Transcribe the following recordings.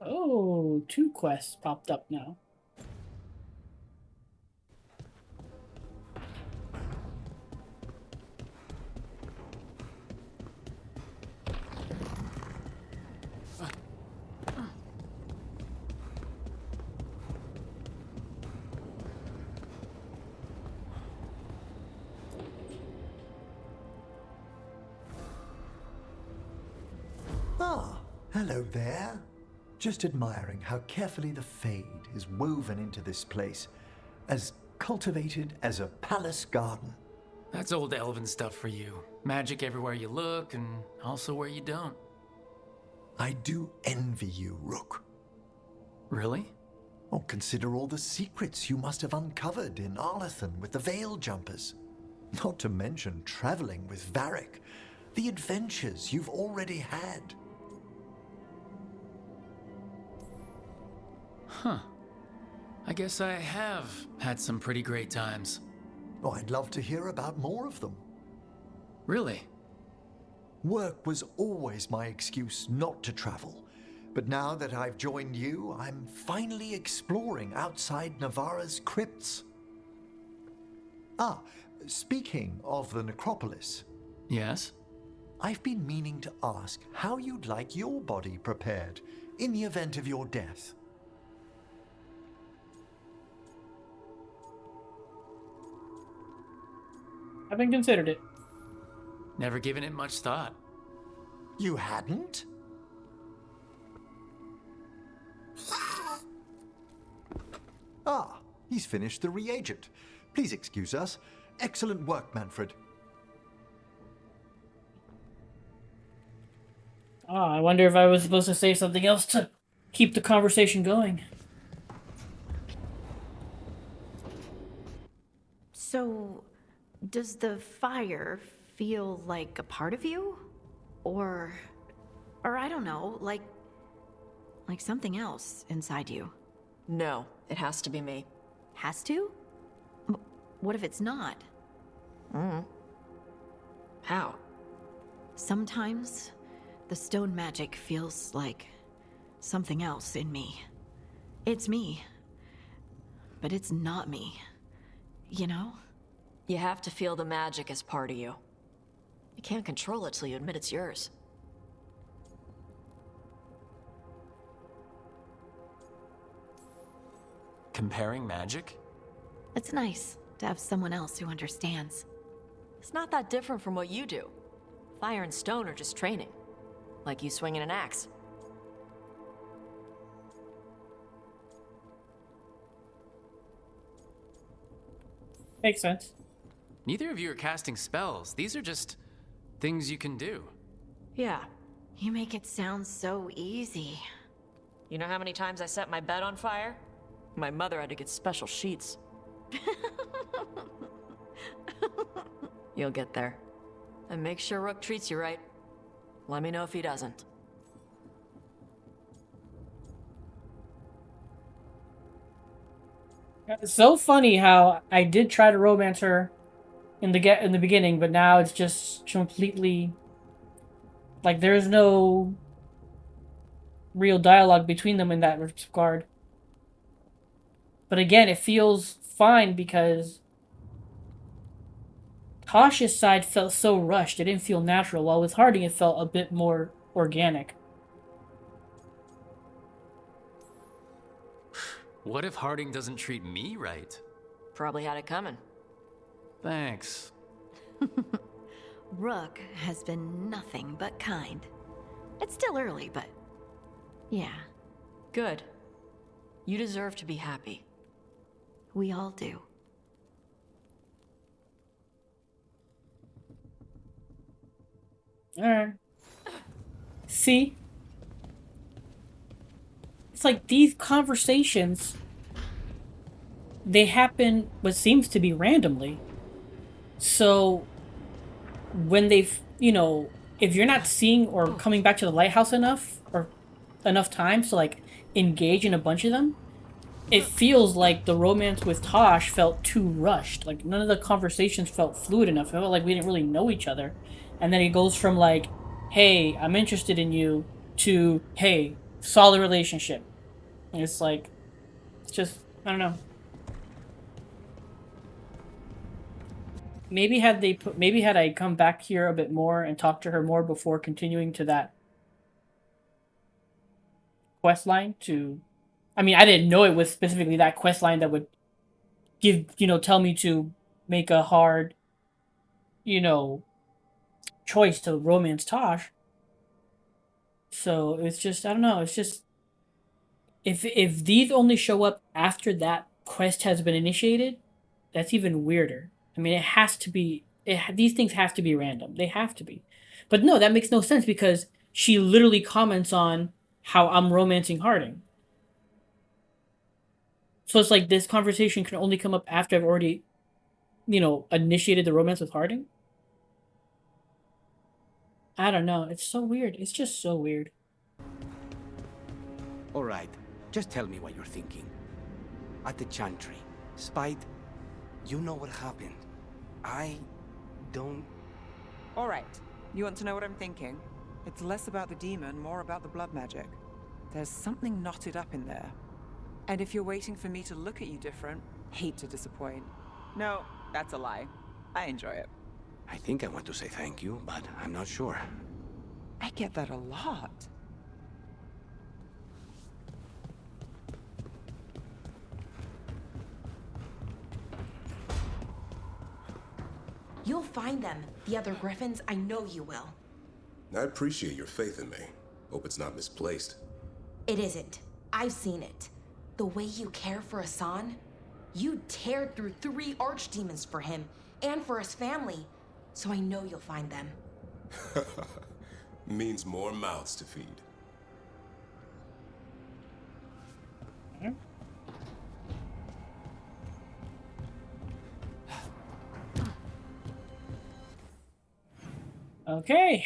Oh, two quests popped up now. Ah, hello there. Just admiring how carefully the Fade is woven into this place, as cultivated as a palace garden. That's old elven stuff for you. Magic everywhere you look, and also where you don't. I do envy you, Rook. Really? Oh, consider all the secrets you must have uncovered in Arlathan with the Veil Jumpers. Not to mention traveling with Varric. The adventures you've already had. Huh. I guess I have had some pretty great times. Oh, I'd love to hear about more of them. Really? Work was always my excuse not to travel. But now that I've joined you, I'm finally exploring outside Navarra's crypts. Ah, speaking of the necropolis, Yes? I've been meaning to ask how you'd like your body prepared in the event of your death. Haven't considered it. Never given it much thought. You hadn't? Ah, he's finished the reagent. Please excuse us. Excellent work, Manfred. Ah, I wonder if I was supposed to say something else to keep the conversation going. So, does the fire feel like a part of you? Or I don't know, like something else inside you? No, it has to be me. Has to? What if it's not? How? Sometimes the stone magic feels like something else in me. It's me, but it's not me. You know? You have to feel the magic as part of you. You can't control it till you admit it's yours. Comparing magic? It's nice to have someone else who understands. It's not that different from what you do. Fire and stone are just training. Like you swinging an axe. Makes sense. Neither of you are casting spells. These are just things you can do. Yeah. You make it sound so easy. You know how many times I set my bed on fire? My mother had to get special sheets. You'll get there. And make sure Rook treats you right. Let me know if he doesn't. It's so funny how I did try to romance her in the beginning, but now it's just completely like there's no real dialogue between them in that regard. But again, it feels fine because Tasha's side felt so rushed; it didn't feel natural. While with Harding, it felt a bit more organic. What if Harding doesn't treat me right? Probably had it coming. Thanks. Rook has been nothing but kind. It's still early, but yeah, Good. You deserve to be happy. we all do. Alright. See? It's like these conversations, they happen what seems to be randomly. So, when they've, if you're not seeing or coming back to the lighthouse enough, or enough times to, like, engage in a bunch of them, it feels like the romance with Tosh felt too rushed. Like, none of the conversations felt fluid enough. It felt like we didn't really know each other. And then it goes from, like, hey, I'm interested in you, to, hey, solid relationship. And it's like, it's just, I don't know. Maybe had I come back here a bit more and talked to her more before continuing to that quest line to, I mean, I didn't know it was specifically that quest line that would tell me to make a hard, choice to romance Tosh. So it's just, I don't know, it's just, if these only show up after that quest has been initiated, that's even weirder. I mean, it has to be. These things have to be random. They have to be. But no, that makes no sense because she literally comments on how I'm romancing Harding. So it's like this conversation can only come up after I've already, initiated the romance with Harding. I don't know. It's so weird. It's just so weird. All right, just tell me what you're thinking. At the Chantry, Spite, you know what happened. I don't... All right, you want to know what I'm thinking? It's less about the demon, more about the blood magic. There's something knotted up in there. And if you're waiting for me to look at you different, hate to disappoint. No, that's a lie. I enjoy it. I think I want to say thank you, but I'm not sure. I get that a lot. You'll find them, the other Griffins. I know you will. I appreciate your faith in me. Hope it's not misplaced. It isn't. I've seen it. The way you care for Hassan, you teared through 3 archdemons for him and for his family. So I know you'll find them. Means more mouths to feed. Okay.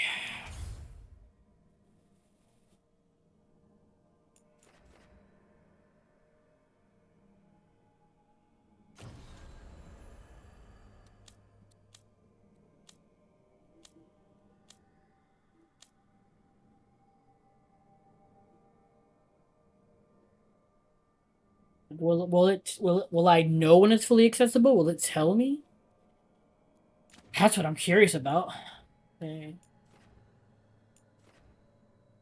Will I know when it's fully accessible? Will it tell me? That's what I'm curious about. Okay.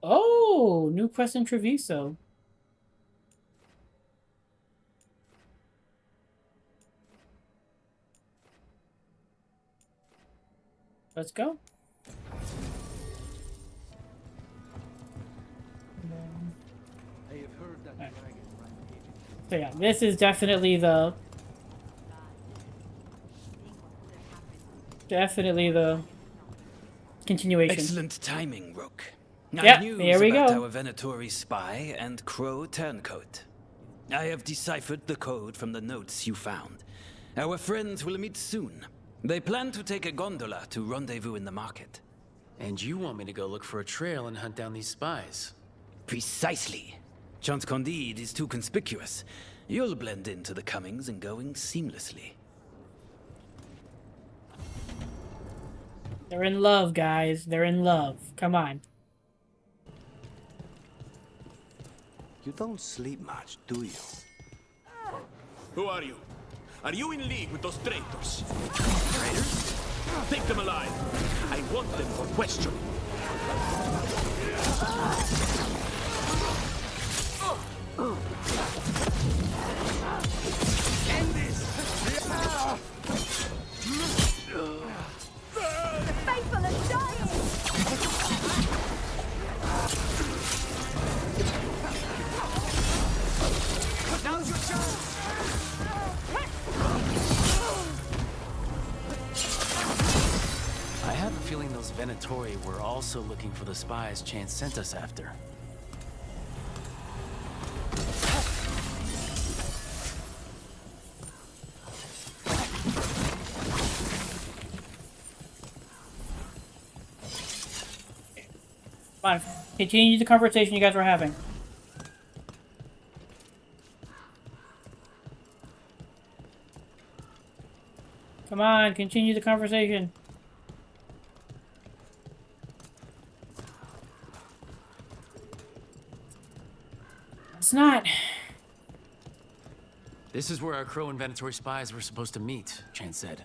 Oh, new quest in Treviso. Let's go. So yeah, this is definitely the continuation. Excellent timing, Rook. Yeah, News here we about go. our Venatori spy and Crow turncoat. I have deciphered the code from the notes you found. Our friends will meet soon. They plan to take a gondola to rendezvous in the market. And you want me to go look for a trail and hunt down these spies? Precisely. Chance Candide is too conspicuous. You'll blend into the comings and goings seamlessly. They're in love, guys. They're in love. Come on. You don't sleep much, do you? Who are you? Are you in league with those traitors? Traitors? Take them alive. I want them for questioning. End this! The faithful are dying! Now's your chance! I have a feeling those Venatori were also looking for the spies Chance sent us after. Come on. Continue the conversation you guys were having. Come on, continue the conversation. It's not. This is where our Crow inventory spies were supposed to meet, Chance said.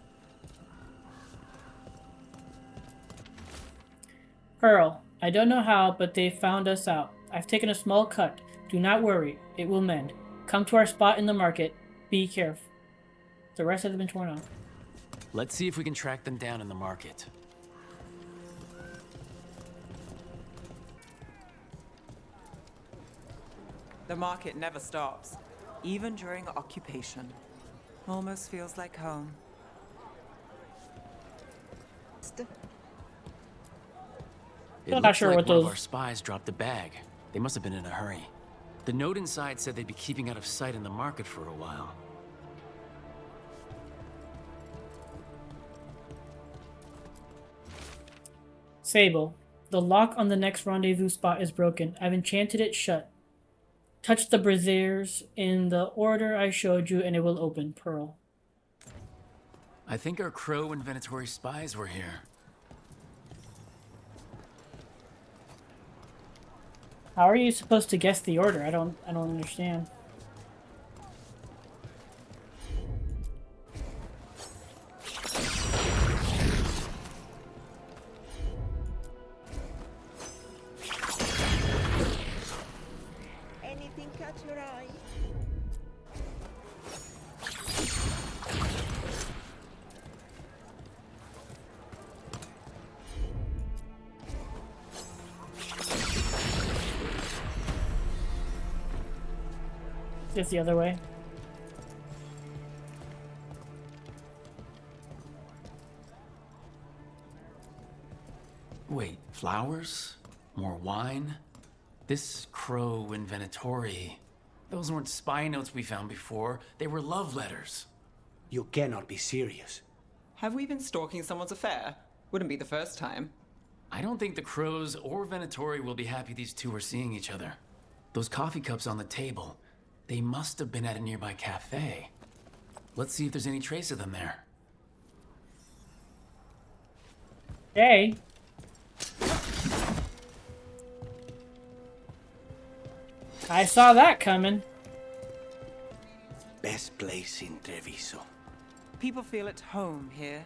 Pearl, I don't know how, but they found us out. I've taken a small cut. Do not worry, it will mend. Come to our spot in the market. Be careful. The rest has been torn off. Let's see if we can track them down in the market. The market never stops, even during occupation. Almost feels like home. It I'm not looks sure like what one of those- our spies dropped a bag. They must have been in a hurry. The note inside said they'd be keeping out of sight in the market for a while. Sable, the lock on the next rendezvous spot is broken. I've enchanted it shut. Touch the braziers in the order I showed you and it will open. Pearl. I think our Crow inventory spies were here. How are you supposed to guess the order? I don't understand. Anything catch your eye? Just the other way. Wait, flowers? More wine? This Crow inventory. Those weren't spy notes we found before. They were love letters. You cannot be serious. Have we been stalking someone's affair? Wouldn't be the first time. I don't think the Crows or Venatori will be happy these two are seeing each other. Those coffee cups on the table, they must have been at a nearby cafe. Let's see if there's any trace of them there. Hey. I saw that coming. Best place in Treviso. People feel at home here.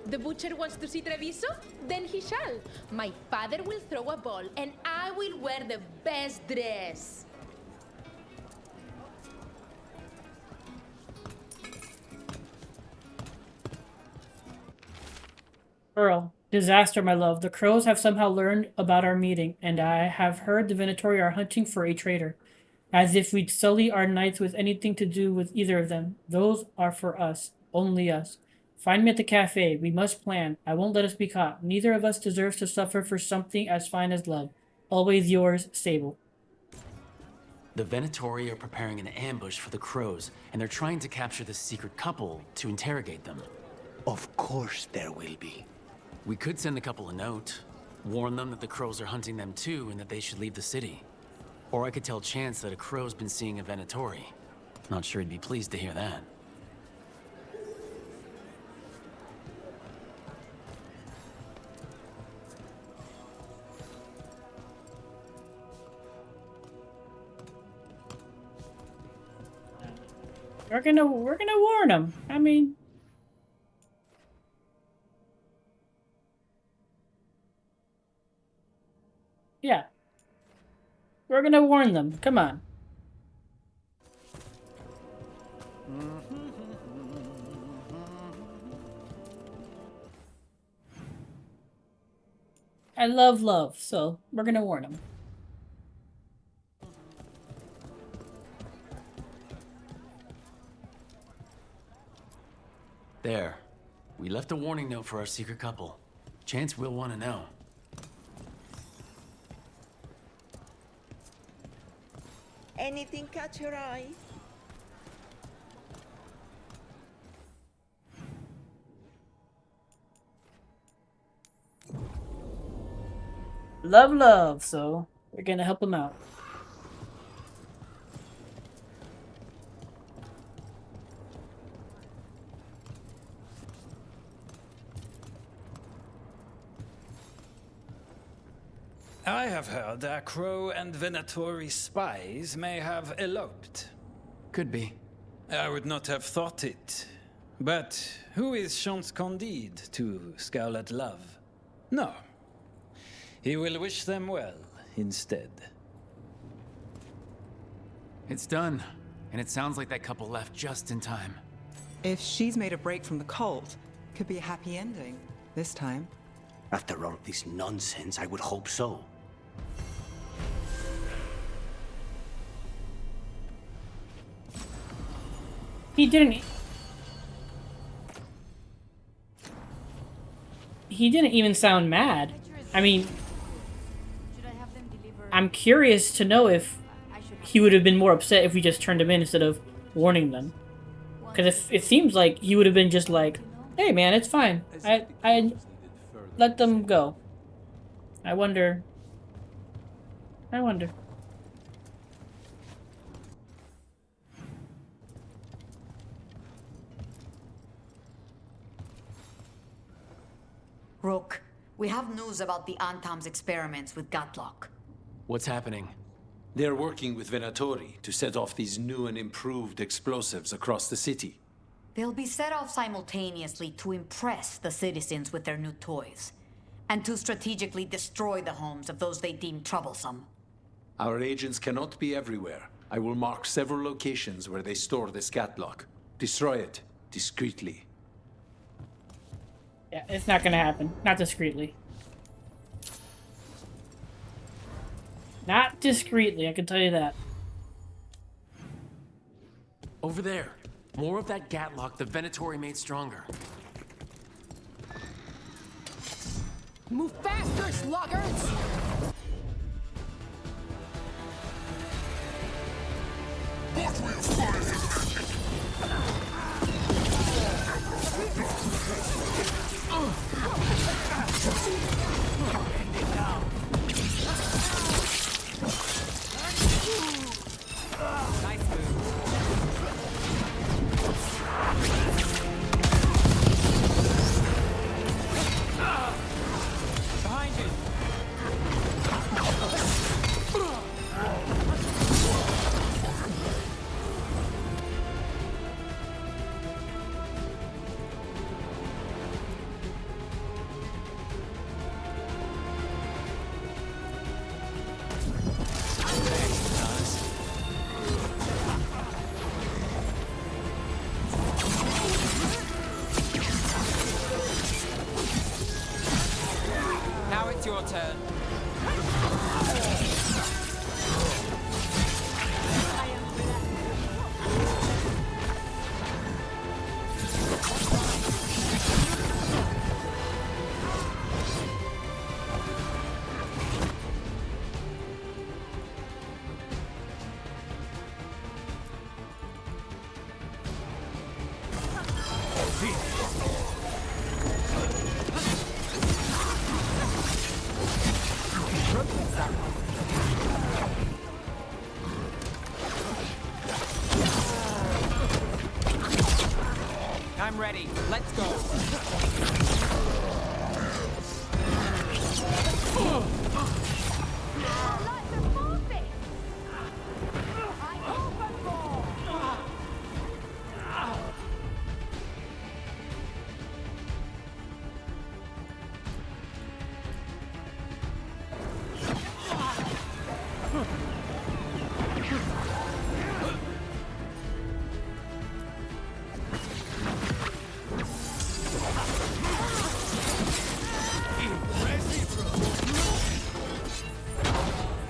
The butcher wants to see Treviso? Then he shall. My father will throw a ball, and I will wear the best dress. Pearl. Disaster, my love. The Crows have somehow learned about our meeting, and I have heard the Venatori are hunting for a traitor. As if we'd sully our nights with anything to do with either of them. Those are for us. Only us. Find me at the cafe. We must plan. I won't let us be caught. Neither of us deserves to suffer for something as fine as love. Always yours, Sable. The Venatori are preparing an ambush for the Crows, and they're trying to capture this secret couple to interrogate them. Of course there will be. We could send the couple a note, warn them that the Crows are hunting them too and that they should leave the city. Or I could tell Chance that a Crow's been seeing a Venatori. Not sure he'd be pleased to hear that. We're gonna warn them. I mean, yeah. We're gonna warn them. Come on. I love love, so we're gonna warn them. There. We left a warning note for our secret couple. Chance will want to know. Anything catch your eye? Love, love, so we're gonna help them out. I have heard that Crow and Venatori spies may have eloped. Could be. I would not have thought it. But who is Chance Candide to scowl at love? No. He will wish them well instead. It's done. And it sounds like that couple left just in time. If she's made a break from the cult, could be a happy ending. This time. After all this nonsense, I would hope so. He didn't even sound mad. I mean, I'm curious to know if he would have been more upset if we just turned him in instead of warning them. Because it seems like he would have been just like, hey man, it's fine. I let them go. I wonder. Rook, we have news about the Antam's experiments with Gatlock. What's happening? They're working with Venatori to set off these new and improved explosives across the city. They'll be set off simultaneously to impress the citizens with their new toys, and to strategically destroy the homes of those they deem troublesome. Our agents cannot be everywhere. I will mark several locations where they store this Gatlock. Destroy it discreetly. Yeah, it's not gonna happen. Not discreetly. Not discreetly, I can tell you that. Over there. More of that Gatlock the Venatori made stronger. Move faster, sluggards! What will fire magic? Nice move. Behind you. Now it's your turn. I'm ready. Let's go.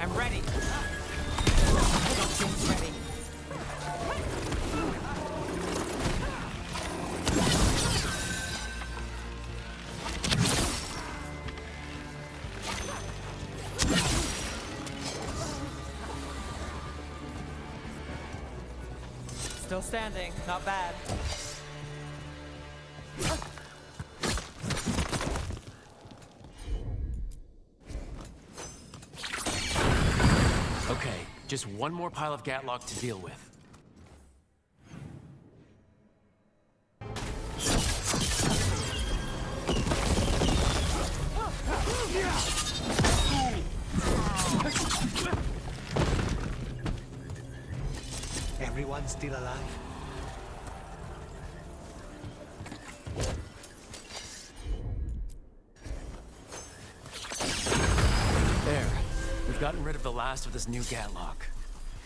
I'm ready. Everything's ready. Still standing, not bad. Okay, just one more pile of Gatlock to deal with. anyone still alive? There. We've gotten rid of the last of this new Gatlock.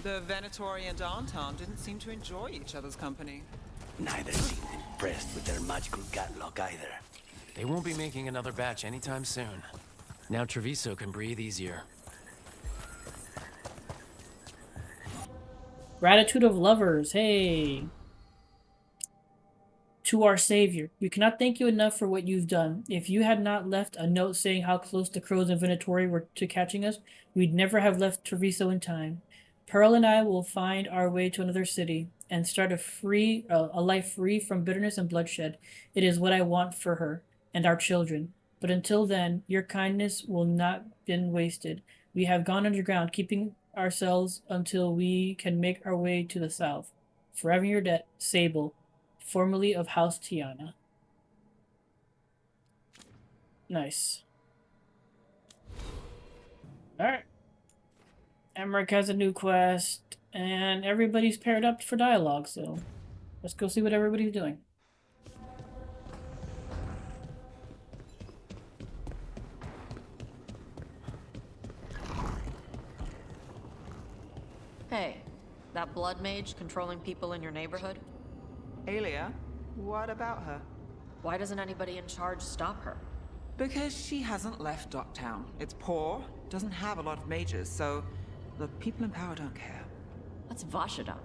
The Venatori and Anton didn't seem to enjoy each other's company. Neither seemed impressed with their magical catlock either. They won't be making another batch anytime soon. Now Treviso can breathe easier. Gratitude of lovers. Hey. To our savior, we cannot thank you enough for what you've done. If you had not left a note saying how close the crows and Venatori were to catching us, we'd never have left Treviso in time. Pearl and I will find our way to another city and start a life free from bitterness and bloodshed. It is what I want for her and our children. But until then, your kindness will not been wasted. We have gone underground, keeping ourselves until we can make our way to the south. Forever your debt, Sable, formerly of House Tiana. Nice. Alright. Emmerich has a new quest, and everybody's paired up for dialogue, so let's go see what everybody's doing. Hey, that blood mage controlling people in your neighborhood? Alia, what about her? Why doesn't anybody in charge stop her? Because she hasn't left Docktown. It's poor, doesn't have a lot of mages, so the people in power don't care. What's Vasha done?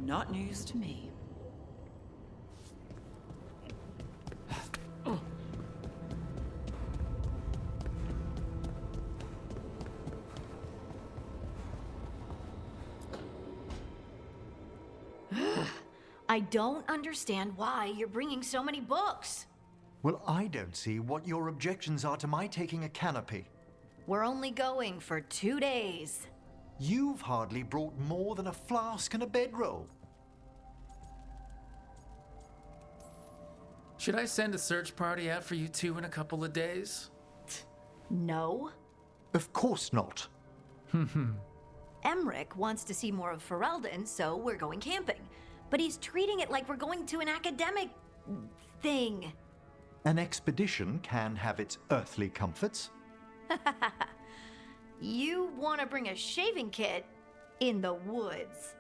Not news to me. I don't understand why you're bringing so many books. Well, I don't see what your objections are to my taking a canopy. We're only going for 2 days. You've hardly brought more than a flask and a bedroll. Should I send a search party out for you two in a couple of days? No. Of course not. Emmerich wants to see more of Ferelden, so we're going camping. But he's treating it like we're going to an academic thing. An expedition can have its earthly comforts. You want to bring a shaving kit in the woods.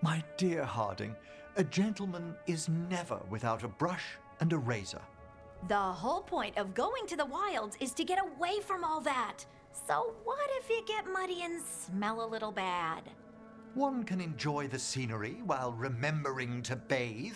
My dear Harding, a gentleman is never without a brush and a razor. The whole point of going to the wilds is to get away from all that. So what if you get muddy and smell a little bad? One can enjoy the scenery while remembering to bathe.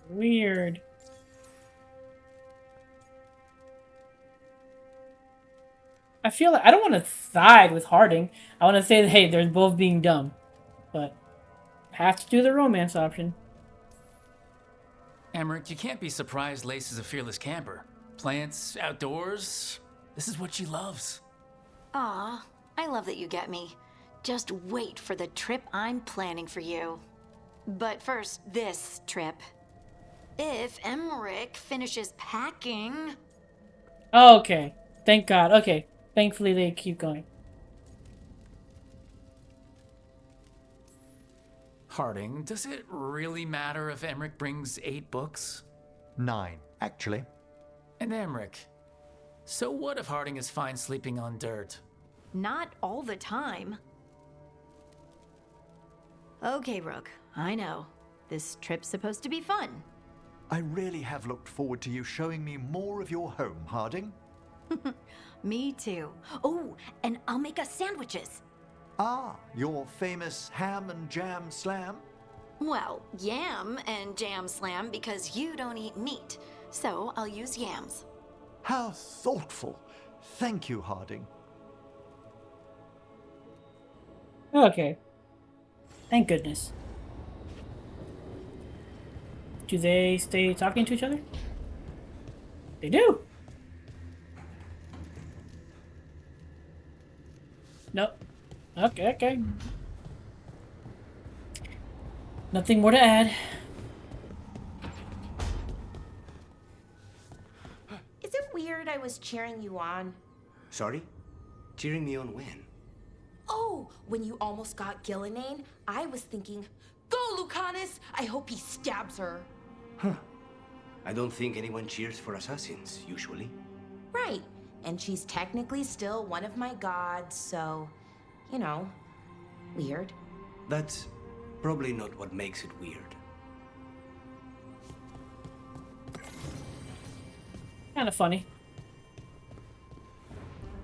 Weird. I feel like I don't want to side with Harding. I want to say that, hey, they're both being dumb. But have to do the romance option. Emmerich, you can't be surprised Lace is a fearless camper. Plants, outdoors, this is what she loves. Aw, I love that you get me. Just wait for the trip I'm planning for you. But first, this trip. If Emmerich finishes packing... Okay. Thank God. Okay. Thankfully, they keep going. Harding, does it really matter if Emmerich brings 8 books? 9, actually. And Emmerich, so what if Harding is fine sleeping on dirt? Not all the time. Okay, Rook. I know. This trip's supposed to be fun. I really have looked forward to you showing me more of your home, Harding. Me too. Oh, and I'll make us sandwiches. Ah, your famous ham and jam slam? Well, yam and jam slam because you don't eat meat. So I'll use yams. How thoughtful. Thank you, Harding. Okay. Thank goodness. Do they stay talking to each other? They do. Nope. Okay. Nothing more to add. Is it weird I was cheering you on? Sorry? Cheering me on when? Oh, when you almost got Gillinane, I was thinking, go Lucanus! I hope he stabs her. Huh. I don't think anyone cheers for assassins, usually. Right. And she's technically still one of my gods, so, you know, weird. That's probably not what makes it weird. Kind of funny.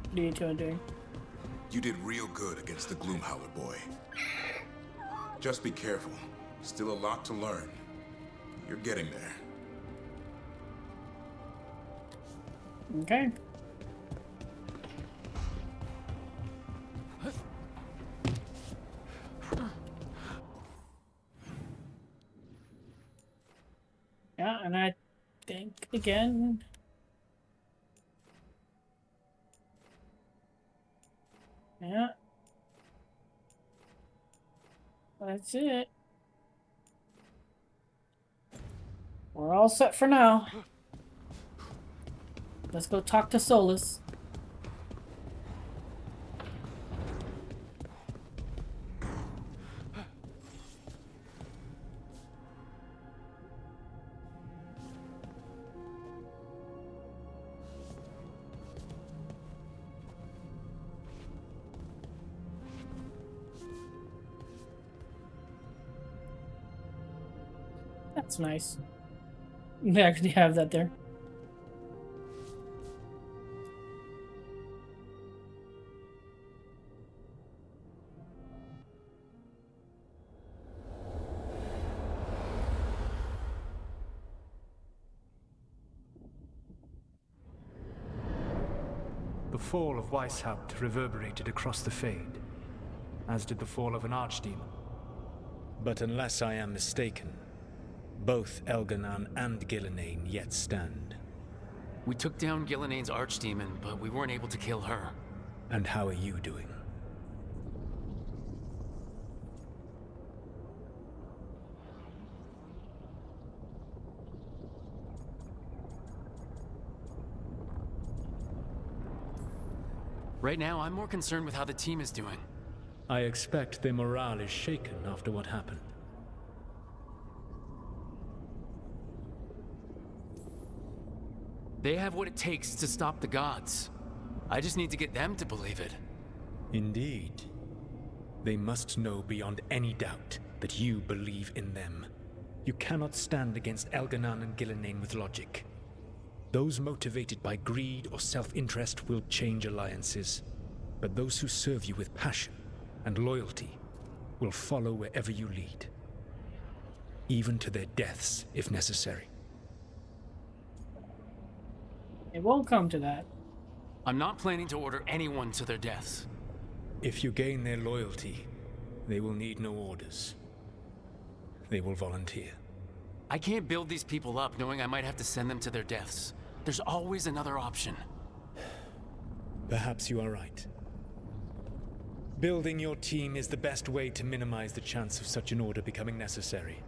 What are you two doing? You did real good against the Gloomhowler boy. Just be careful. Still a lot to learn. You're getting there. Okay. Yeah, and I think again. Yeah. That's it. We're all set for now. Let's go talk to Solus. That's nice. They actually have that there. The fall of Weishaupt reverberated across the Fade, as did the fall of an archdemon. But unless I am mistaken, both Elganon and Gillinane yet stand. We took down Gillinane's archdemon, but we weren't able to kill her. And how are you doing? Right now, I'm more concerned with how the team is doing. I expect their morale is shaken after what happened. They have what it takes to stop the gods. I just need to get them to believe it. Indeed. They must know beyond any doubt that you believe in them. You cannot stand against Elganon and Gillinane with logic. Those motivated by greed or self-interest will change alliances, but those who serve you with passion and loyalty will follow wherever you lead, even to their deaths if necessary. It won't come to that. I'm not planning to order anyone to their deaths. If you gain their loyalty, they will need no orders. They will volunteer. I can't build these people up knowing I might have to send them to their deaths. There's always another option. Perhaps you are right. Building your team is the best way to minimize the chance of such an order becoming necessary.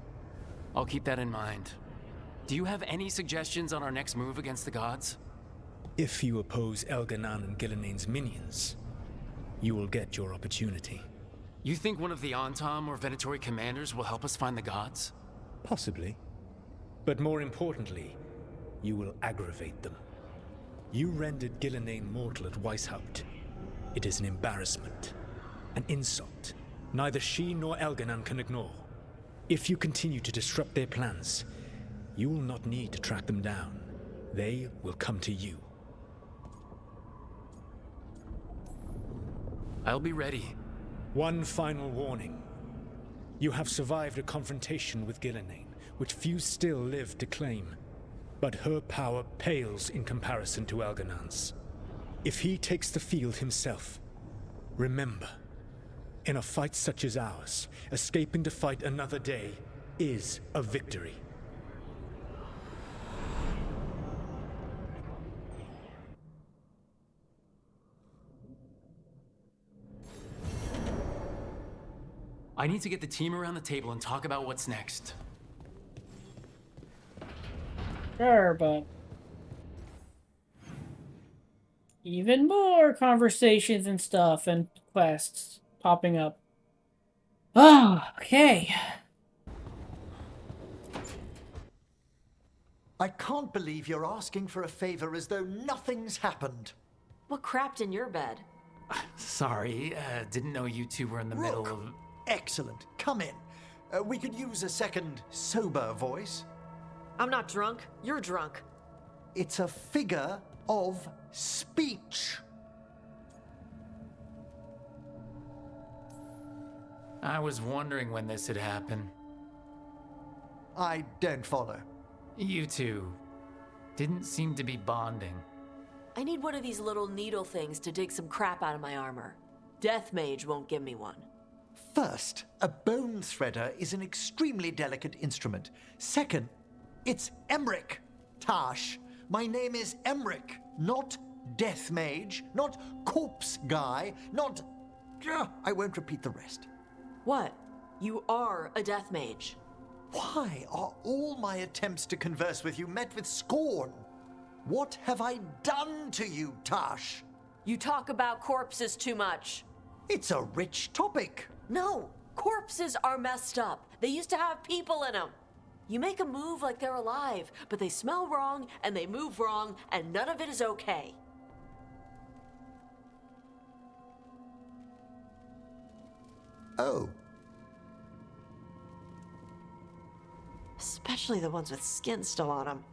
I'll keep that in mind. Do you have any suggestions on our next move against the gods? If you oppose Elganon and Gillinane's minions, you will get your opportunity. You think one of the Antom or Venatori commanders will help us find the gods? Possibly. But more importantly, you will aggravate them. You rendered Gillinane mortal at Weishaupt. It is an embarrassment, an insult, neither she nor Elganon can ignore. If you continue to disrupt their plans, you will not need to track them down. They will come to you. I'll be ready. One final warning. You have survived a confrontation with Gillinane, which few still live to claim. But her power pales in comparison to Elganon's. If he takes the field himself, remember, in a fight such as ours, escaping to fight another day is a victory. I need to get the team around the table and talk about what's next. Sure, but even more conversations and stuff and quests popping up. Oh, okay. I can't believe you're asking for a favor as though nothing's happened. What crapped in your bed? Sorry, didn't know you two were in the middle of... Excellent. Come in. We could use a second sober voice. I'm not drunk. You're drunk. It's a figure of speech. I was wondering when this had happened. I don't follow. You two didn't seem to be bonding. I need one of these little needle things to dig some crap out of my armor. Death Mage won't give me one. First, a bone threader is an extremely delicate instrument. Second, it's Emmerich, Tash. My name is Emmerich, not Death Mage, not Corpse Guy, not... I won't repeat the rest. What? You are a Death Mage. Why are all my attempts to converse with you met with scorn? What have I done to you, Tash? You talk about corpses too much. It's a rich topic. No, corpses are messed up. They used to have people in them. You make a move like they're alive, but they smell wrong and they move wrong, and none of it is okay. Oh. Especially the ones with skin still on them.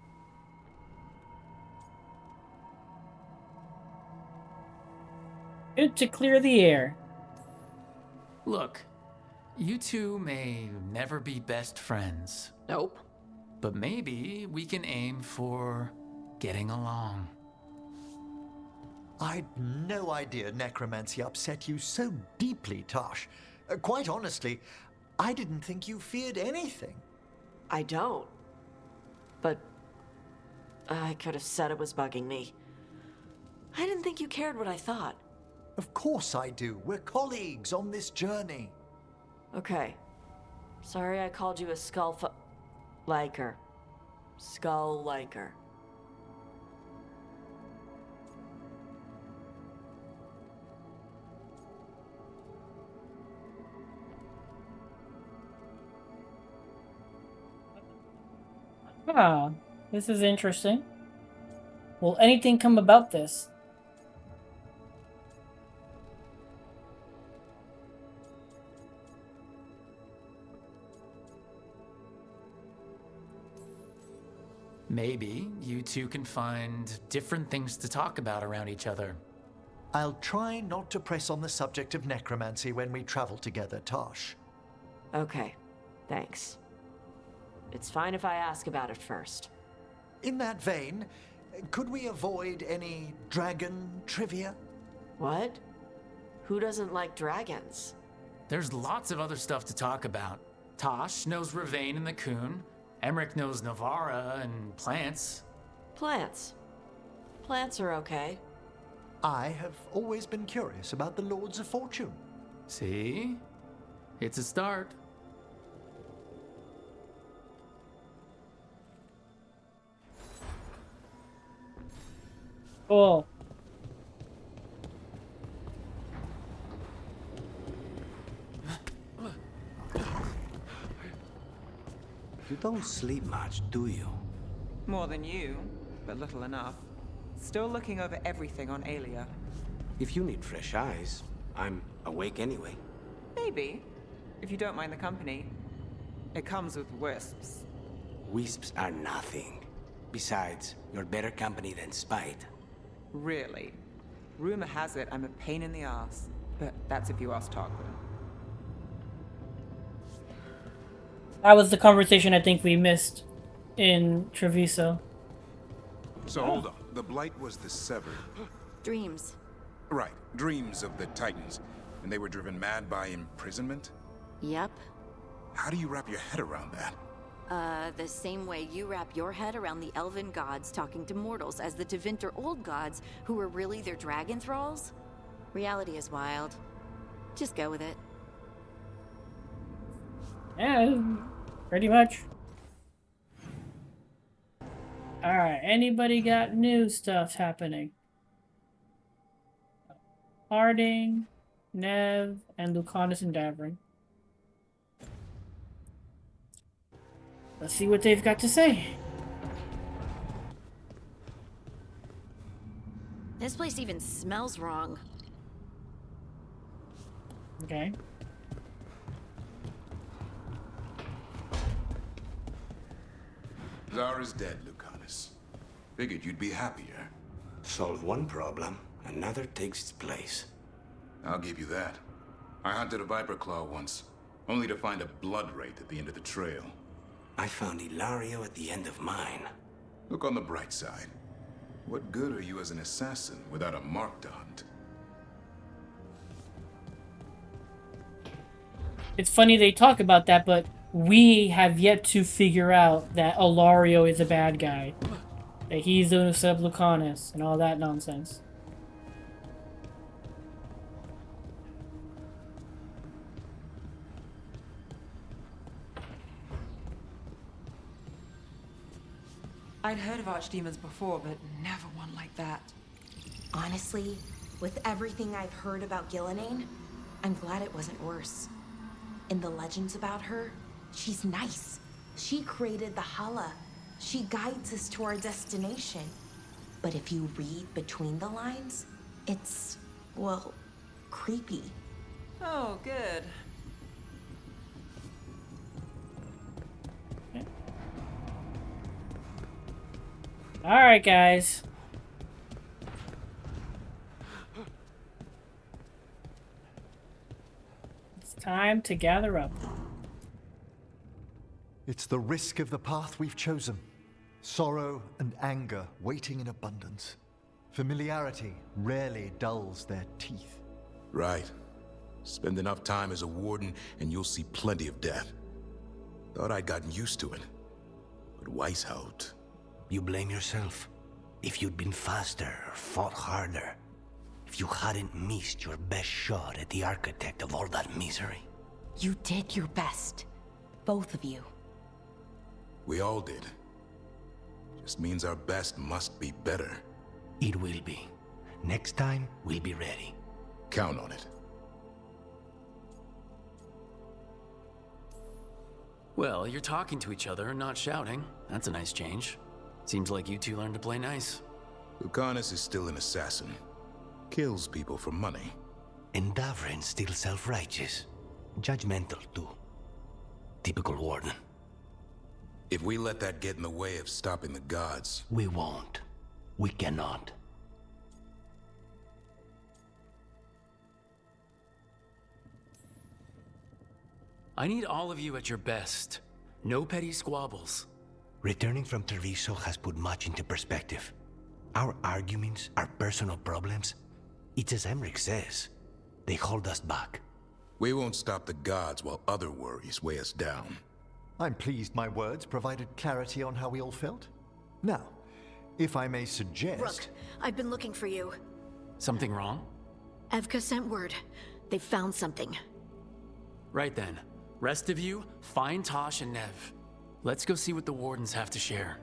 Good to clear the air. Look, you two may never be best friends. Nope. But maybe we can aim for getting along. I'd no idea necromancy upset you so deeply, Tash. Quite honestly, I didn't think you feared anything. I don't. But I could have said it was bugging me. I didn't think you cared what I thought. Of course I do. We're colleagues on this journey. Okay. Sorry I called you a liker. Skull liker. Ah, this is interesting. Will anything come about this? Maybe you two can find different things to talk about around each other. I'll try not to press on the subject of necromancy when we travel together, Tash. Okay, thanks. It's fine if I ask about it first. In that vein, could we avoid any dragon trivia? What? Who doesn't like dragons? There's lots of other stuff to talk about. Tosh knows Ravane and the Coon. Emmerich knows Navara and plants. Plants. Plants are okay. I have always been curious about the Lords of Fortune. See? It's a start. Cool. You don't sleep much, do you? More than you, but little enough. Still looking over everything on Aelia. If you need fresh eyes, I'm awake anyway. Maybe, if you don't mind the company. It comes with wisps. Wisps are nothing. Besides, you're better company than Spite. Really? Rumor has it I'm a pain in the ass, but that's if you ask Tarquin. That was the conversation I think we missed in Treviso. So hold on. The Blight was the Severed. Dreams. Right. Dreams of the Titans. And they were driven mad by imprisonment? Yep. How do you wrap your head around that? The same way you wrap your head around the elven gods talking to mortals as the Tevinter old gods who were really their dragon thralls. Reality is wild. Just go with it. Yeah, pretty much. Alright, anybody got new stuff happening? Harding, Nev, and Lucanus and Davrin. Let's see what they've got to say. This place even smells wrong. Okay. Zara's dead, Lucanus. Figured you'd be happier. Solve one problem, another takes its place. I'll give you that. I hunted a viper claw once, only to find a blood wraith at the end of the trail. I found Ilario at the end of mine. Look on the bright side. What good are you as an assassin without a mark to hunt? It's funny they talk about that, but we have yet to figure out that Ilario is a bad guy. That he's the one who set up Lucanus and all that nonsense. I'd heard of archdemons before, but never one like that. Honestly, with everything I've heard about Gillenane, I'm glad it wasn't worse. In the legends about her, she's nice. She created the Hala. She guides us to our destination. But if you read between the lines, it's, well, creepy. Oh, good. Alright, guys. It's time to gather up. It's the risk of the path we've chosen. Sorrow and anger waiting in abundance. Familiarity rarely dulls their teeth. Right. Spend enough time as a warden and you'll see plenty of death. Thought I'd gotten used to it. But Weishaupt... You blame yourself. If you'd been faster or fought harder. If you hadn't missed your best shot at the architect of all that misery. You did your best. Both of you. We all did. Just means our best must be better. It will be. Next time, we'll be ready. Count on it. Well, you're talking to each other and not shouting. That's a nice change. Seems like you two learned to play nice. Lucanus is still an assassin. Kills people for money. And Davrin's still self-righteous. Judgmental, too. Typical warden. If we let that get in the way of stopping the gods... We won't. We cannot. I need all of you at your best. No petty squabbles. Returning from Treviso has put much into perspective. Our arguments, our personal problems, it's as Emmerich says. They hold us back. We won't stop the gods while other worries weigh us down. I'm pleased my words provided clarity on how we all felt. Now, if I may suggest... Rook, I've been looking for you. Something wrong? Evka sent word. They found something. Right then. Rest of you, find Tosh and Nev. Let's go see what the wardens have to share.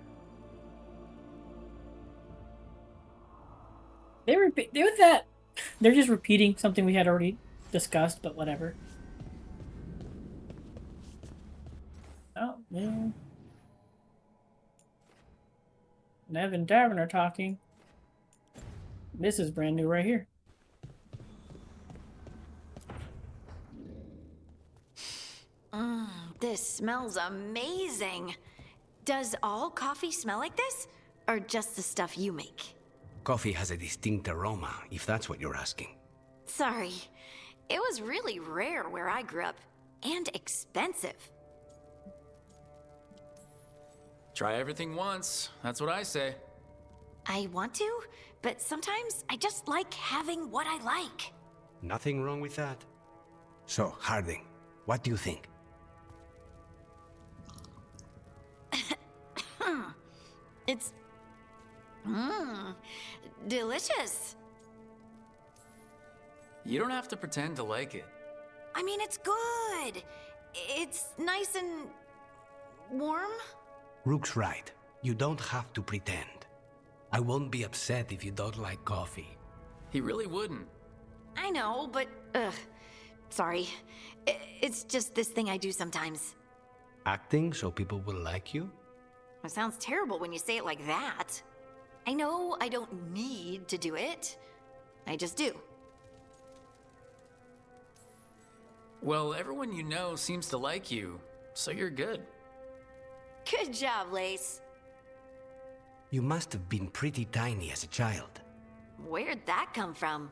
They're just repeating something we had already discussed, but whatever. Oh, yeah. Nev and Davin are talking. This is brand new right here. This smells amazing. Does all coffee smell like this? Or just the stuff you make? Coffee has a distinct aroma, if that's what you're asking. Sorry. It was really rare where I grew up. And expensive. Try everything once. That's what I say. I want to, but sometimes I just like having what I like. Nothing wrong with that. So, Harding, what do you think? It's... delicious. You don't have to pretend to like it. I mean, it's good. it's nice and warm. Rook's right. You don't have to pretend. I won't be upset if you don't like coffee. He really wouldn't. I know, but sorry. It's just this thing I do sometimes. Acting so people will like you? It sounds terrible when you say it like that. I know I don't need to do it. I just do. Well, everyone you know seems to like you, so you're good. Good job, Lace. You must have been pretty tiny as a child. Where'd that come from?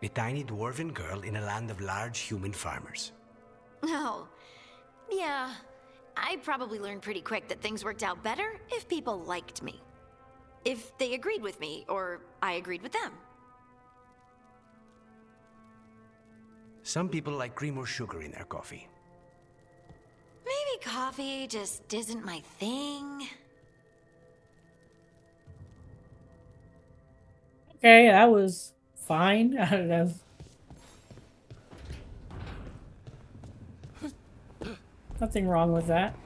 A tiny dwarven girl in a land of large human farmers. Oh, yeah. I probably learned pretty quick that things worked out better if people liked me. If they agreed with me, or I agreed with them. Some people like cream or sugar in their coffee. Maybe coffee just isn't my thing. Okay, that was fine. I don't know. Nothing wrong with that.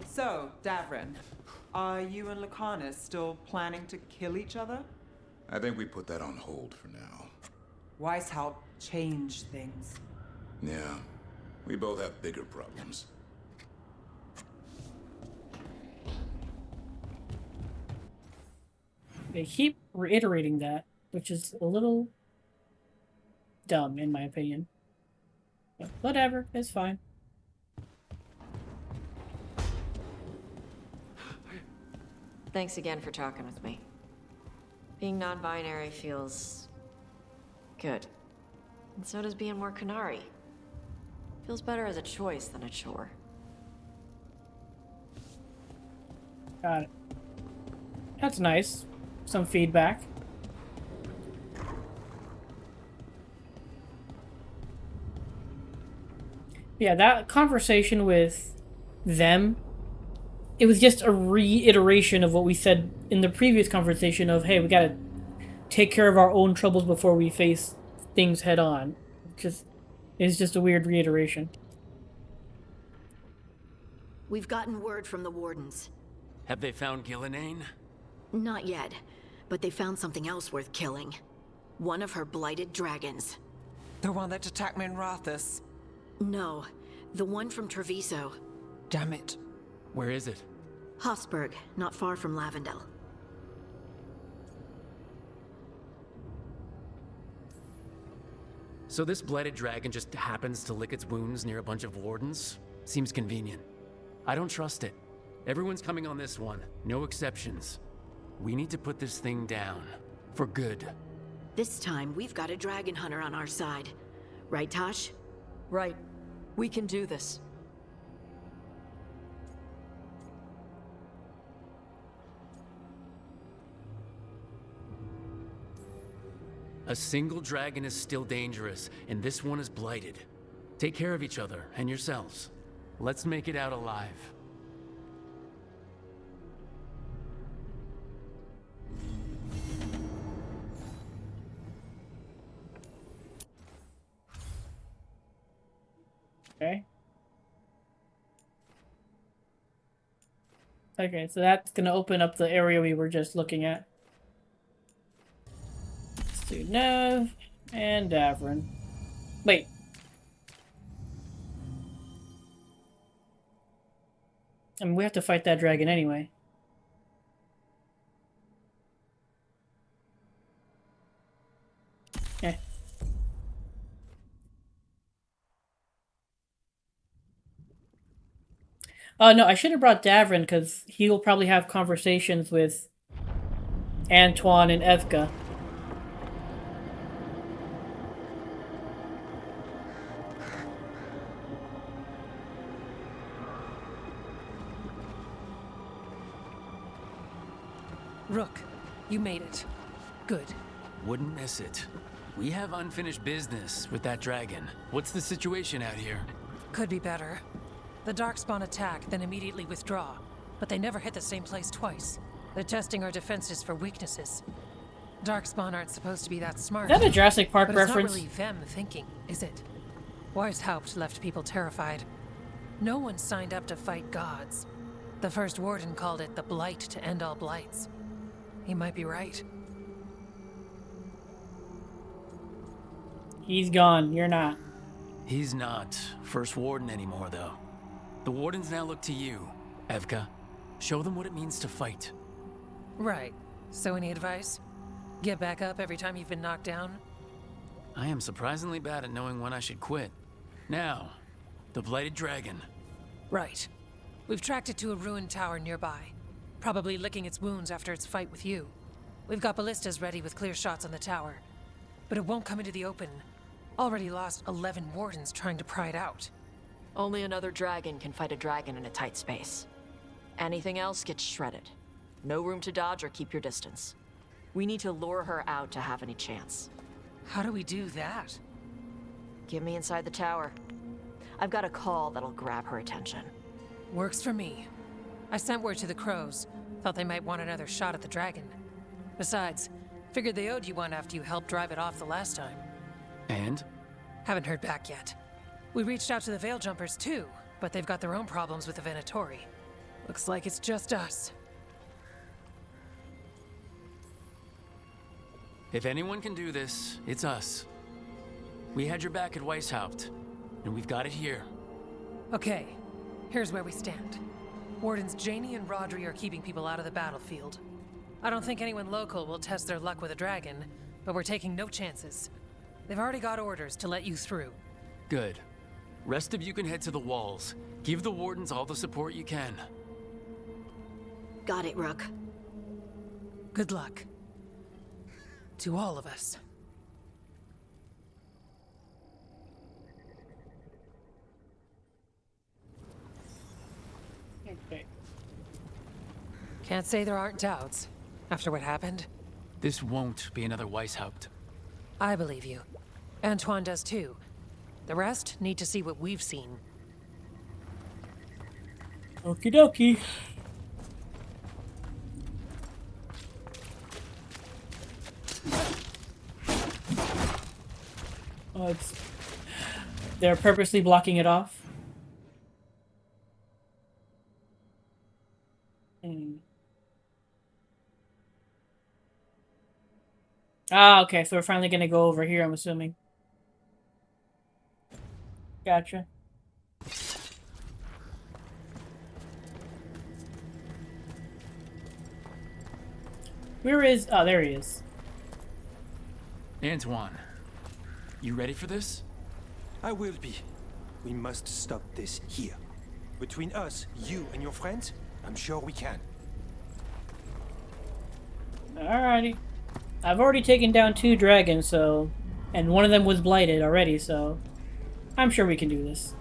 So, Davrin, are you and Lucanus still planning to kill each other? I think we put that on hold for now. Weishaupt changed things. Yeah, we both have bigger problems. They keep reiterating that, which is a little dumb in my opinion. But whatever, it's fine. Thanks again for talking with me. Being non-binary feels good. And so does being more Canary. Feels better as a choice than a chore. Got it. That's nice. Some feedback. Yeah, that conversation with them, it was just a reiteration of what we said in the previous conversation of, hey, we gotta take care of our own troubles before we face things head on. It's just a weird reiteration. We've gotten word from the wardens. Have they found Gillinane? Not yet, but they found something else worth killing. One of her blighted dragons. The one that attacked me in Rathus? No, the one from Treviso. Damn it. Where is it? Hofsburg, not far from Lavendel. So this blighted dragon just happens to lick its wounds near a bunch of wardens? Seems convenient. I don't trust it. Everyone's coming on this one, no exceptions. We need to put this thing down. For good. This time, we've got a dragon hunter on our side. Right, Tosh? Right. We can do this. A single dragon is still dangerous, and this one is blighted. Take care of each other and yourselves. Let's make it out alive. Okay. Okay, so that's gonna open up the area we were just looking at. Let's do Nev and Davrin. Wait. I mean, we have to fight that dragon anyway. Eh. Oh, no, I should have brought Davrin, because he will probably have conversations with Antoine and Evka. Rook, you made it. Good. Wouldn't miss it. We have unfinished business with that dragon. What's the situation out here? Could be better. The Darkspawn attack, then immediately withdraw. But they never hit the same place twice. They're testing our defenses for weaknesses. Darkspawn aren't supposed to be that smart. Is that a Jurassic Park but reference? It's not really them thinking, is it? Weishaupt left people terrified. No one signed up to fight gods. The first warden called it the blight to end all blights. He might be right. He's gone. You're not. He's not First Warden anymore, though. The Wardens now look to you, Evka. Show them what it means to fight. Right. So any advice? Get back up every time you've been knocked down? I am surprisingly bad at knowing when I should quit. Now, the Blighted Dragon. Right. We've tracked it to a ruined tower nearby. Probably licking its wounds after its fight with you. We've got ballistas ready with clear shots on the tower. But it won't come into the open. Already lost 11 wardens trying to pry it out. Only another dragon can fight a dragon in a tight space. Anything else gets shredded. No room to dodge or keep your distance. We need to lure her out to have any chance. How do we do that? Get me inside the tower. I've got a call that'll grab her attention. Works for me. I sent word to the crows. Thought they might want another shot at the dragon. Besides, figured they owed you one after you helped drive it off the last time. And? Haven't heard back yet. We reached out to the Veil Jumpers too, but they've got their own problems with the Venatori. Looks like it's just us. If anyone can do this, it's us. We had your back at Weishaupt, and we've got it here. Okay, here's where we stand. Wardens Janie and Rodri are keeping people out of the battlefield. I don't think anyone local will test their luck with a dragon, but we're taking no chances. They've already got orders to let you through. Good. Rest of you can head to the walls. Give the Wardens all the support you can. Got it, Rook. Good luck. To all of us. Okay. Can't say there aren't doubts, after what happened. This won't be another Weishaupt. I believe you. Antoine does too. The rest need to see what we've seen. Okie dokie. Oh, they're purposely blocking it off. Ah, okay, so we're finally gonna go over here, I'm assuming. Gotcha. Where is... Oh, there he is. Antoine, you ready for this? I will be. We must stop this here. Between us, you and your friends, I'm sure we can. Alrighty. I've already taken down 2 dragons, so... And one of them was blighted already, so... I'm sure we can do this.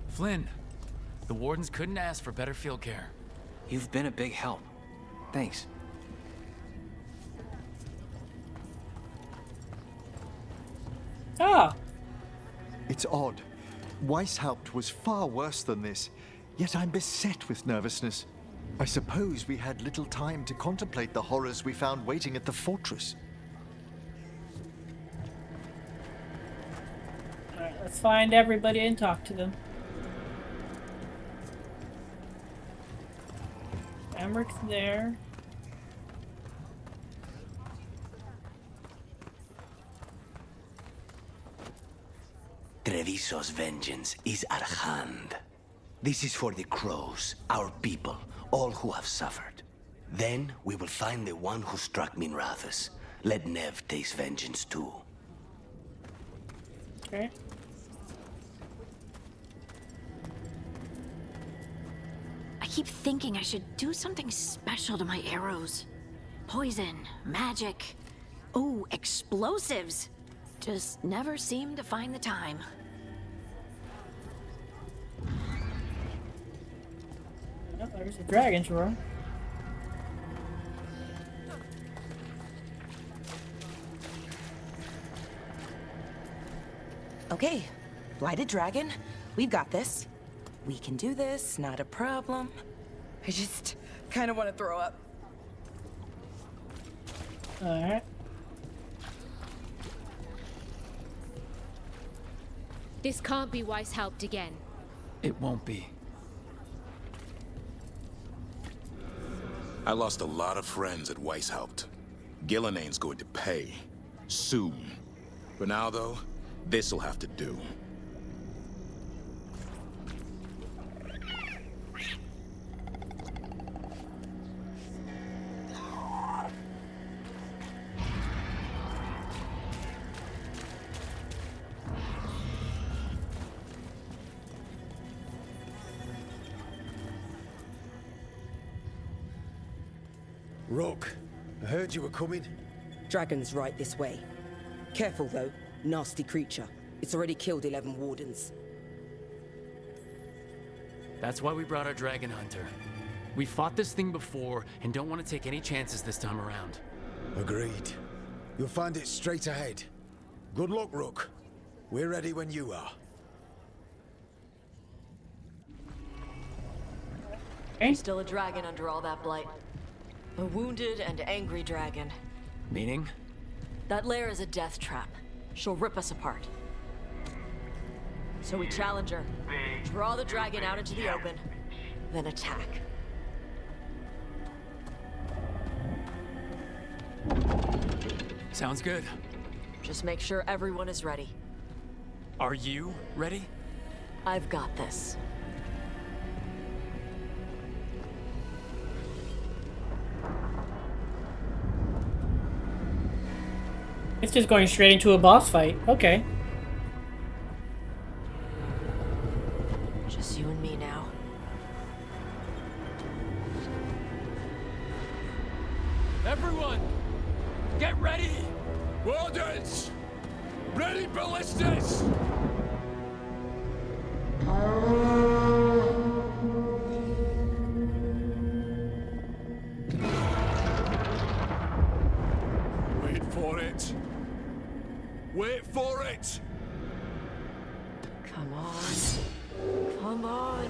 Flynn, the Wardens couldn't ask for better field care. You've been a big help. Thanks. Ah! It's odd. Weishaupt was far worse than this, yet I'm beset with nervousness. I suppose we had little time to contemplate the horrors we found waiting at the fortress. Alright, let's find everybody and talk to them. Emmerich there. Treviso's vengeance is at hand. This is for the crows, our people, all who have suffered. Then we will find the one who struck Minrathus. Let Nev taste vengeance too. Okay. I keep thinking I should do something special to my arrows. Poison, magic, oh, explosives. Just never seem to find the time. Oh, there's a dragon's roar. Okay, Blighted Dragon, we've got this. We can do this, not a problem. I just kind of want to throw up. Alright. This can't be Weishaupt again. It won't be. I lost a lot of friends at Weishaupt. Gillenane's going to pay. Soon. For now, though, this'll have to do. Rock, I heard you were coming. Dragon's right this way. Careful though, nasty creature. It's already killed 11 wardens. That's why we brought our dragon hunter. We fought this thing before and don't want to take any chances this time around. Agreed. You'll find it straight ahead. Good luck, Rook. We're ready when you are. There's still a dragon under all that blight. A wounded and angry dragon. Meaning? That lair is a death trap. She'll rip us apart. So we challenge her, draw the dragon out into the open, then attack. Sounds good. Just make sure everyone is ready. Are you ready? I've got this. It's just going straight into a boss fight. Okay. Just you and me now. Everyone, get ready! Wardens! Ready ballistas! Wait for it. Wait for it! Come on. Come on.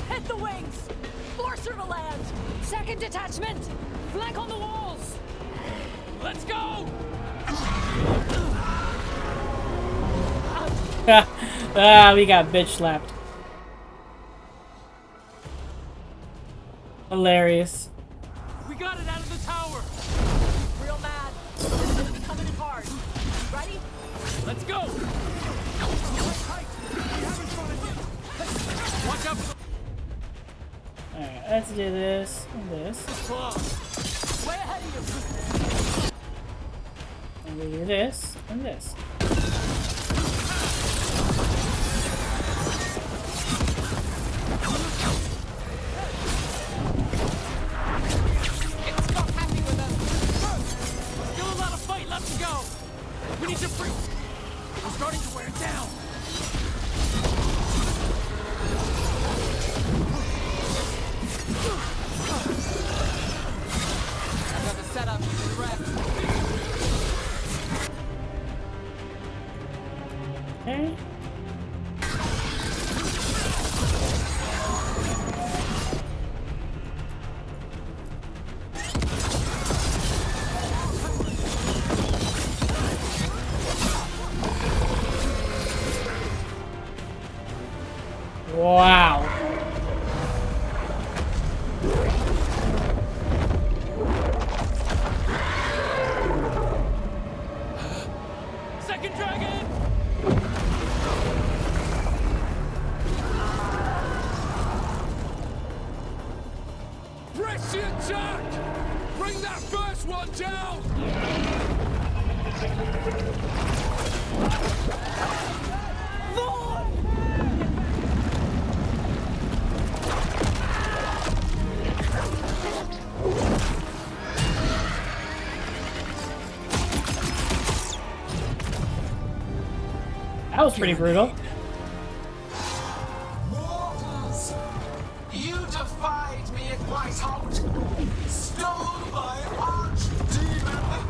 Hit the wings! Force her to land! Second detachment! Flank on the walls! Let's go! We got bitch slapped. Hilarious. We got it out of the tower! Real mad. This is coming in hard. Ready? Let's go! Watch out for Alright, let's do this and this. the... Way ahead of you! And we do this and this. It's not happy with us! Still a lot of fight left to go! We need to free... We're starting to wear it down! Another setup for the rest. Okay. Wow. Second dragon! Press the attack! Bring that first one down! That was pretty brutal. Mortals, you defy Weishaupt! Stole my archdemon!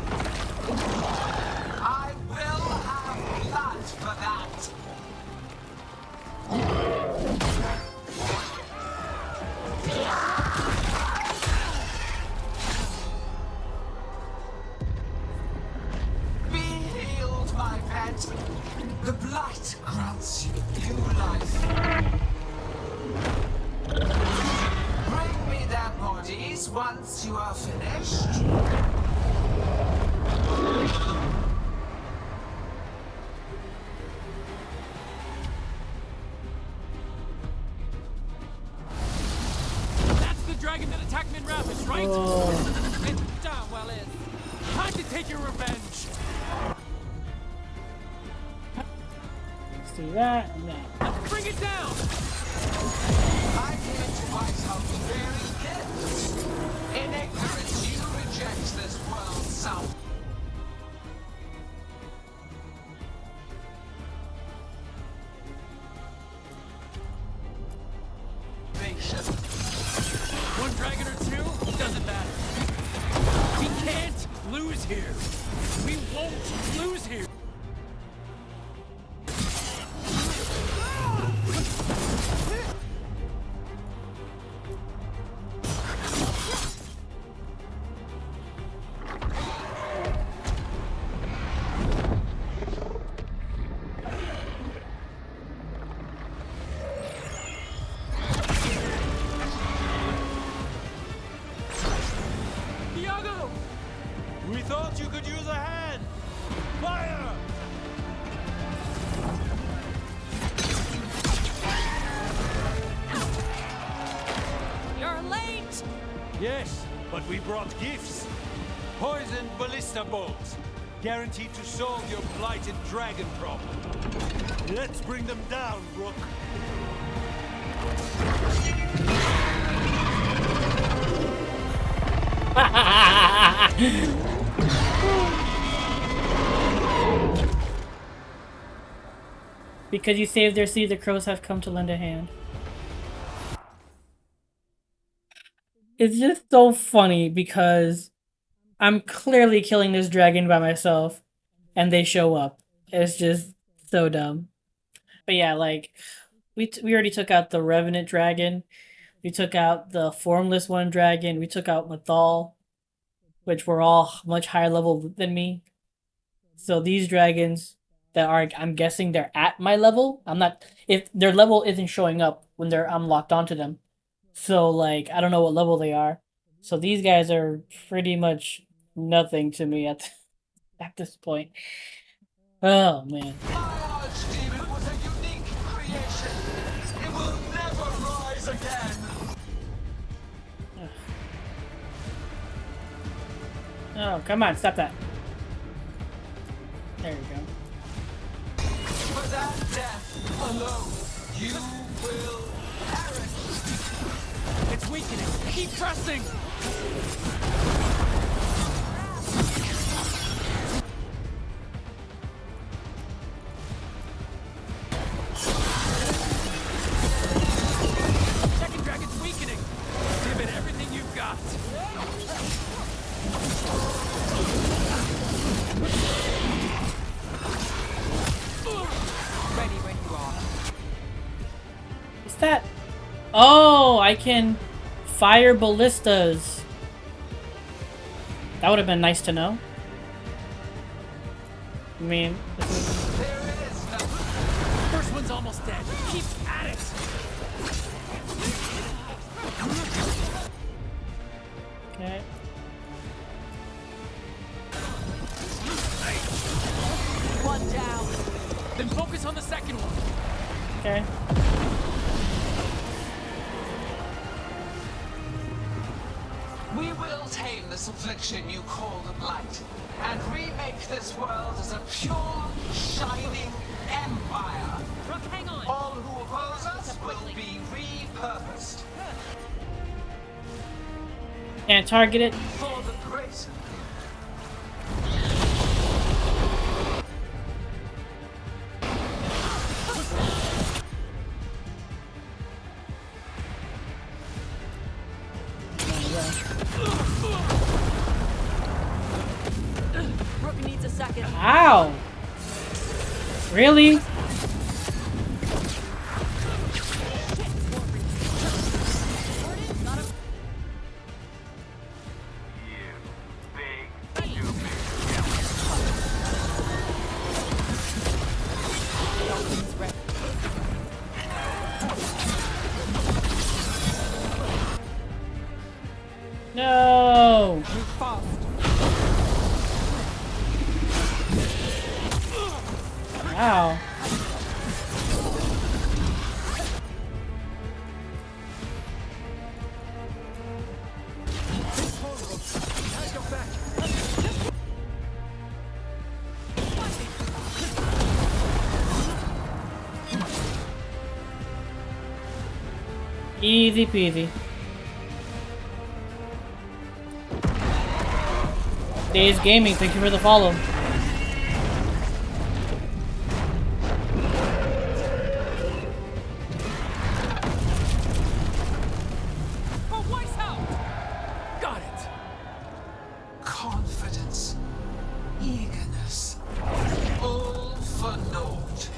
I will have blood for that! Be healed, my pet! The blight grants you new life. Bring me their bodies once you are finished. That's the dragon that attacked Minrathous, right? It damn well is. Time to take your revenge. See that and that. Bring it down! I came into Weishaupt bearing gifts. In ignorance, you reject this world's sound. One dragon or two, doesn't matter. We can't lose here. We won't lose here. Iago! We thought you could use a hand! Fire! You're late! Yes, but we brought gifts. Poisoned ballista bolts. Guaranteed to solve your blighted dragon problem. Let's bring them down, Rook. Because you saved their seed, the crows have come to lend a hand. It's just so funny because I'm clearly killing this dragon by myself and they show up. It's just so dumb. But yeah, like, we already took out the Revenant dragon. We took out the Formless One dragon. We took out Mathal, which were all much higher level than me. So these dragons that are, I'm guessing they're at my level. I'm not, if their level isn't showing up when I'm locked onto them. So like, I don't know what level they are. So these guys are pretty much nothing to me at this point. Oh man. My archdemon was a unique creation. It will never rise again. Oh, come on, stop that. There you go. For that death alone, you will perish. It's weakening. Keep pressing! Second dragon's weakening. Give it everything you've got. Ready when you are. What's that? Oh, I can fire ballistas. That would have been nice to know. I mean, First one's almost dead. Keep at it. okay. One down. Then focus on the second one. Okay. We will tame this affliction you call the Blight, and remake this world as a pure, shining empire. Rook, hang on. All who oppose us will be repurposed. Can't target it. For the great. second. Ow! Really? No! Wow. Easy peasy. Days Gaming, thank you for the follow. Got it. Confidence, eagerness, all for naught.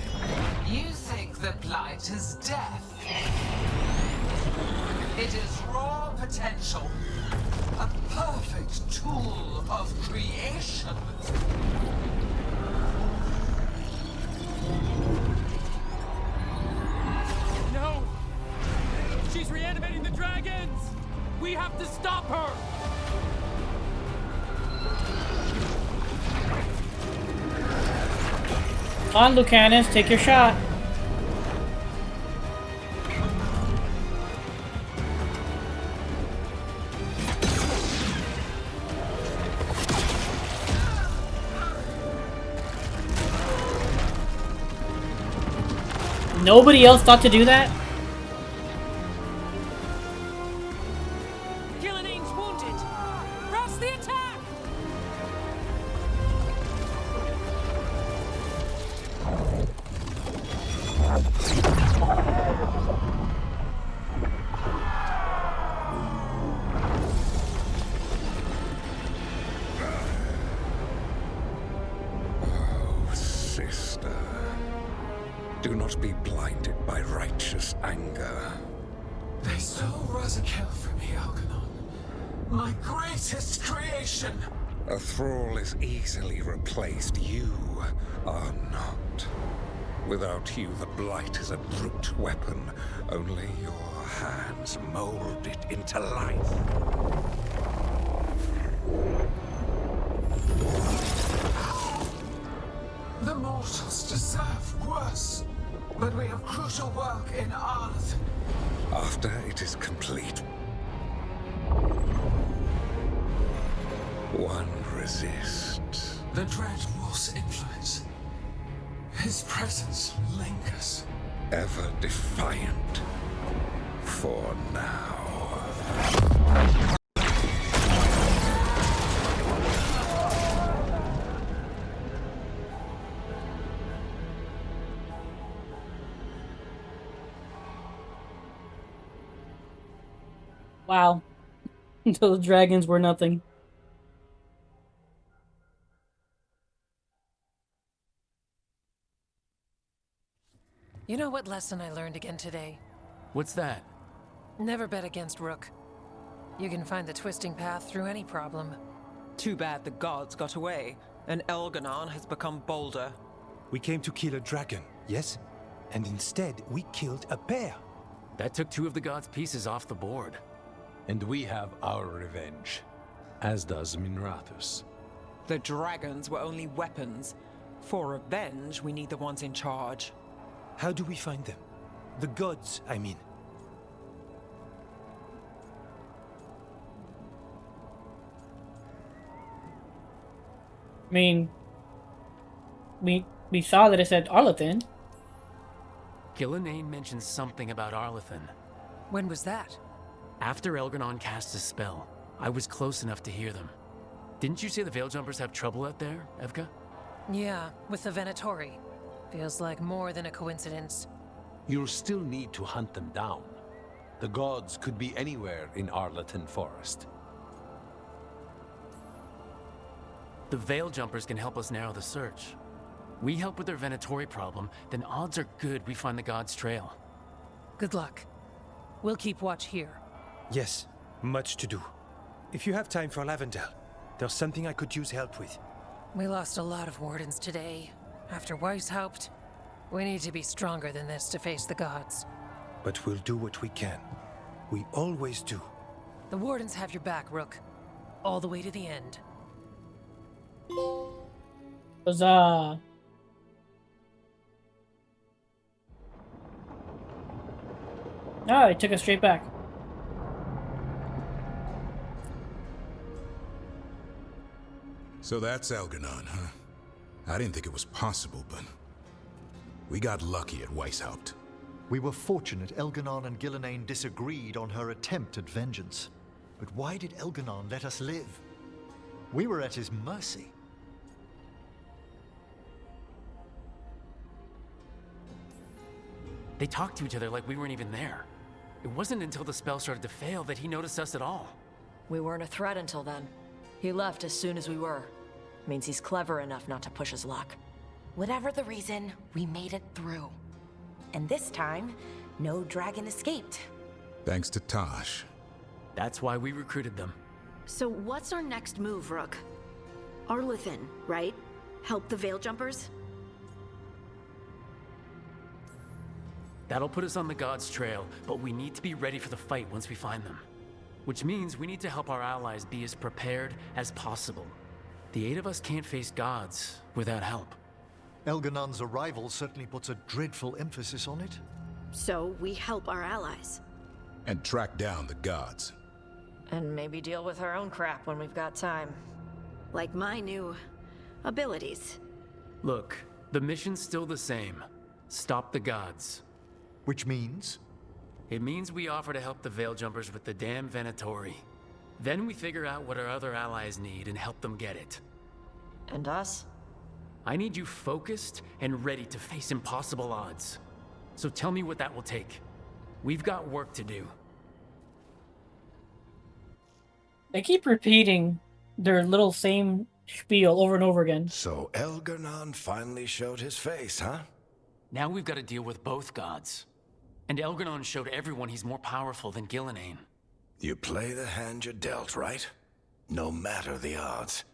You think the blight is death? It is raw potential, a perfect tool of creation. No! She's reanimating the dragons! We have to stop her! Come on, Lucanus, take your shot. Nobody else thought to do that? Gillinane's wounded. Press the attack! Oh, sister. Do not be blinded by righteous anger. They stole Razakel from me, Algernon. My greatest creation. A thrall is easily replaced. You are not. Without you, the blight is a brute weapon. Only your hands mold it into life. The mortals deserve worse. But we have crucial work in Arth. After it is complete, one resists. The Dread Wolf's influence. His presence lingers. Ever defiant. For now. Wow. Until the dragons were nothing. You know what lesson I learned again today? What's that? Never bet against Rook. You can find the twisting path through any problem. Too bad the gods got away, and Elganon has become bolder. We came to kill a dragon, yes? And instead, we killed a bear. That took two of the gods' pieces off the board. And we have our revenge, as does Minrathus. The dragons were only weapons. For revenge, we need the ones in charge. How do we find them? The gods, I mean. I mean, we saw that it said Arlethan. Gillinane mentioned something about Arlethan. When was that? After Elgernon cast his spell, I was close enough to hear them. Didn't you say the Veiljumpers have trouble out there, Evka? Yeah, with the Venatori. Feels like more than a coincidence. You'll still need to hunt them down. The gods could be anywhere in Arlethan Forest. The Veil Jumpers can help us narrow the search. We help with their Venatori problem, then odds are good we find the God's trail. Good luck. We'll keep watch here. Yes, much to do. If you have time for Lavendel, there's something I could use help with. We lost a lot of wardens today. After Weiss helped, we need to be stronger than this to face the gods. But we'll do what we can. We always do. The wardens have your back, Rook. All the way to the end. Huzzah. Oh, it took us straight back. So that's Elganon, huh? I didn't think it was possible, but we got lucky at Weishaupt. We were fortunate Elganon and Gillenane disagreed on her attempt at vengeance. But why did Elganon let us live? We were at his mercy. They talked to each other like we weren't even there. It wasn't until the spell started to fail that he noticed us at all. We weren't a threat until then. He left as soon as we were. Means he's clever enough not to push his luck. Whatever the reason, we made it through. And this time, no dragon escaped. Thanks to Tosh. That's why we recruited them. So what's our next move, Rook? Arlethan, right? Help the Veil Jumpers? That'll put us on the God's trail, but we need to be ready for the fight once we find them. Which means we need to help our allies be as prepared as possible. The 8 of us can't face gods without help. Elganon's arrival certainly puts a dreadful emphasis on it. So we help our allies. And track down the gods. And maybe deal with our own crap when we've got time. Like my new abilities. Look, the mission's still the same. Stop the gods. Which means? It means we offer to help the Veil Jumpers with the damn Venatori. Then we figure out what our other allies need and help them get it. And us? I need you focused and ready to face impossible odds. So tell me what that will take. We've got work to do. They keep repeating their little same spiel over and over again. So Elganon finally showed his face, huh? Now we've got to deal with both gods. And Elganon showed everyone he's more powerful than Gillenane. You play the hand you're dealt, right? No matter the odds.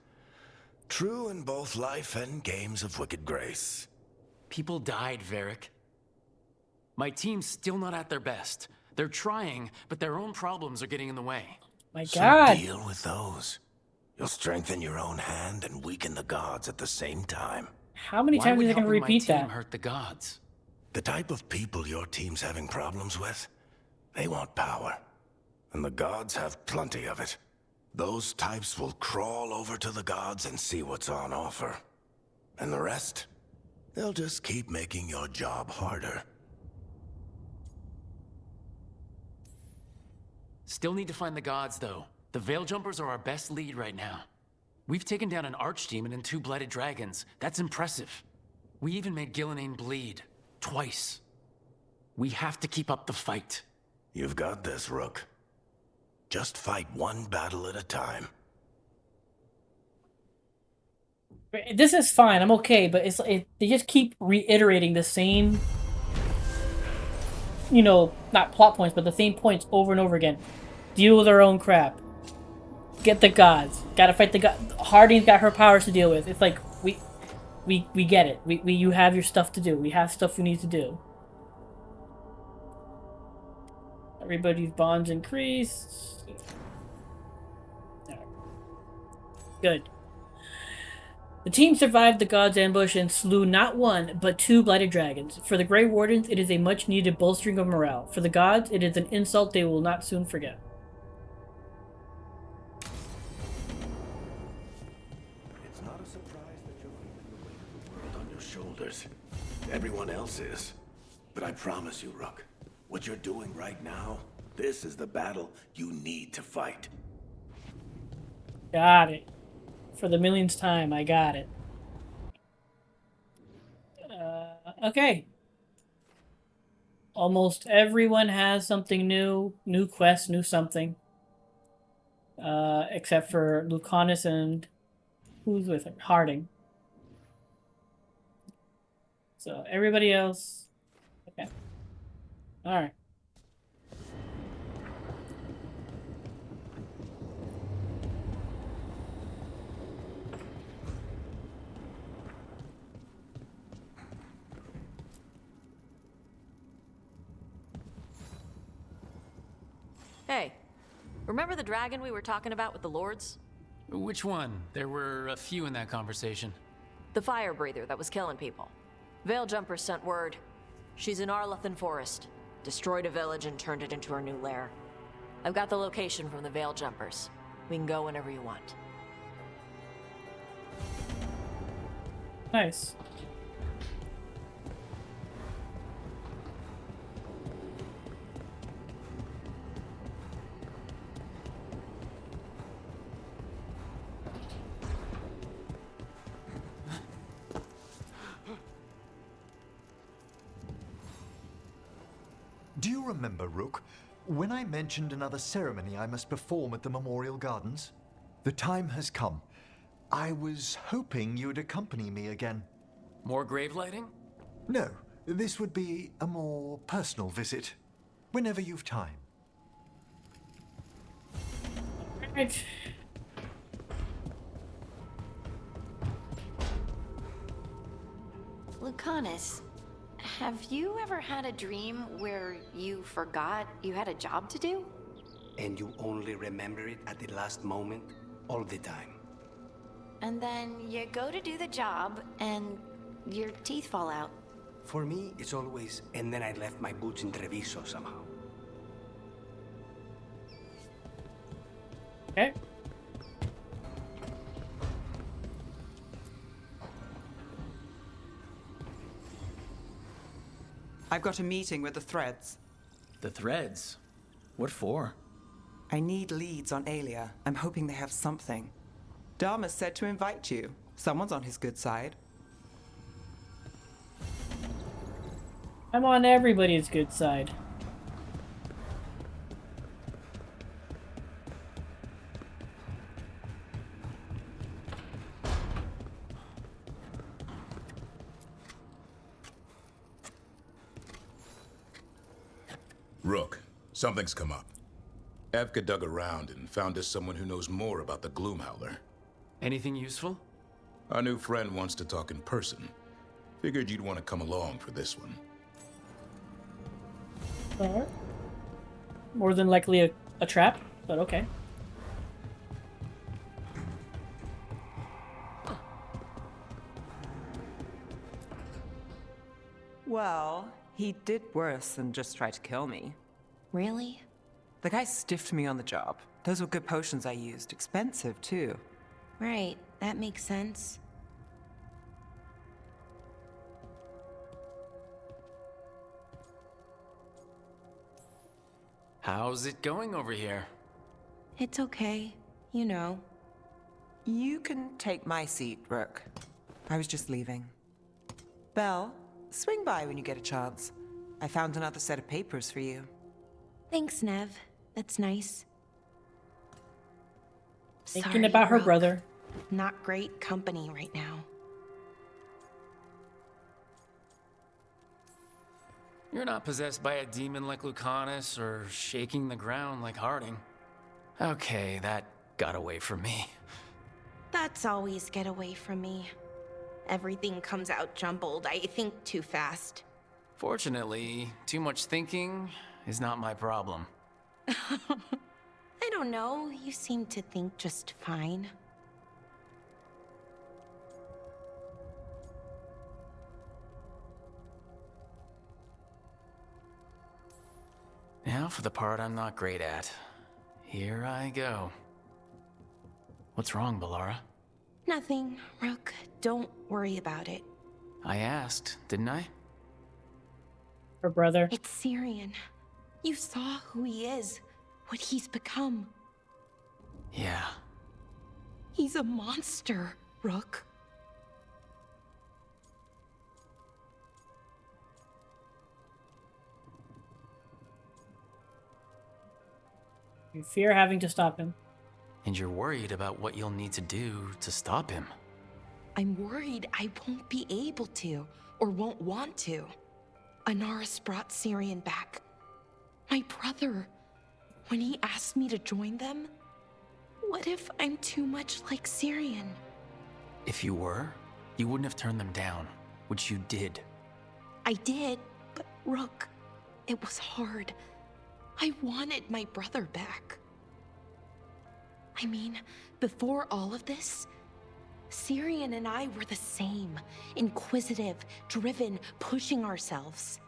True in both life and games of wicked grace. People died, Varric. My team's still not at their best. They're trying, but their own problems are getting in the way. My So God. deal with those. You'll strengthen your own hand and weaken the gods at the same time. How many times are they going to repeat that? Hurt the gods. The type of people your team's having problems with, they want power. And the gods have plenty of it. Those types will crawl over to the gods and see what's on offer. And the rest, they'll just keep making your job harder. Still need to find the gods, though. The Veil Jumpers are our best lead right now. We've taken down an archdemon and 2 blighted dragons. That's impressive. We even made Gillenane bleed. Twice. We have to keep up the fight. You've got this, Rook. Just fight one battle at a time. This is fine. I'm okay, but they just keep reiterating the same, you know, not plot points, but the same points over and over again. Deal with our own crap. Get the gods. Gotta fight the gods. Harding's got her powers to deal with. It's like, we get it. You have your stuff to do. We have stuff we need to do. Everybody's bonds increased. Good. The team survived the god's ambush and slew not 1, but 2 blighted dragons. For the Grey Wardens, it is a much-needed bolstering of morale. For the gods, it is an insult they will not soon forget. It's not a surprise that you're feeling the weight of the world on your shoulders. Everyone else is. But I promise you, Rook, what you're doing right now, this is the battle you need to fight. Got it. For the millionth time, I got it. Okay. Almost everyone has something new. New quest, new something. Except for Lucanus and Who's with her? Harding. So everybody else. Okay. All right. Hey, remember the dragon we were talking about with the lords? Which one? There were a few in that conversation. The fire breather that was killing people. Veiljumpers sent word. She's in Arlethan Forest. Destroyed a village and turned it into her new lair. I've got the location from the Veiljumpers. We can go whenever you want. Nice. Do you remember, Rook, when I mentioned another ceremony I must perform at the Memorial Gardens? The time has come. I was hoping you'd accompany me again. More grave lighting? No, this would be a more personal visit. Whenever you've time. Right. Lucanus, have you ever had a dream where you forgot you had a job to do? And you only remember it at the last moment, all the time. And then you go to do the job, and your teeth fall out. For me, it's always, and then I left my boots in Treviso somehow. Okay. I've got a meeting with the Threads. The Threads? What for? I need leads on Aelia. I'm hoping they have something. Dharma said to invite you. Someone's on his good side. I'm on everybody's good side. Rook, something's come up. Evka dug around and found us someone who knows more about the Gloomhowler. Anything useful? Our new friend wants to talk in person. Figured you'd want to come along for this one. Alright. More than likely a trap, but okay. Well, he did worse than just try to kill me. Really? The guy stiffed me on the job. Those were good potions I used. Expensive, too. Right, that makes sense. How's it going over here? It's okay. You know. You can take my seat, Rook. I was just leaving. Belle, swing by when you get a chance. I found another set of papers for you. Thanks, Nev. That's nice. Thinking Sorry, about her Rook. brother. Not great company right now. You're not possessed by a demon like Lucanus or shaking the ground like Harding. Okay, that got away from me. That's always get away from me. Everything comes out jumbled. I think too fast. Fortunately, too much thinking is not my problem. I don't know. You seem to think just fine. Now for the part I'm not great at. Here I go. What's wrong, Balara? Nothing, Rook. Don't worry about it. I asked, didn't I? Her brother. It's Syrian. You saw who he is, what he's become. Yeah. He's a monster, Rook. You fear having to stop him. And you're worried about what you'll need to do to stop him. I'm worried I won't be able to, or won't want to. Anaris brought Syrian back. My brother. When he asked me to join them, what if I'm too much like Syrian? If you were, you wouldn't have turned them down, which you did. I did, but Rook, it was hard. I wanted my brother back. I mean, before all of this, Syrian and I were the same. Inquisitive, driven, pushing ourselves.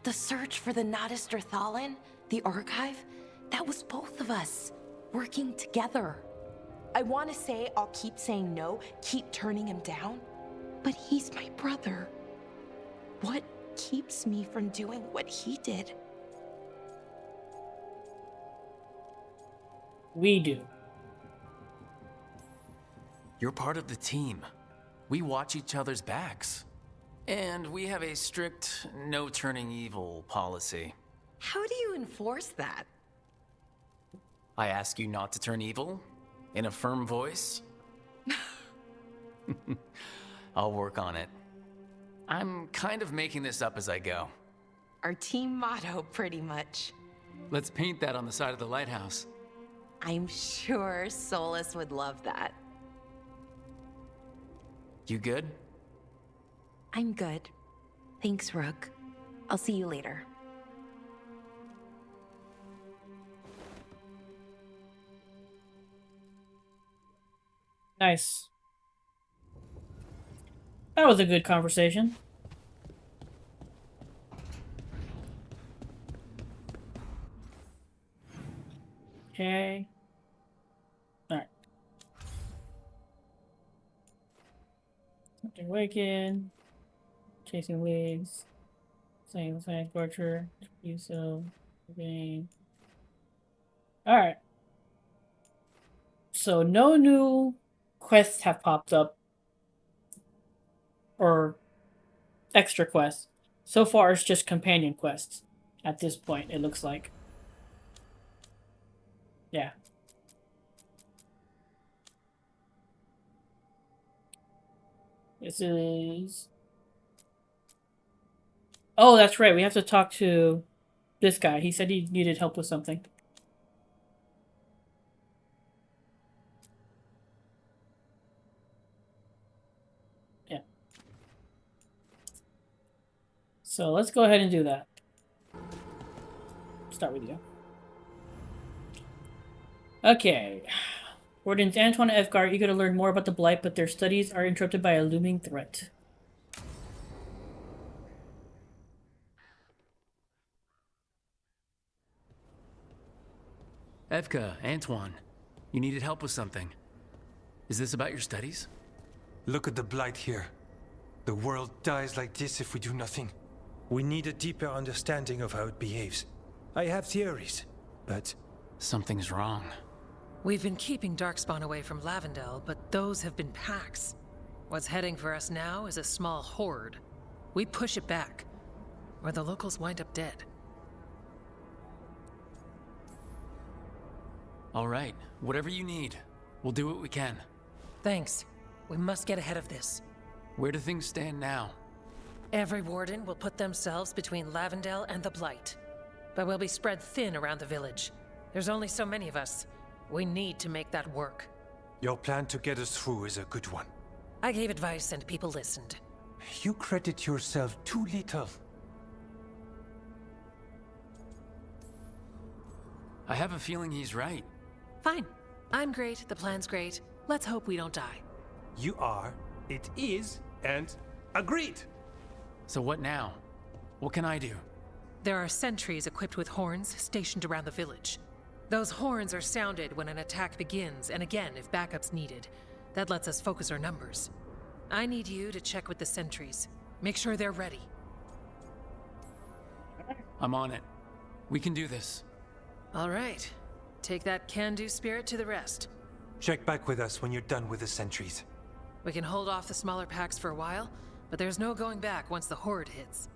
The search for the Natus Thalin, the archive, that was both of us, working together. I want to say I'll keep saying no, keep turning him down, but he's my brother. What keeps me from doing what he did? We do. You're part of the team. We watch each other's backs. And we have a strict no turning evil policy. How do you enforce that? I ask you not to turn evil in a firm voice. I'll work on it. I'm kind of making this up as I go. Our team motto, pretty much. Let's paint that on the side of the lighthouse. I'm sure Solus would love that. You good? I'm good. Thanks, Rook. I'll see you later. Nice. That was a good conversation. Okay. Alright. Something waking. Chasing leads. Same science torture. So game. Alright. So no new quests have popped up. Or extra quests. So far it's just companion quests. At this point, it looks like. Yeah. This is... Oh, that's right. We have to talk to this guy. He said he needed help with something. Yeah. So let's go ahead and do that. Start with you. Okay. Wardens Antoine and Veilguard are eager to learn more about the Blight, but their studies are interrupted by a looming threat. Evka, Antoine, you needed help with something. Is this about your studies? Look at the Blight here. The world dies like this if we do nothing. We need a deeper understanding of how it behaves. I have theories, but... Something's wrong. We've been keeping Darkspawn away from Lavendel, but those have been packs. What's heading for us now is a small horde. We push it back, or the locals wind up dead. All right, whatever you need. We'll do what we can. Thanks. We must get ahead of this. Where do things stand now? Every warden will put themselves between Lavendel and the Blight. But we'll be spread thin around the village. There's only so many of us. We need to make that work. Your plan to get us through is a good one. I gave advice and people listened. You credit yourself too little. I have a feeling he's right. Fine. I'm great, the plan's great. Let's hope we don't die. You are, it is, and agreed. So what now? What can I do? There are sentries equipped with horns stationed around the village. Those horns are sounded when an attack begins, and again if backup's needed. That lets us focus our numbers. I need you to check with the sentries. Make sure they're ready. I'm on it. We can do this. All right. Take that can-do spirit to the rest. Check back with us when you're done with the sentries. We can hold off the smaller packs for a while, but there's no going back once the horde hits.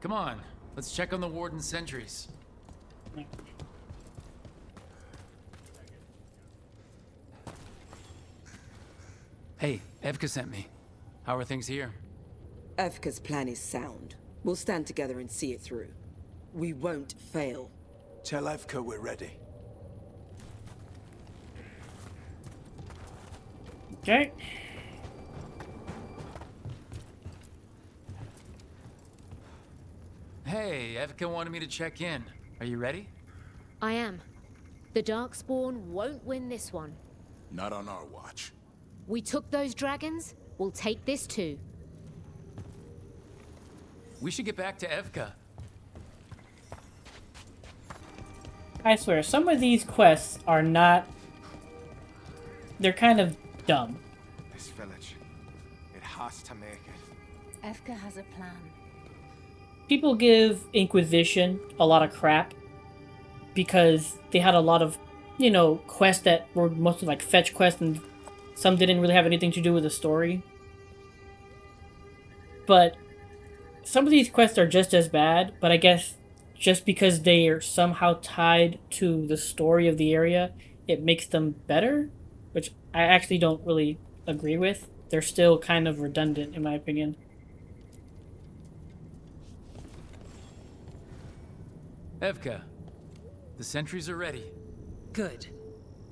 Come on, let's check on the warden sentries. Hey, Evka sent me. How are things here? Evka's plan is sound. We'll stand together and see it through. We won't fail. Tell Evka we're ready. Okay. Hey, Evka wanted me to check in. Are you ready? I am. The Darkspawn won't win this one. Not on our watch. We took those dragons, we'll take this too. We should get back to Evka. I swear, some of these quests are not... They're kind of dumb. This village, it has to make it. Evka has a plan. People give Inquisition a lot of crap because they had a lot of, you know, quests that were mostly like fetch quests and some didn't really have anything to do with the story. But some of these quests are just as bad, but I guess just because they are somehow tied to the story of the area, it makes them better, which I actually don't really agree with. They're still kind of redundant, in my opinion. Evka, the sentries are ready. Good.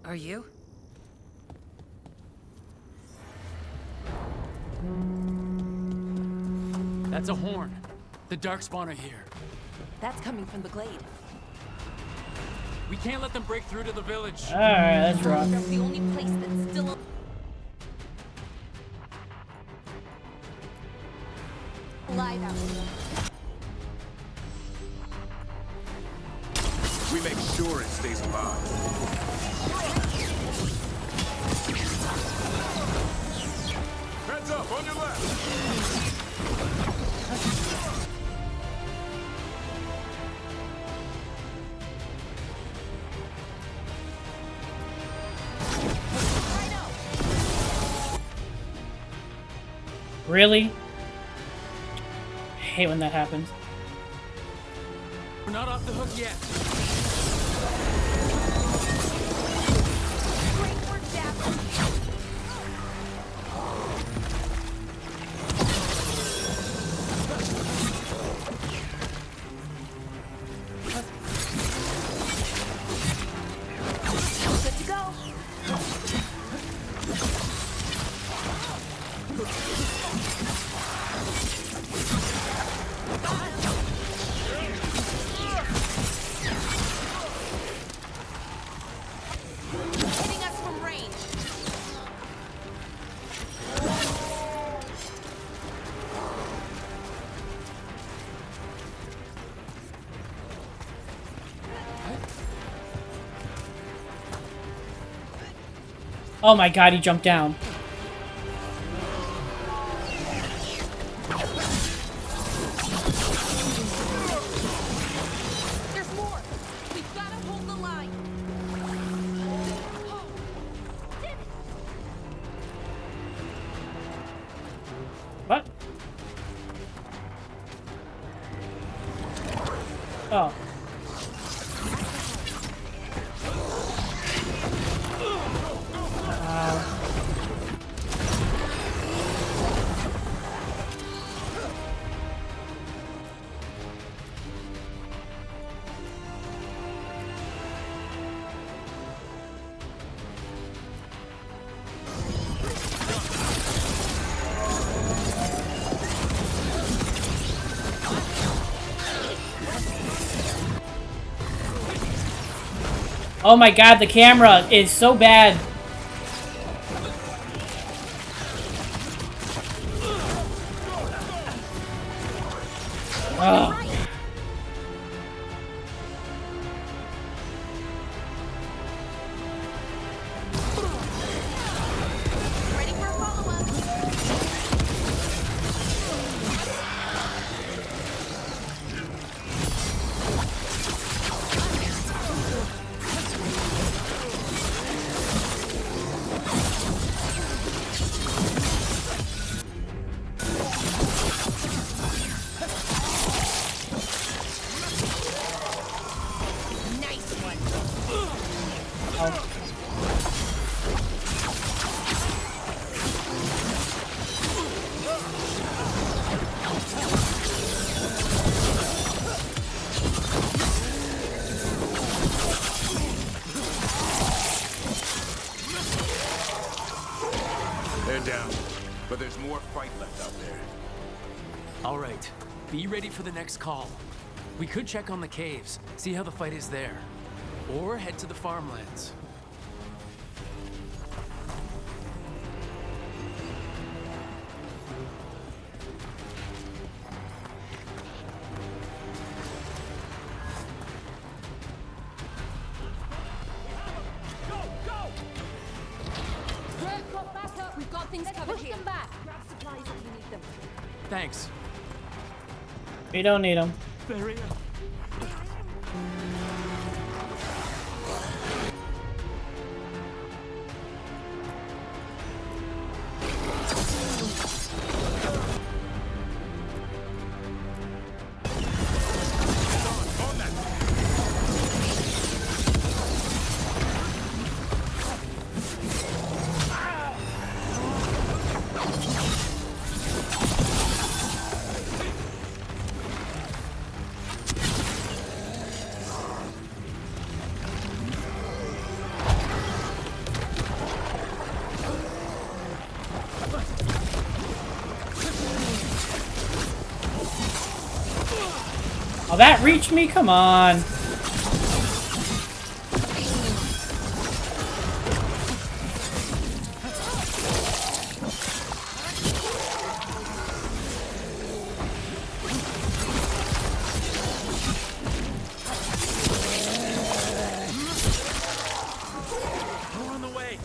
Are you? That's a horn. The Darkspawn are here. That's coming from the glade. We can't let them break through to the village. Alright, let's rock. That's the only place that's still... alive out here. We make sure it stays alive. Heads up, on your left! Really? I hate when that happens. We're not off the hook yet. Great work, Dapper. Good to go. Hitting us from range. Oh my god, he jumped down. There's more. We've got to hold the line. What? Oh. Oh my god, the camera is so bad. Ugh. Ready for a follow-up. Nice one. more fight left out there. All right, be ready for the next call. We could check on the caves, see how the fight is there. Or head to the farmlands. We've got things covered here. Them back. Grab supplies if you need them. Thanks. We don't need them. There is. Oh, that reached me? Come on. We're on the way.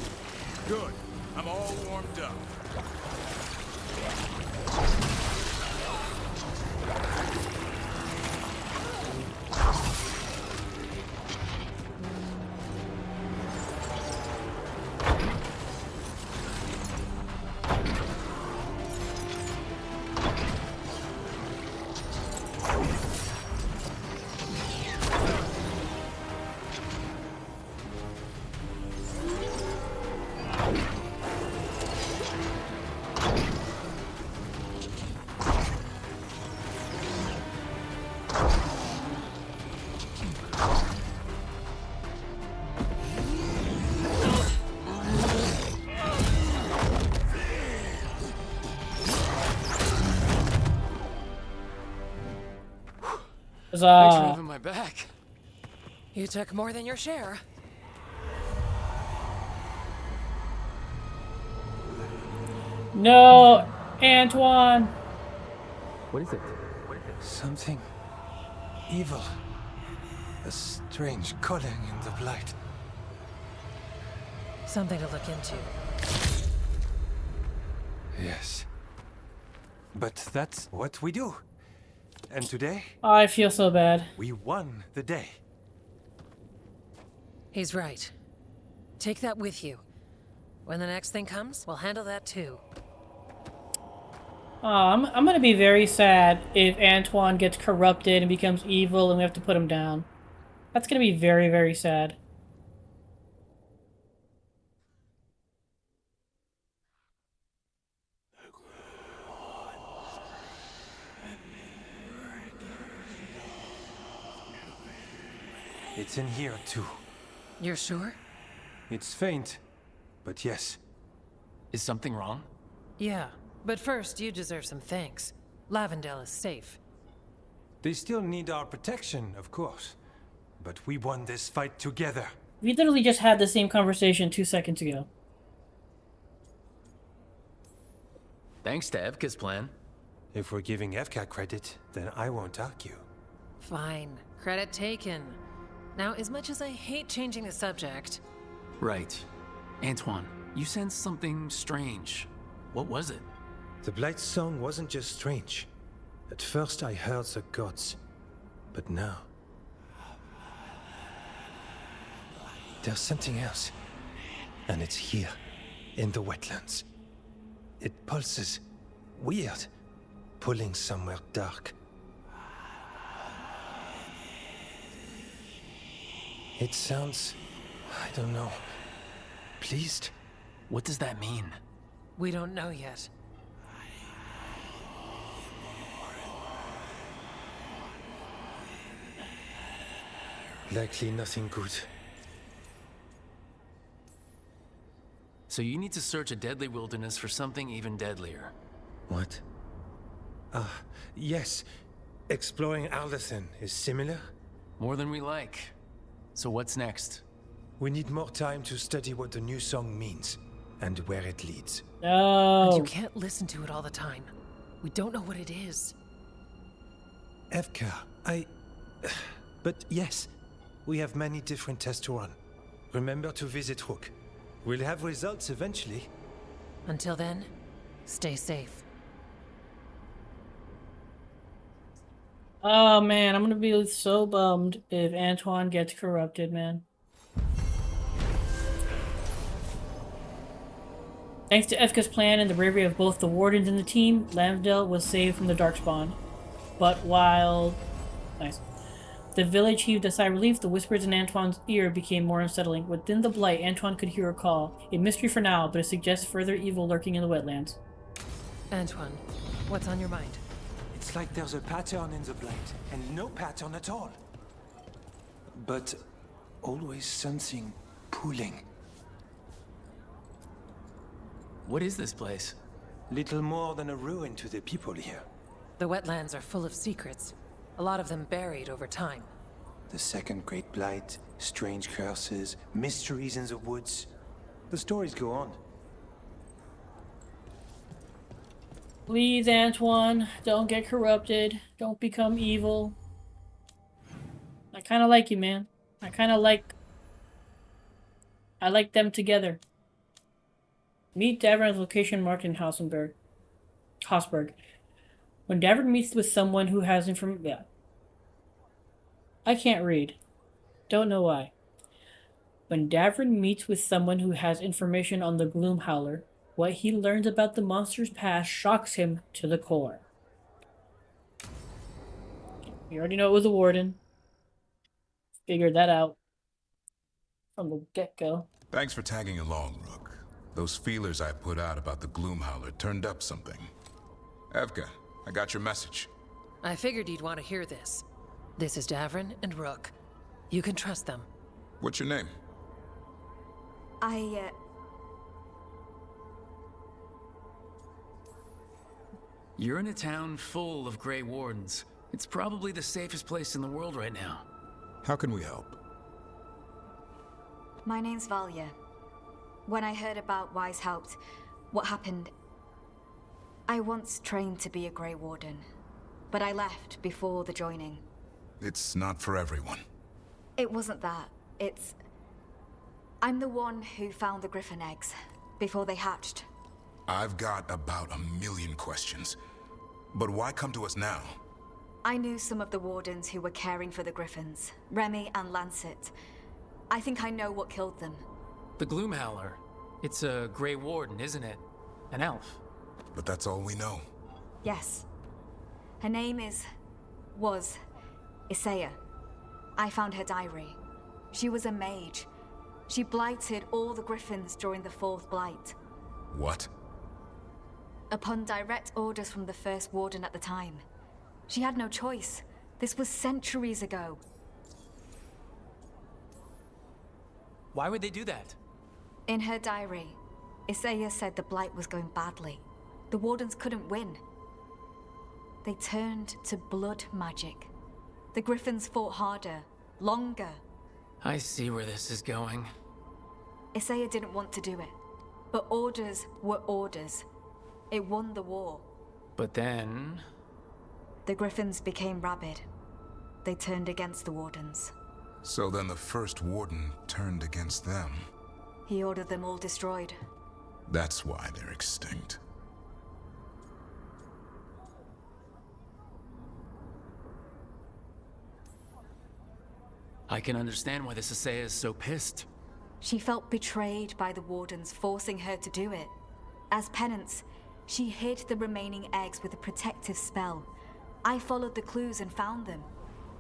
Good. I'm all warmed up. Thanks for having my back. You took more than your share. No, Antoine. What is it? Something evil. A strange calling in the blight. Something to look into. Yes. But that's what we do. And today, I feel so bad. we won the day. He's right. Take that with you. When the next thing comes, we'll handle that too. I'm gonna be very sad if Antoine gets corrupted and becomes evil and we have to put him down. That's gonna be very, very sad. It's in here too. You're sure? It's faint, but yes. Is something wrong? Yeah, but first you deserve some thanks. Lavendale is safe. They still need our protection, of course. But we won this fight together. We literally just had the same conversation 2 seconds ago. Thanks to Evka's plan. If we're giving Evka credit, then I won't argue. Fine. Credit taken. Now, as much as I hate changing the subject... Right. Antoine, you sensed something strange. What was it? The Blight song wasn't just strange. At first I heard the gods. But now... there's something else. And it's here, in the wetlands. It pulses. Weird. Pulling somewhere dark. It sounds... I don't know. Pleased? What does that mean? We don't know yet. Likely nothing good. So you need to search a deadly wilderness for something even deadlier. What? Ah, yes. Exploring Alderson is similar? More than we like. So what's next? We need more time to study what the new song means, and where it leads. No. And you can't listen to it all the time. We don't know what it is. Evka, But yes, we have many different tests to run. Remember to visit Rook. We'll have results eventually. Until then, stay safe. Oh man, I'm gonna be so bummed if Antoine gets corrupted, man. Thanks to Efka's plan and the bravery of both the Wardens and the team, Lambdale was saved from the Darkspawn. But while... Nice. The village heaved a sigh of relief, the whispers in Antoine's ear became more unsettling. Within the blight, Antoine could hear a call. A mystery for now, but it suggests further evil lurking in the wetlands. Antoine, what's on your mind? It's like there's a pattern in the blight, and no pattern at all. But always something pulling. What is this place? Little more than a ruin to the people here. The wetlands are full of secrets. A lot of them buried over time. The second great blight, strange curses, mysteries in the woods. The stories go on. Please, Antoine, don't get corrupted. Don't become evil. I kind of like you, man. I like them together. Meet Davern at location marked in Hosberg. When Davern meets with someone who has information... Yeah. I can't read. Don't know why. When Davern meets with someone who has information on the Gloom Howler, what he learns about the monster's past shocks him to the core. You already know it was a warden. Figured that out from the get-go. Thanks for tagging along, Rook. Those feelers I put out about the Gloom Howler turned up something. Evka, I got your message. I figured you'd want to hear this. This is Davern and Rook. You can trust them. What's your name? You're in a town full of Grey Wardens. It's probably the safest place in the world right now. How can we help? My name's Valya. When I heard about Weishaupt, what happened... I once trained to be a Grey Warden, but I left before the joining. It's not for everyone. It wasn't that. It's... I'm the one who found the Griffin eggs, before they hatched. I've got about 1,000,000 questions. But why come to us now? I knew some of the Wardens who were caring for the Griffins, Remy and Lancet. I think I know what killed them. The Gloom Howler. It's a Grey Warden, isn't it? An elf. But that's all we know. Yes. Her name was Isaiah. I found her diary. She was a mage. She blighted all the Griffins during the Fourth Blight. What? Upon direct orders from the First Warden at the time. She had no choice. This was centuries ago. Why would they do that? In her diary, Isaiah said the Blight was going badly. The Wardens couldn't win. They turned to blood magic. The Griffins fought harder, longer. I see where this is going. Isaiah didn't want to do it. But orders were orders. It won the war. But then... The Griffins became rabid. They turned against the Wardens. So then the First Warden turned against them. He ordered them all destroyed. That's why they're extinct. I can understand why this Isaiah is so pissed. She felt betrayed by the Wardens, forcing her to do it. As penance, she hid the remaining eggs with a protective spell. I followed the clues and found them.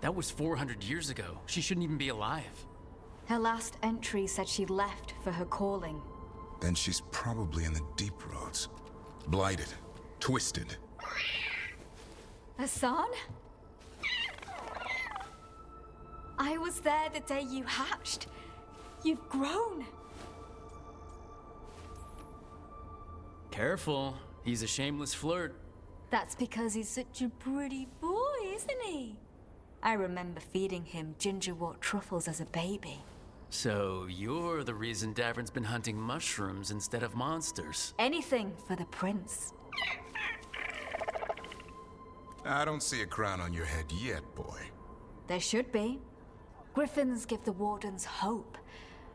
That was 400 years ago. She shouldn't even be alive. Her last entry said she left for her calling. Then she's probably in the deep roads. Blighted. Twisted. Hassan? I was there the day you hatched. You've grown. Careful. He's a shameless flirt. That's because he's such a pretty boy, isn't he? I remember feeding him gingerwort truffles as a baby. So you're the reason Davern's been hunting mushrooms instead of monsters. Anything for the prince. I don't see a crown on your head yet, boy. There should be. Griffins give the Wardens hope.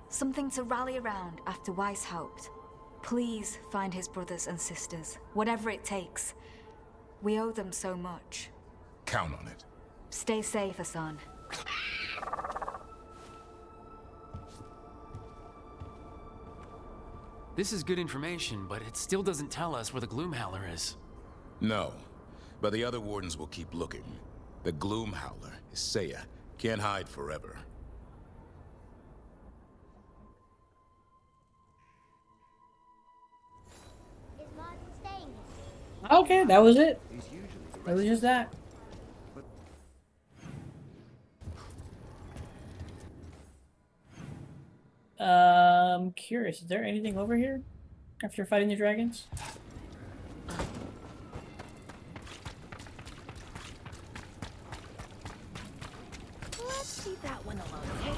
Something to rally around after Weishaupt. Please find his brothers and sisters, whatever it takes. We owe them so much. Count on it. Stay safe, Hassan. This is good information, but it still doesn't tell us where the Gloomhowler is. No, but the other wardens will keep looking. The Gloomhowler is Saya. Can't hide forever. Okay, that was it. That was just that. Curious, is there anything over here after fighting the dragons? Let's leave that one alone, okay?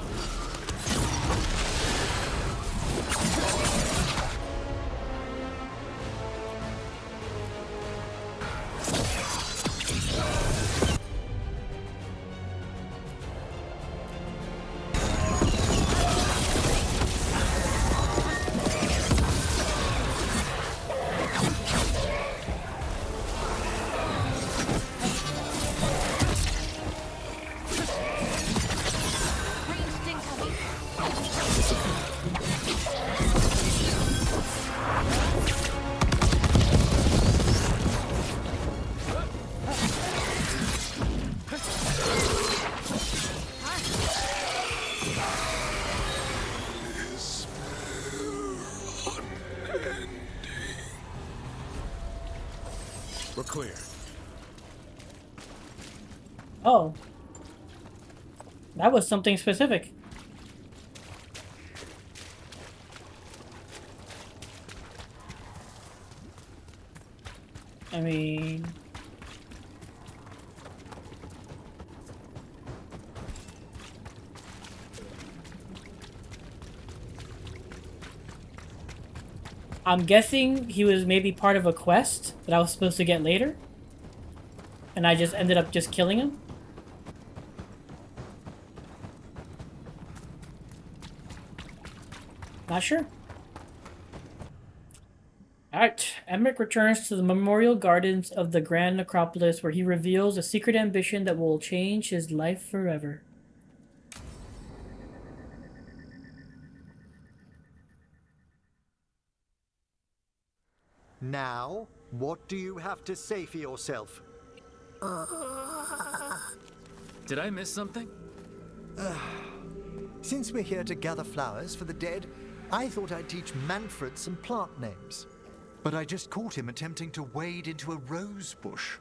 We're clear. Oh. That was something specific. I mean... I'm guessing he was maybe part of a quest that I was supposed to get later. And I just ended up just killing him. Not sure. Alright, Emmerich returns to the memorial gardens of the Grand Necropolis where he reveals a secret ambition that will change his life forever. Now, what do you have to say for yourself? Did I miss something? Since we're here to gather flowers for the dead, I thought I'd teach Manfred some plant names. But I just caught him attempting to wade into a rose bush.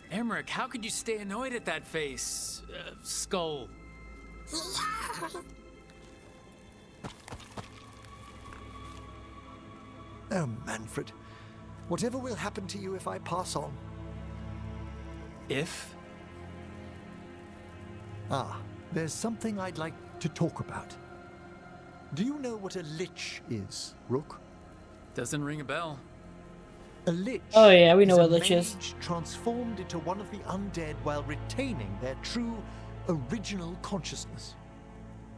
Emmerich, how could you stay annoyed at that face? Skull. Oh, Manfred. Whatever will happen to you if I pass on? If? Ah, there's something I'd like to talk about. Do you know what a lich is, Rook? Doesn't ring a bell. A lich. Oh yeah, we know is what a lich is. mage transformed into one of the undead while retaining their true, original consciousness.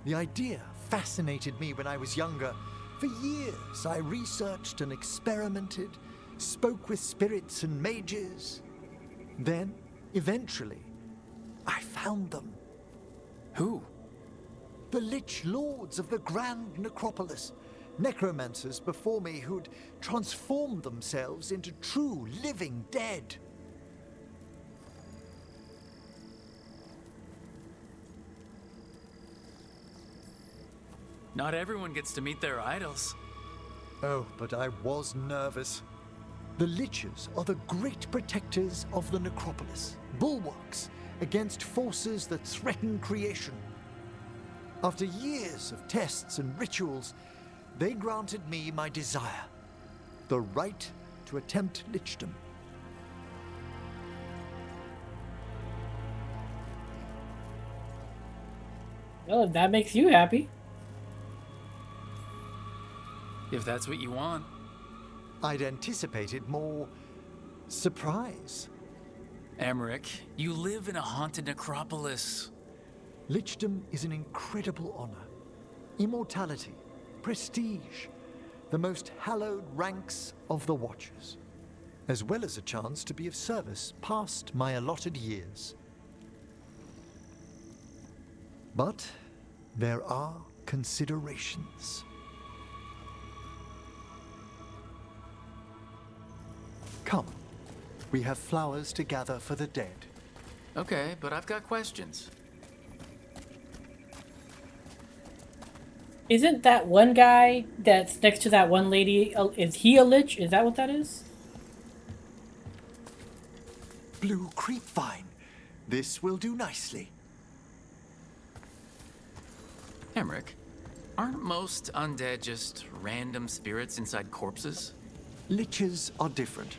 The idea fascinated me when I was younger. For years, I researched and experimented, spoke with spirits and mages. Then, eventually, I found them. Who? The Lich Lords of the Grand Necropolis. Necromancers before me who'd transformed themselves into true living dead. Not everyone gets to meet their idols. Oh, but I was nervous. The Liches are the great protectors of the necropolis, bulwarks against forces that threaten creation. After years of tests and rituals, they granted me my desire, the right to attempt lichdom. Well, if that makes you happy. If that's what you want. I'd anticipated more surprise. Emmerich, you live in a haunted necropolis. Lichdom is an incredible honor. Immortality, prestige, the most hallowed ranks of the Watchers, as well as a chance to be of service past my allotted years. But there are considerations. Come, we have flowers to gather for the dead. Okay, but I've got questions. Isn't that one guy that's next to that one lady, is he a lich? Is that what that is? Blue creepvine. This will do nicely. Emmerich, aren't most undead just random spirits inside corpses? Liches are different.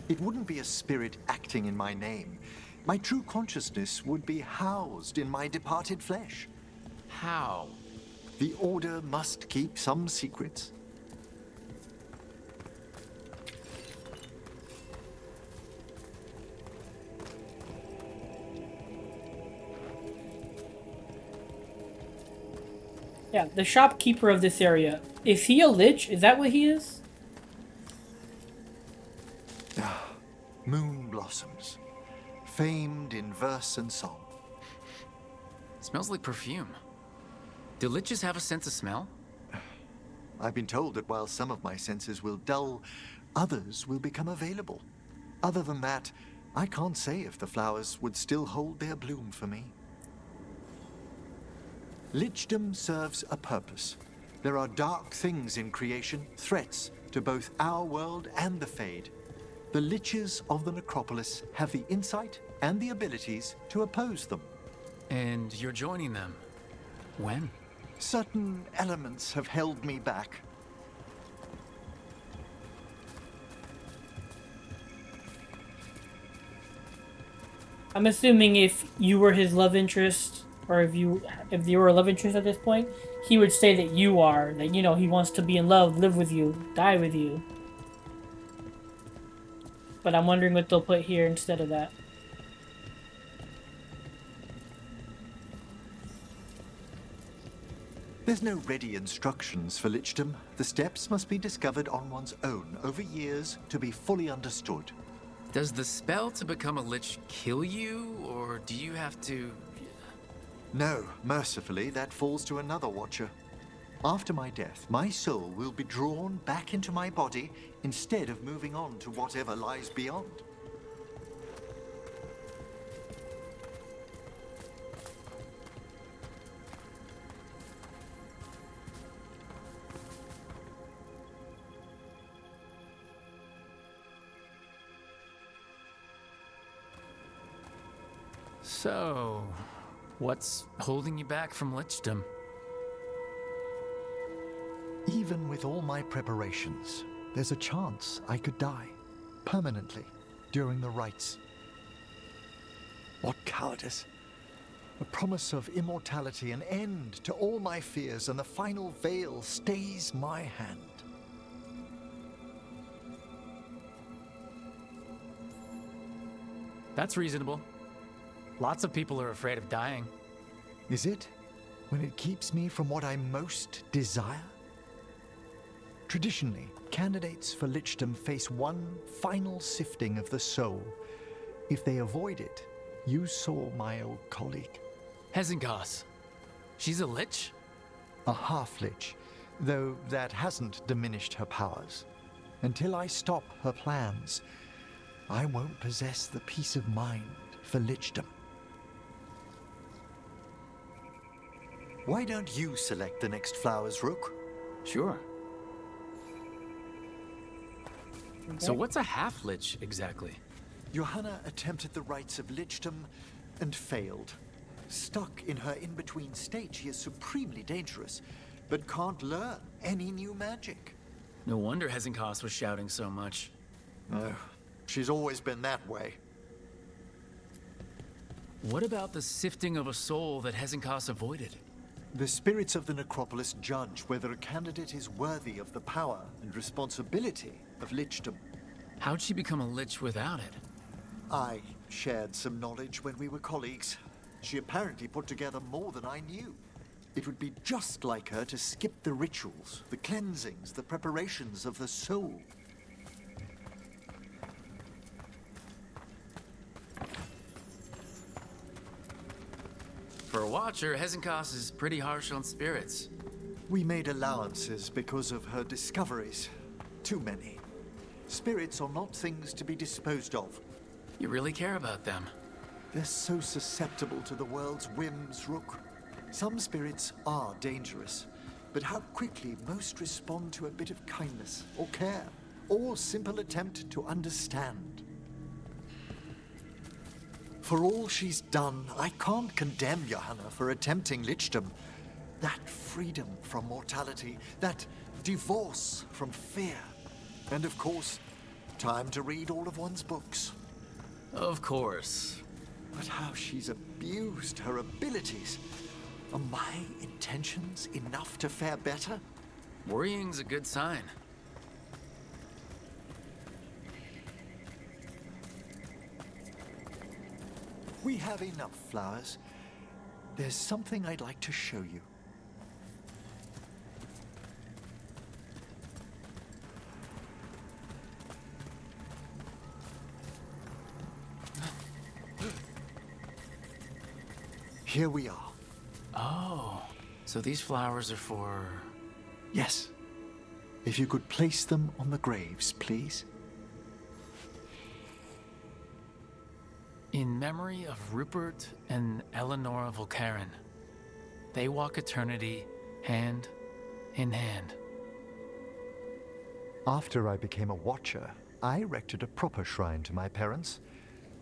It wouldn't be a spirit acting in my name. My true consciousness would be housed in my departed flesh. How? The Order must keep some secrets. Yeah, the shopkeeper of this area. Is he a lich? Is that what he is? Moon blossoms, famed in verse and song. Smells like perfume. Do liches have a sense of smell? I've been told that while some of my senses will dull, others will become available. Other than that, I can't say if the flowers would still hold their bloom for me. Lichdom serves a purpose. There are dark things in creation, threats to both our world and the Fade. The Liches of the Necropolis have the insight and the abilities to oppose them. And you're joining them. When? Certain elements have held me back. I'm assuming if you were his love interest, or if you were a love interest at this point, he would say that you are. That, you know, he wants to be in love, live with you, die with you. But I'm wondering what they'll put here instead of that. There's no ready instructions for lichdom. The steps must be discovered on one's own over years to be fully understood. Does the spell to become a lich kill you, or do you have to... No, mercifully, that falls to another Watcher. After my death, my soul will be drawn back into my body instead of moving on to whatever lies beyond. So, what's holding you back from lichdom? Even with all my preparations, there's a chance I could die permanently during the rites. What cowardice! A promise of immortality, an end to all my fears, and the final veil stays my hand. That's reasonable. Lots of people are afraid of dying. Is it? When it keeps me from what I most desire? Traditionally, candidates for lichdom face one final sifting of the soul. If they avoid it, you saw my old colleague. Hezengas. She's a lich? A half-lich, though that hasn't diminished her powers. Until I stop her plans, I won't possess the peace of mind for lichdom. Why don't you select the next flowers, Rook? Sure. So what's a half-lich, exactly? Johanna attempted the rites of lichdom and failed. Stuck in her in-between state, she is supremely dangerous, but can't learn any new magic. No wonder Hezenkos was shouting so much. No, she's always been that way. What about the sifting of a soul that Hezenkos avoided? The spirits of the necropolis judge whether a candidate is worthy of the power and responsibility of lichdom. How'd she become a lich without it? I shared some knowledge when we were colleagues. She apparently put together more than I knew. It would be just like her to skip the rituals, the cleansings, the preparations of the soul. For a Watcher, Hezenkos is pretty harsh on spirits. We made allowances because of her discoveries. Too many. Spirits are not things to be disposed of. You really care about them. They're so susceptible to the world's whims, Rook. Some spirits are dangerous, but how quickly most respond to a bit of kindness or care, or simple attempt to understand. For all she's done, I can't condemn Johanna for attempting lichdom. That freedom from mortality, that divorce from fear, and of course, time to read all of one's books. Of course. But how she's abused her abilities. Are my intentions enough to fare better? Worrying's a good sign. We have enough flowers. There's something I'd like to show you. Here we are. Oh, so these flowers are for... Yes. If you could place them on the graves, please. In memory of Rupert and Eleanor Volkaren. They walk eternity hand in hand. After I became a Watcher, I erected a proper shrine to my parents.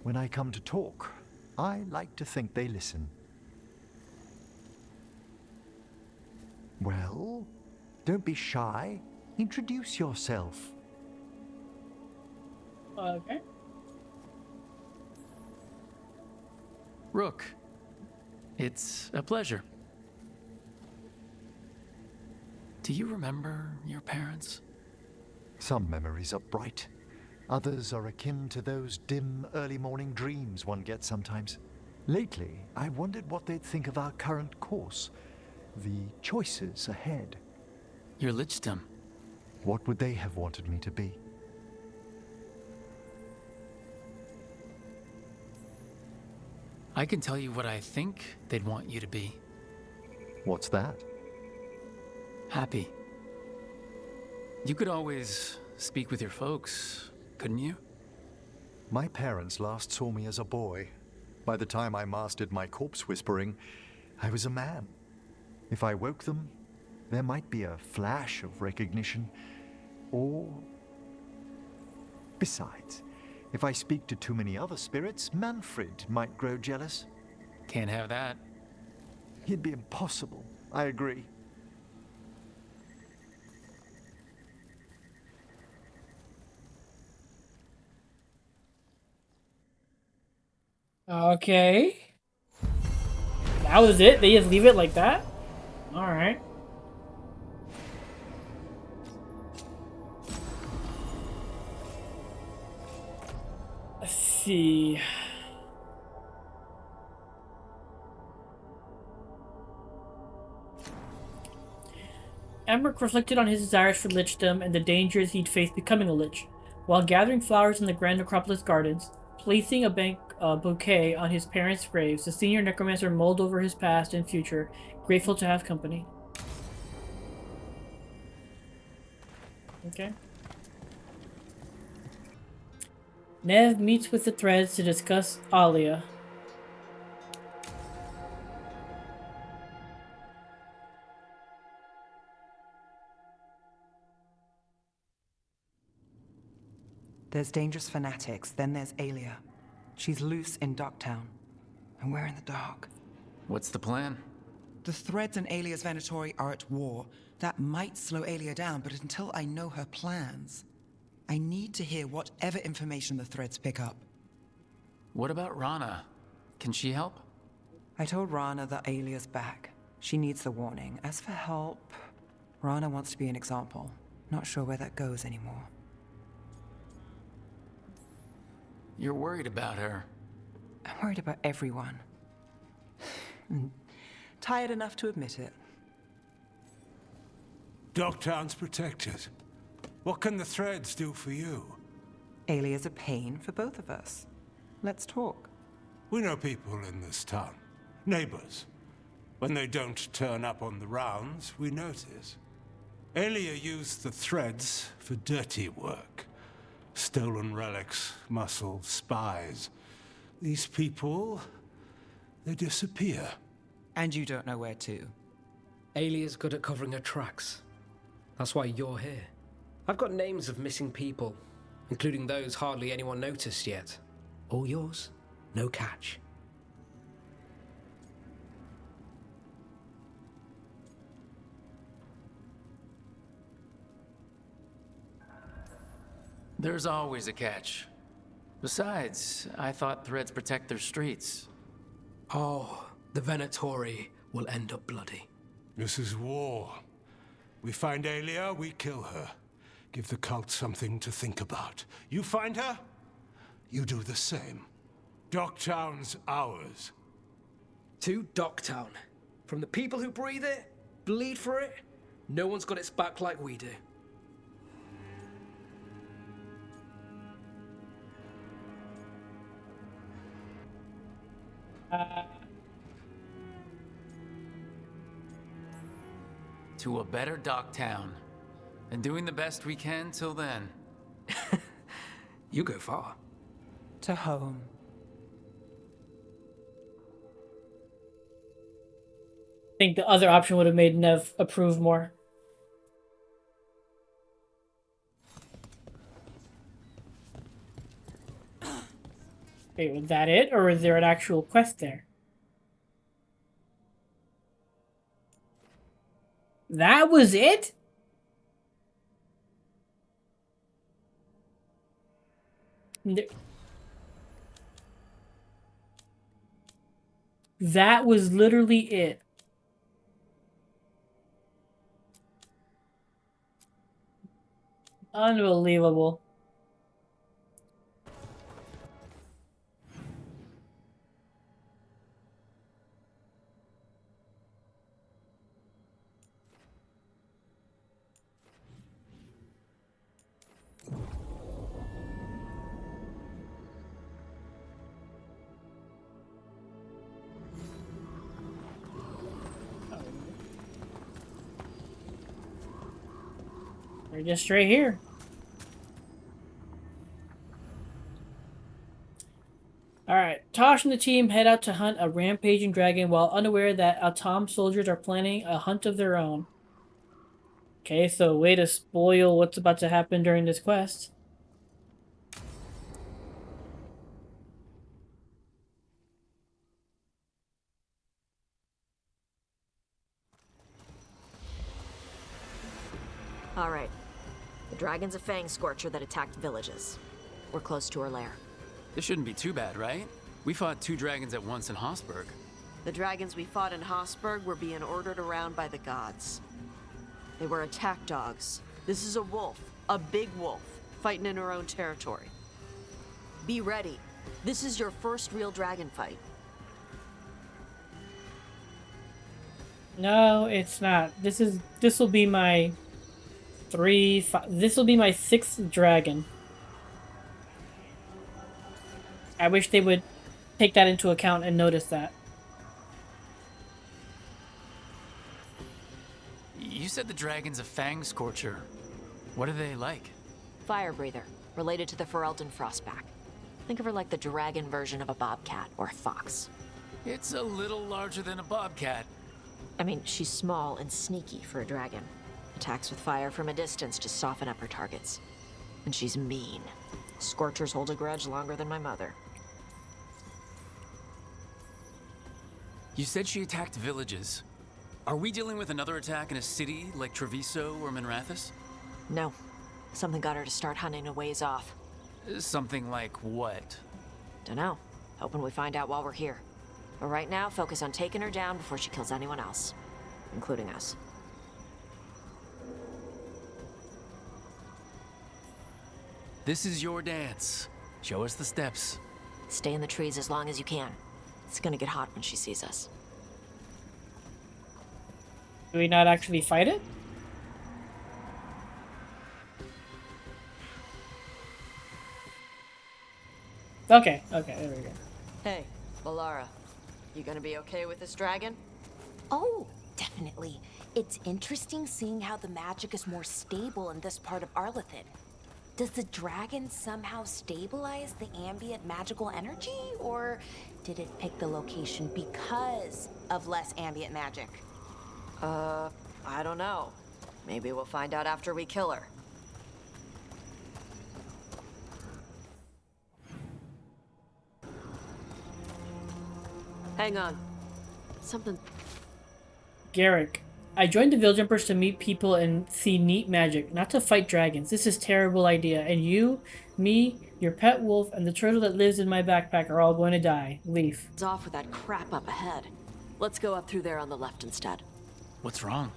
When I come to talk, I like to think they listen. Well, don't be shy. Introduce yourself. Okay. Rook, it's a pleasure. Do you remember your parents? Some memories are bright. Others are akin to those dim early morning dreams one gets sometimes. Lately, I wondered what they'd think of our current course. The choices ahead. Your lichdom. What would they have wanted me to be? I can tell you what I think they'd want you to be. What's that? Happy. You could always speak with your folks, couldn't you? My parents last saw me as a boy. By the time I mastered my corpse whispering, I was a man. If I woke them, there might be a flash of recognition, or... Besides, if I speak to too many other spirits, Manfred might grow jealous. Can't have that. It'd be impossible, I agree. Okay. That was it? They just leave it like that? Alright. Let's see. Emmerich reflected on his desires for lichdom and the dangers he'd face becoming a lich. While gathering flowers in the Grand Necropolis Gardens, placing a bouquet on his parents' graves, the senior necromancer mulled over his past and future, grateful to have company. Okay. Nev meets with the Threads to discuss Alia. There's dangerous fanatics, then there's Alia. She's loose in Ducktown, and we're in the dark. What's the plan? The Threads and Alia's Venatori are at war. That might slow Alia down, but until I know her plans, I need to hear whatever information the Threads pick up. What about Rana? Can she help? I told Rana that Alia's back. She needs the warning. As for help, Rana wants to be an example. Not sure where that goes anymore. You're worried about her. I'm worried about everyone. Tired enough to admit it. Dogtown's protected. What can the Threads do for you? Alia's a pain for both of us. Let's talk. We know people in this town. Neighbors. When they don't turn up on the rounds, we notice. Alia used the Threads for dirty work. Stolen relics, muscle, spies. These people, they disappear. And you don't know where to. Alia's good at covering her tracks. That's why you're here. I've got names of missing people, including those hardly anyone noticed yet. All yours, no catch. There's always a catch. Besides, I thought Threads protect their streets. Oh, the Venatori will end up bloody. This is war. We find Alia, we kill her. Give the cult something to think about. You find her, you do the same. Docktown's ours. To Docktown. From the people who breathe it, bleed for it, no one's got its back like we do. To a better Docktown. And doing the best we can till then. You go far. To home. I think the other option would have made Nev approve more. Wait, was that it? Or is there an actual quest there? That was it? That was literally it. Unbelievable. They're just straight here. Alright, Tosh and the team head out to hunt a rampaging dragon while unaware that Atom soldiers are planning a hunt of their own. Okay, so way to spoil what's about to happen during this quest. All right. The dragon's a fang scorcher that attacked villages. We're close to her lair. This shouldn't be too bad, right? We fought 2 dragons at once in Hossberg. The dragons we fought in Hossberg were being ordered around by the gods. They were attack dogs. This is a wolf, a big wolf, fighting in her own territory. Be ready. This is your first real dragon fight. No, it's not. This will be my this will be my 6th dragon. I wish they would take that into account and notice that. You said the dragon's a fang scorcher. What are they like? Fire breather, related to the Ferelden Frostback. Think of her like the dragon version of a bobcat or a fox. It's a little larger than a bobcat. I mean, she's small and sneaky for a dragon. Attacks with fire from a distance to soften up her targets. And she's mean. Scorchers hold a grudge longer than my mother. You said she attacked villages. Are we dealing with another attack in a city like Treviso or Minrathous? No. Something got her to start hunting a ways off. Something like what? Dunno. Hoping we find out while we're here. But right now, focus on taking her down before she kills anyone else. Including us. This is your dance. Show us the steps. Stay in the trees as long as you can. It's gonna get hot when she sees us. Do we not actually fight it? Okay, there we go. Hey, Valara. You gonna be okay with this dragon? Oh, definitely. It's interesting seeing how the magic is more stable in this part of Arlathan. Does the dragon somehow stabilize the ambient magical energy, or did it pick the location because of less ambient magic? I don't know. Maybe we'll find out after we kill her. Hang on. Something... Garrick, I joined the Village Emperors to meet people and see neat magic, not to fight dragons. This is a terrible idea, and you, me, your pet wolf, and the turtle that lives in my backpack are all going to die. Leaf. It's off with that crap up ahead. Let's go up through there on the left instead. What's wrong?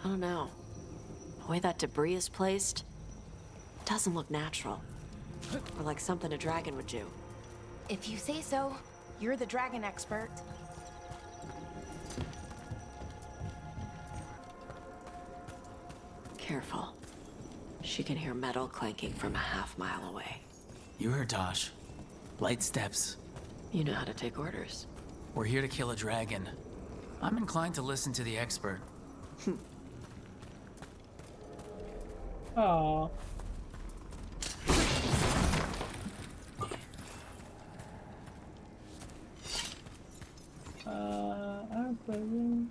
I don't know. The way that debris is placed doesn't look natural. Or like something a dragon would do. If you say so, you're the dragon expert. Careful. She can hear metal clanking from a half-mile away. You heard Tosh. Light steps. You know how to take orders. We're here to kill a dragon. I'm inclined to listen to the expert. Aww. I'm playing.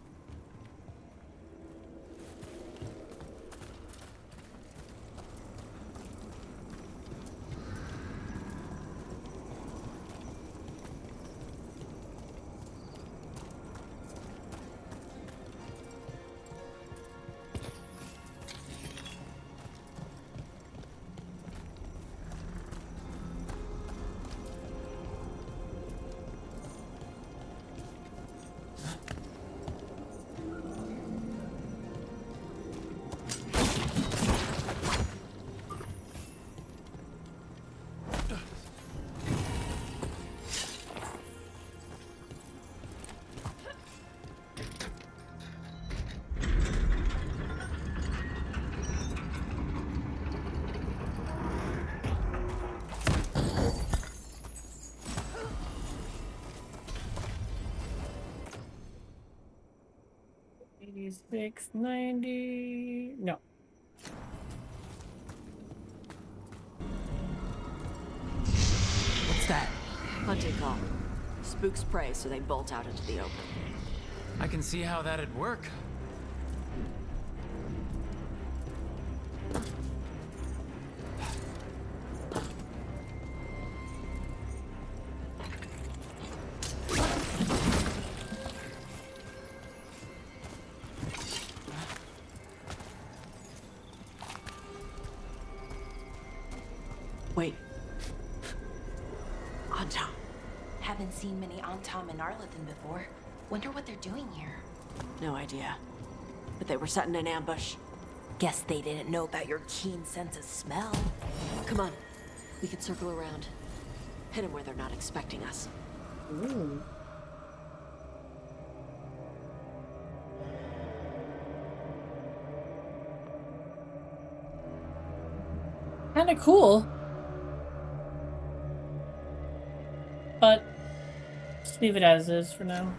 $86.90. No. What's that? Hunting call. Spooks prey, so they bolt out into the open. I can see how that'd work. Wait. Antam. Haven't seen many Antam in Arlathan before. Wonder what they're doing here. No idea. But they were setting an ambush. Guess they didn't know about your keen sense of smell. Come on. We can circle around. Hit them where they're not expecting us. Ooh. Kinda cool. But just leave it as is for now.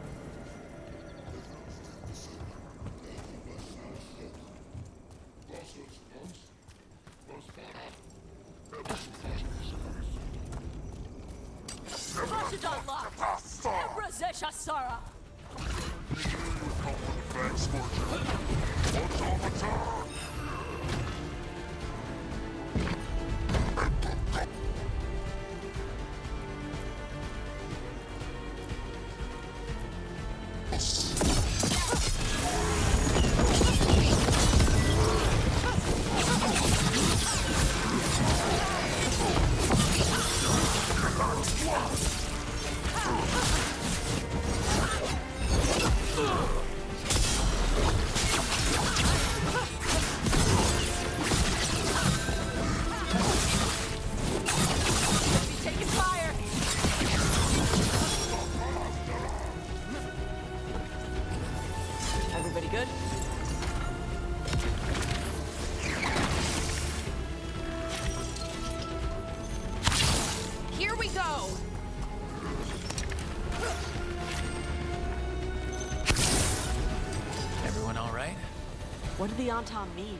What did the Antam mean?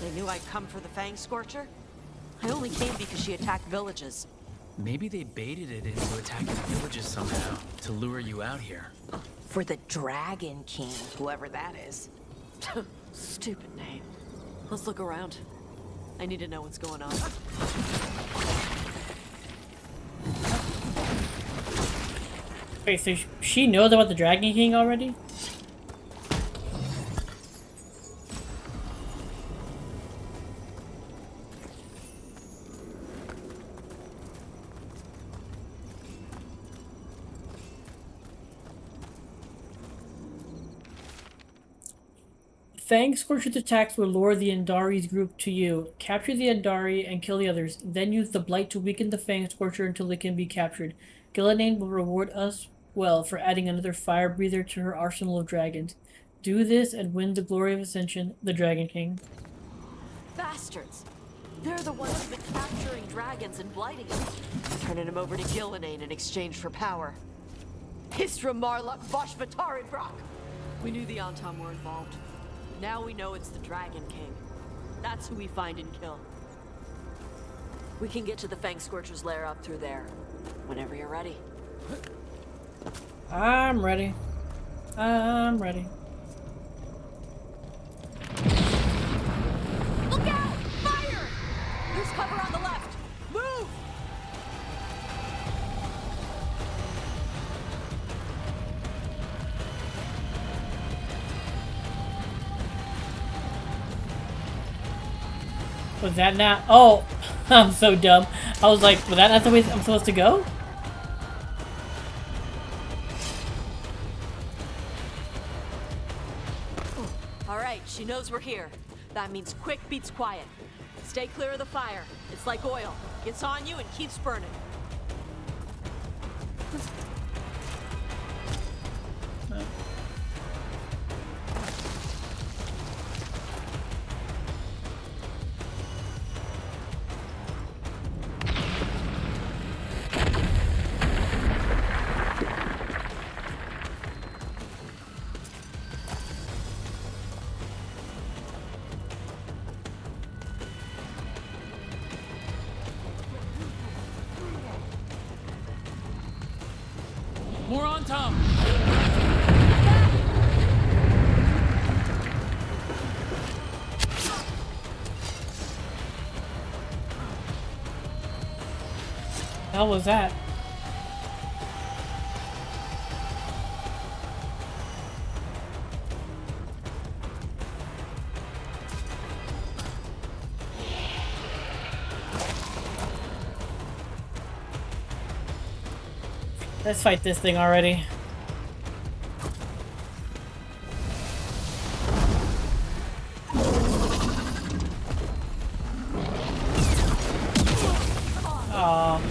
They knew I'd come for the Fang Scorcher? I only came because she attacked villages. Maybe they baited it into attacking the villages somehow to lure you out here. For the Dragon King, whoever that is. Stupid name. Let's look around. I need to know what's going on. Wait, so she knows about the Dragon King already? Fang Scorcher's attacks will lure the Andari's group to you. Capture the Andari and kill the others. Then use the Blight to weaken the Fang Scorcher until it can be captured. Gillenane will reward us well for adding another fire breather to her arsenal of dragons. Do this and win the glory of Ascension, the Dragon King. Bastards! They're the ones who've been capturing dragons and blighting them. Turning them over to Gillenane in exchange for power. Histra Marluk Voshvataridrak! We knew the Antam were involved. Now we know it's the Dragon King. That's who we find and kill. We can get to the Fang Scorcher's lair up through there. Whenever you're ready. I'm ready. I'm ready. Look out! Fire! There's cover on the left! Move! Was that not? Oh, I'm so dumb. I was like, was that not the way I'm supposed to go? Alright, she knows we're here. That means quick beats quiet. Stay clear of the fire. It's like oil. Gets on you and keeps burning. More on Tom! How was that? Let's fight this thing already. Aww.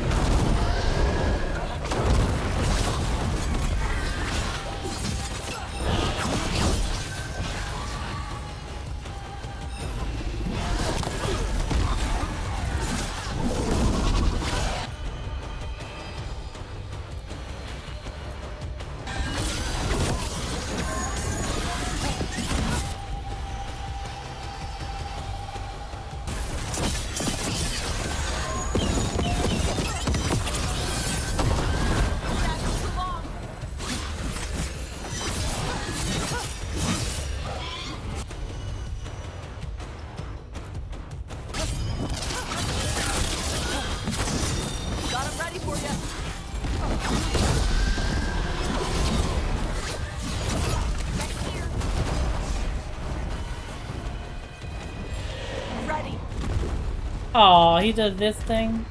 Oh, he does this thing.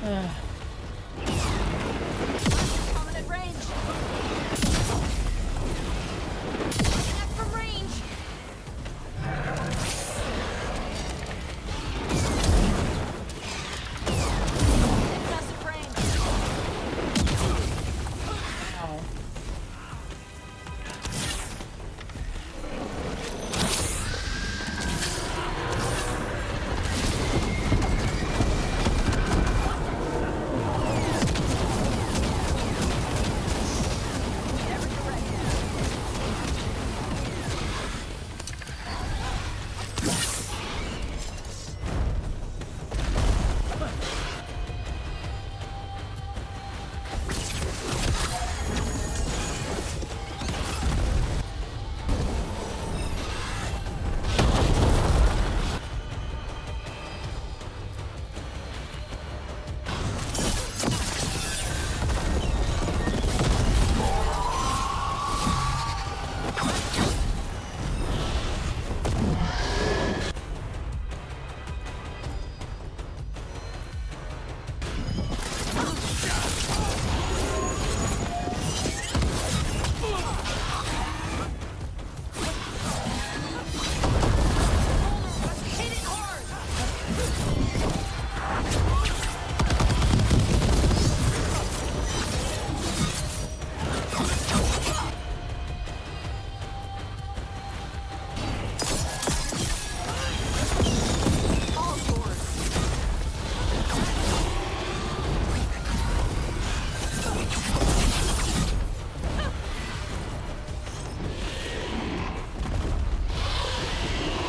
Ugh. Prominent range. Connect from range. Impressive range. Ow.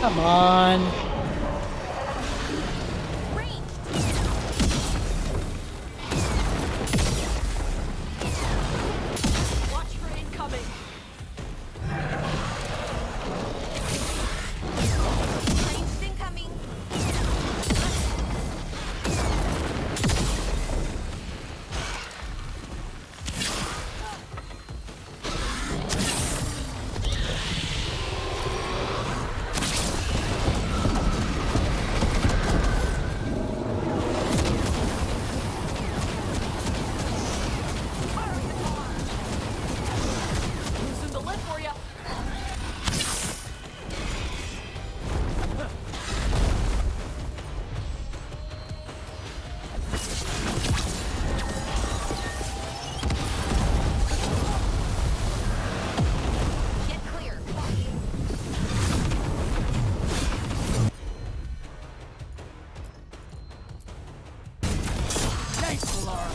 Come on. Watch for incoming. Range incoming. Loosen the lid for you. Get clear. Thanks, Laura.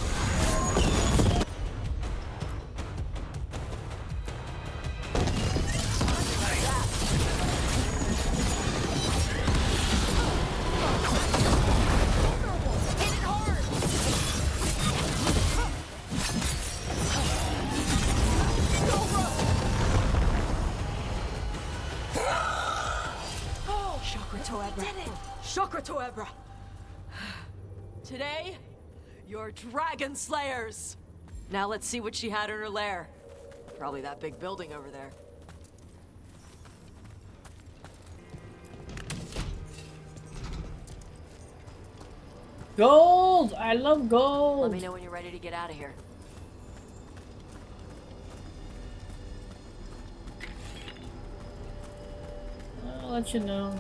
Hit it hard. Chakra Toebra. Chakra Toebra. Today, you're Dragon Slayers. Now let's see what she had in her lair. Probably that big building over there. Gold! I love gold! Let me know when you're ready to get out of here. I'll let you know.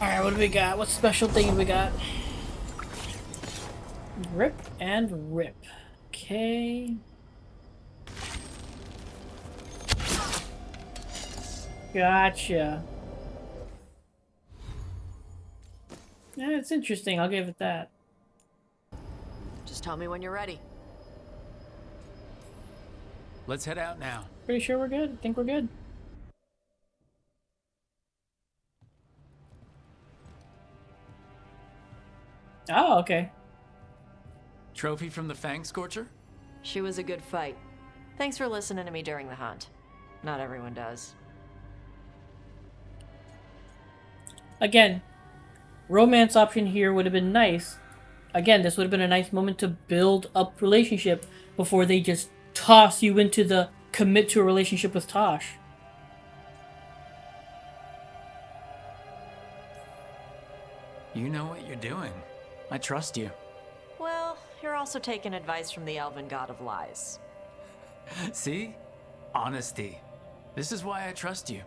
Alright, what do we got? What special thing we got? Rip and rip. Okay. Gotcha. Yeah, it's interesting. I'll give it that. Just tell me when you're ready. Let's head out now. Pretty sure we're good. I think we're good. Oh, okay. Trophy from the Fang Scorcher? She was a good fight. Thanks for listening to me during the hunt. Not everyone does. Again, romance option here would have been nice. Again, this would have been a nice moment to build up relationship before they just toss you into the commit to a relationship with Tosh. You know what you're doing. I trust you. Well, you're also taking advice from the elven god of lies. See? Honesty. This is why I trust you.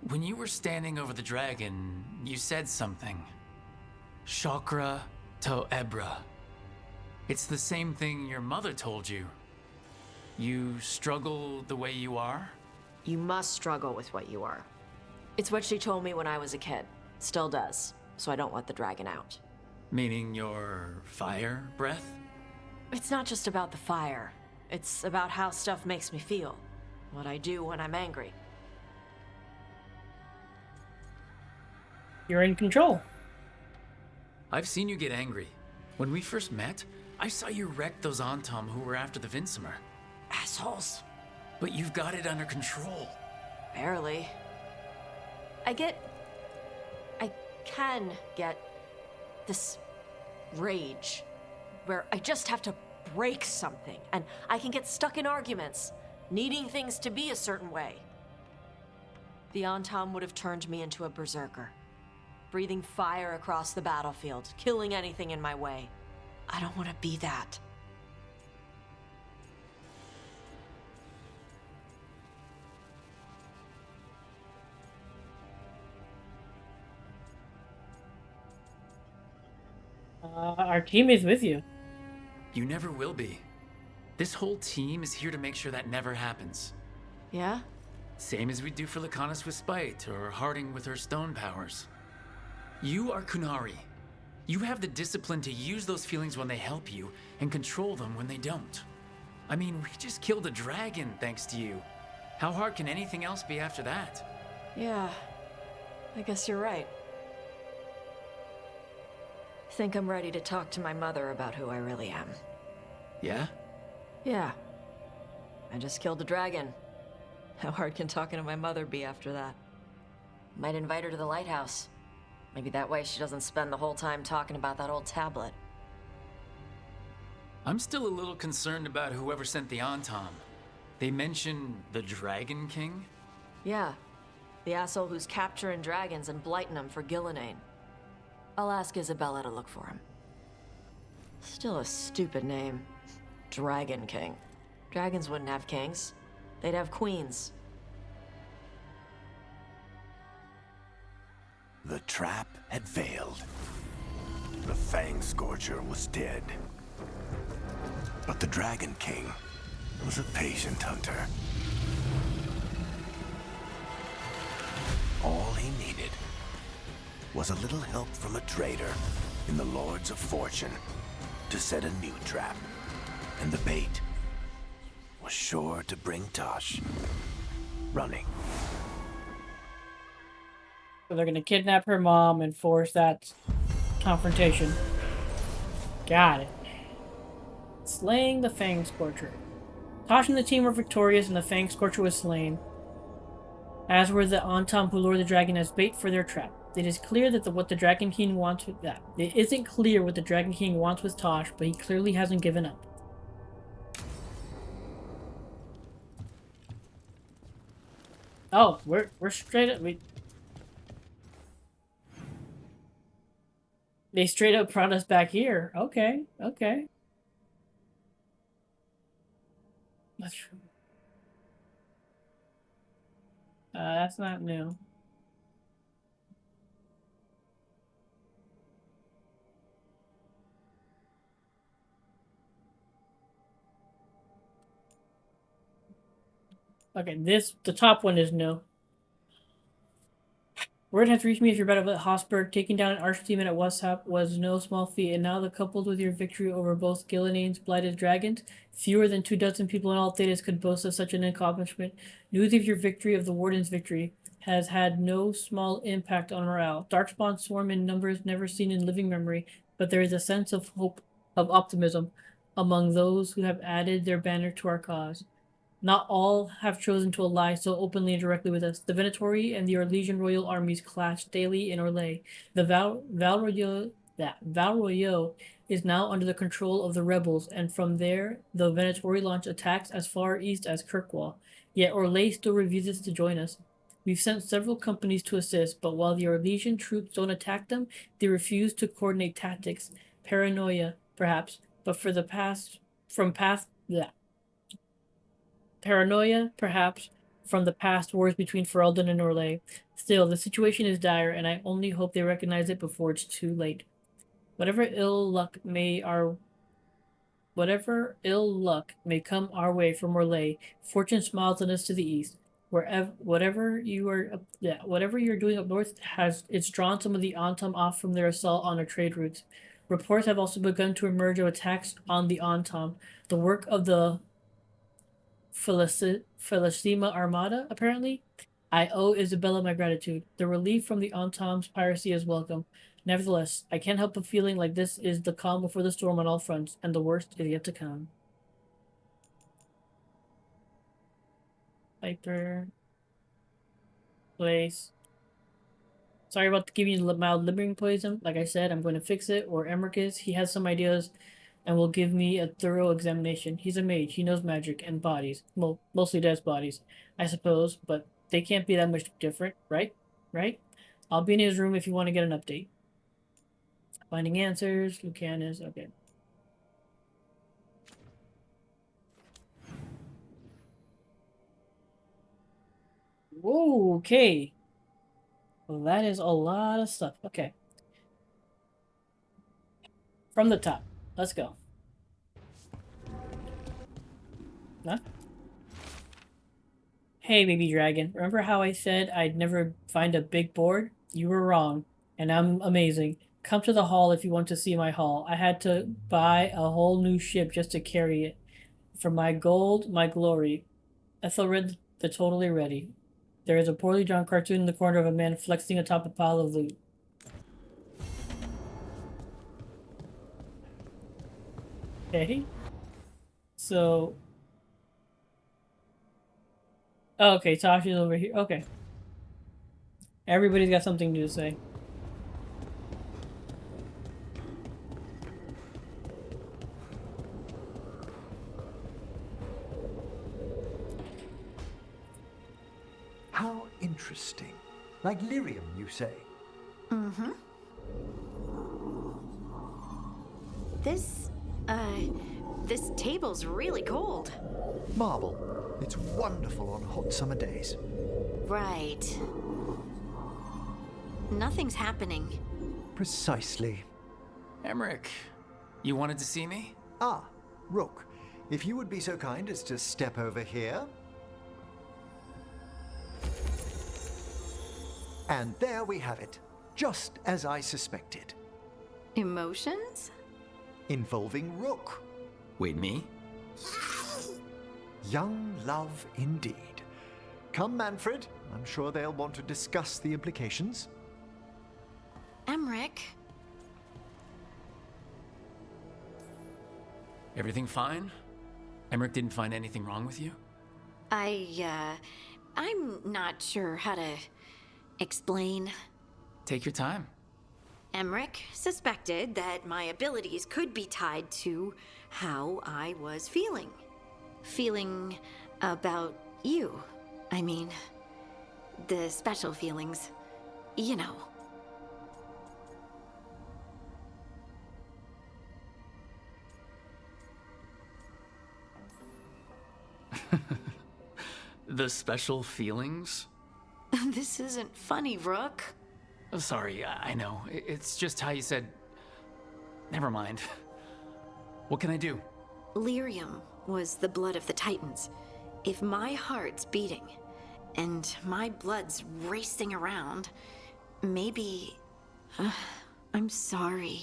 When you were standing over the dragon, you said something. Chakra Toebra. It's the same thing your mother told you. You struggle the way you are? You must struggle with what you are. It's what she told me when I was a kid. Still does, so I don't let the dragon out. Meaning your fire breath? It's not just about the fire. It's about how stuff makes me feel. What I do when I'm angry. You're in control. I've seen you get angry. When we first met, I saw you wreck those Antom who were after the Vinsimer. Assholes. But you've got it under control. Barely. I can get this rage where I just have to break something, and I can get stuck in arguments, needing things to be a certain way. The Antam would have turned me into a berserker, breathing fire across the battlefield, killing anything in my way. I don't want to be that. Our team is with you. You never will be. This whole team is here to make sure that never happens. Yeah? Same as we do for Lacanus with Spite, or Harding with her stone powers. You are Kunari. You have the discipline to use those feelings when they help you, and control them when they don't. I mean, we just killed a dragon thanks to you. How hard can anything else be after that? Yeah, I guess you're right. Think I'm ready to talk to my mother about who I really am. Yeah? Yeah. I just killed a dragon. How hard can talking to my mother be after that? Might invite her to the lighthouse. Maybe that way she doesn't spend the whole time talking about that old tablet. I'm still a little concerned about whoever sent the Antam. They mention the Dragon King? Yeah. The asshole who's capturing dragons and blighting them for Gillinane. I'll ask Isabella to look for him. Still a stupid name. Dragon King. Dragons wouldn't have kings. They'd have queens. The trap had failed. The Fang Scorcher was dead. But the Dragon King was a patient hunter. All he needed was a little help from a trader in the Lords of Fortune to set a new trap. And the bait was sure to bring Tosh running. So they're gonna kidnap her mom and force that confrontation. Got it. Slaying the Fang Scorcher. Tosh and the team were victorious and the Fang Scorcher was slain, as were the Antam who lured the dragon as bait for their trap. It is clear that what the Dragon King wants with that. It isn't clear what the Dragon King wants with Tosh, but he clearly hasn't given up. Oh, we're straight up. They straight up brought us back here. Okay, okay. That's true. That's not new. Okay, the top one is new. Word has reached me if you're battle at Hosberg. Taking down an archdemon at Westhop was no small feat, and now coupled with your victory over both Gillinane's blighted dragons, fewer than 24 people in all Thedas could boast of such an accomplishment. News of your victory of the Warden's victory has had no small impact on morale. Darkspawn swarm in numbers never seen in living memory, but there is a sense of hope, of optimism, among those who have added their banner to our cause. Not all have chosen to ally so openly and directly with us. The Venatori and the Orlesian royal armies clash daily in Orlais. The Valroyo is now under the control of the rebels, and from there, the Venatori launch attacks as far east as Kirkwall. Yet Orlais still refuses to join us. We've sent several companies to assist, but while the Orlesian troops don't attack them, they refuse to coordinate tactics. Paranoia, perhaps, but for the Paranoia, perhaps, from the past wars between Ferelden and Orlais. Still, the situation is dire, and I only hope they recognize it before it's too late. Whatever ill luck may come our way from Orlais, fortune smiles on us to the east. Whatever you're doing up north it's drawn some of the Antam off from their assault on our trade routes. Reports have also begun to emerge of attacks on the Antam, the work of the Felicima Armada, apparently. I owe Isabella my gratitude. The relief from the Antam's piracy is welcome. Nevertheless, I can't help but feeling like this is the calm before the storm on all fronts, and the worst is yet to come. Viper. Place. Sorry about giving you mild limbering poison. Like I said, I'm going to fix it. Or Emmerich is. He has some ideas and will give me a thorough examination. He's a mage. He knows magic and bodies. Well, mostly dead bodies, I suppose, but they can't be that much different, right? Right? I'll be in his room if you want to get an update. Finding answers. Lucan is okay. Whoa, okay. Well, that is a lot of stuff. Okay. From the top. Let's go. Huh? Hey, baby dragon. Remember how I said I'd never find a big board? You were wrong, and I'm amazing. Come to the hall if you want to see my haul. I had to buy a whole new ship just to carry it. For my gold, my glory. Ethelred the totally ready. There is a poorly drawn cartoon in the corner of a man flexing atop a pile of loot. Okay. So... Oh, okay, Tasha's over here. Okay. Everybody's got something to say. How interesting. Like lyrium, you say? Mm-hmm. This table's really cold. Marble. It's wonderful on hot summer days. Right. Nothing's happening. Precisely. Emmerich, you wanted to see me? Ah, Rook. If you would be so kind as to step over here. And there we have it. Just as I suspected. Emotions? Involving Rook. Wait, me? Young love indeed. Come, Manfred. I'm sure they'll want to discuss the implications. Emmerich? Everything fine? Emmerich didn't find anything wrong with you? I'm not sure how to explain. Take your time. Emmerich suspected that my abilities could be tied to how I was feeling. Feeling about you. I mean, the special feelings. You know. The special feelings? This isn't funny, Rook. Oh, sorry, I know. It's just how you said... Never mind. What can I do? Lyrium was the blood of the Titans. If my heart's beating, and my blood's racing around, maybe... I'm sorry.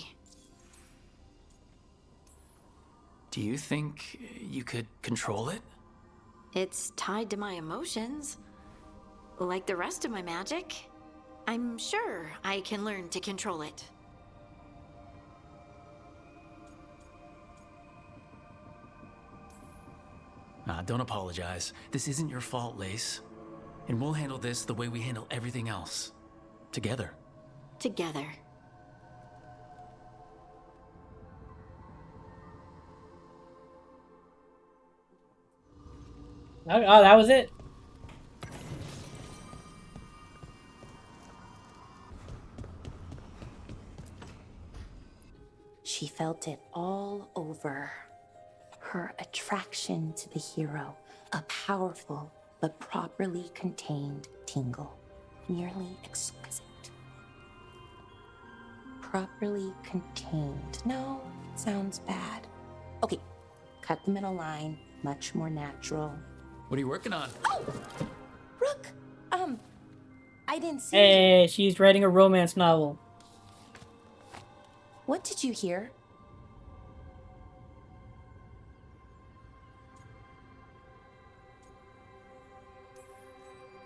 Do you think you could control it? It's tied to my emotions. Like the rest of my magic. I'm sure I can learn to control it. Don't apologize. This isn't your fault, Lace. And we'll handle this the way we handle everything else. Together. Together. Oh, that was it. She felt it all over. Her attraction to the hero, a powerful but properly contained tingle, nearly exquisite. Properly contained. No, sounds bad. Okay, cut the middle line, much more natural. What are you working on? Oh! Rook! I didn't see. Hey, she's writing a romance novel. What did you hear?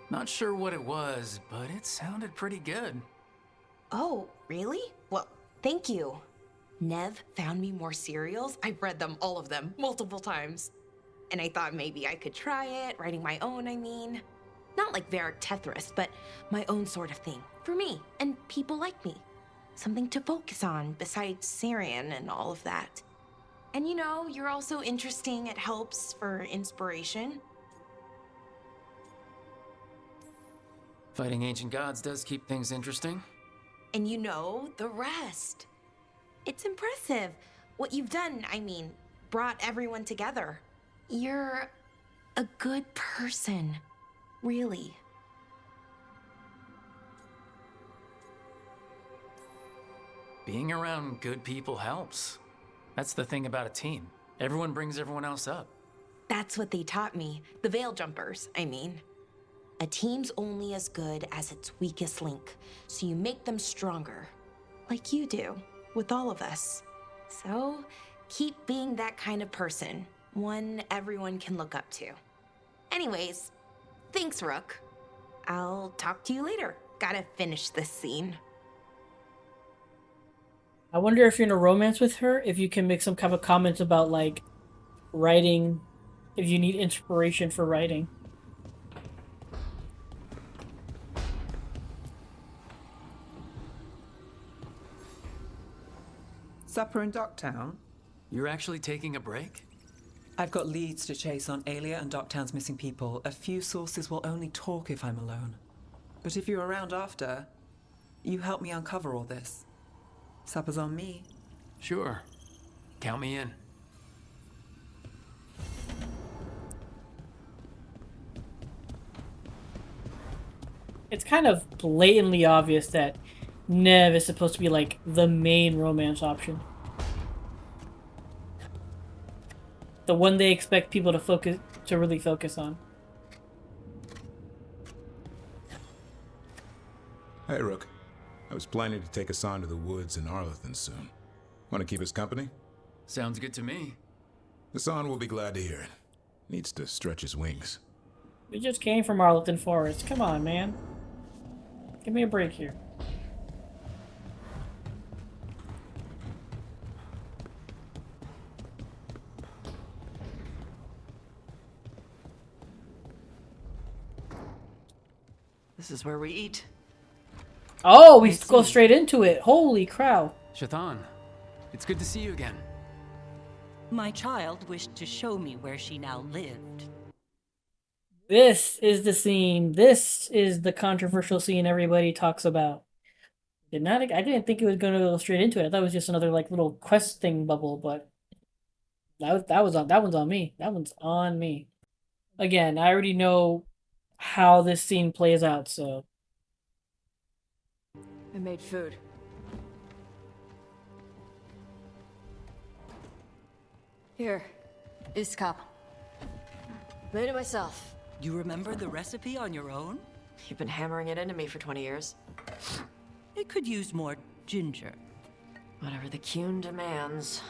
Not sure what it was, but it sounded pretty good. Oh, really? Well, thank you. Nev found me more serials. I've read them, all of them, multiple times. And I thought maybe I could try it, writing my own, I mean. Not like Varric Tethrus, but my own sort of thing. For me, and people like me. Something to focus on, besides Syrian and all of that. And you know, you're also interesting. It helps for inspiration. Fighting ancient gods does keep things interesting. And you know the rest. It's impressive what you've done. I mean, brought everyone together. You're a good person, really. Being around good people helps. That's the thing about a team. Everyone brings everyone else up. That's what they taught me. The Veil Jumpers, I mean. A team's only as good as its weakest link, so you make them stronger. Like you do, with all of us. So, keep being that kind of person. One everyone can look up to. Anyways, thanks, Rook. I'll talk to you later. Gotta finish this scene. I wonder if you're in a romance with her, if you can make some kind of comments about, like, writing, if you need inspiration for writing. Supper in Docktown? You're actually taking a break? I've got leads to chase on Alia and Docktown's missing people. A few sources will only talk if I'm alone. But if you're around after, you help me uncover all this. Supper's on me. Sure. Count me in. It's kind of blatantly obvious that Nev is supposed to be, like, the main romance option. The one they expect people to really focus on. Hey, Rook. I was planning to take us on to the woods in Arlington soon. Want to keep us company? Sounds good to me. Hassan will be glad to hear it. Needs to stretch his wings. We just came from Arlington Forest. Come on, man. Give me a break here. This is where we eat. Oh, we go straight into it. Holy cow. Shaitan, it's good to see you again. My child wished to show me where she now lived. This is the scene. This is the controversial scene everybody talks about. I didn't think it was going to go straight into it. I thought it was just another, like, little quest thing bubble, but that one's on me. That one's on me. Again, I already know how this scene plays out, so I made food. Here, this cup. Made it myself. You remember the recipe on your own? You've been hammering it into me for 20 years. It could use more ginger. Whatever the Qun demands.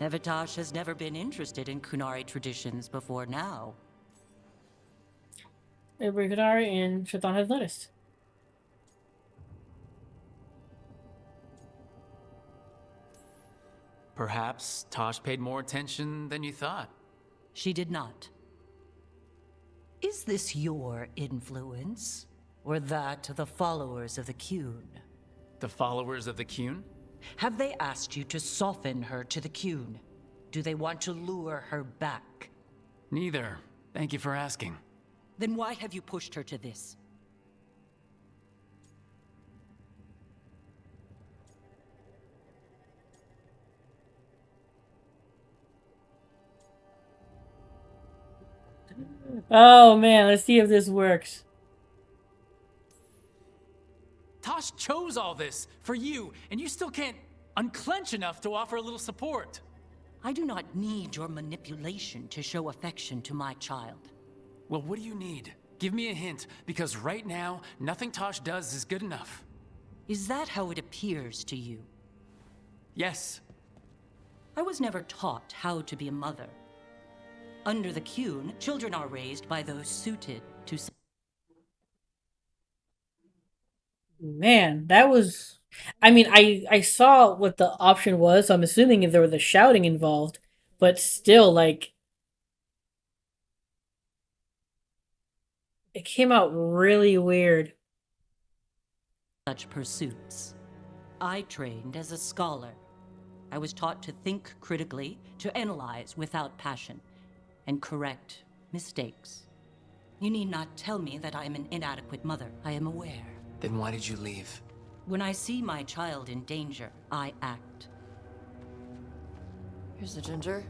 Nevitash has never been interested in Kunari traditions before now. Veilguard and Shaitan have noticed. Perhaps Tosh paid more attention than you thought. She did not. Is this your influence? Or that of the followers of the Qun? The followers of the Qun? Have they asked you to soften her to the Qun? Do they want to lure her back? Neither. Thank you for asking. Then why have you pushed her to this? Oh man, let's see if this works. Tosh chose all this for you, and you still can't unclench enough to offer a little support. I do not need your manipulation to show affection to my child. Well, what do you need? Give me a hint, because right now, nothing Tosh does is good enough. Is that how it appears to you? Yes. I was never taught how to be a mother. Under the Qun, children are raised by those suited to... Man, that was... I mean, I saw what the option was, so I'm assuming if there was the shouting involved, but still, like... It came out really weird. Such pursuits. I trained as a scholar. I was taught to think critically, to analyze without passion, and correct mistakes. You need not tell me that I am an inadequate mother. I am aware. Then why did you leave? When I see my child in danger, I act. Here's the ginger.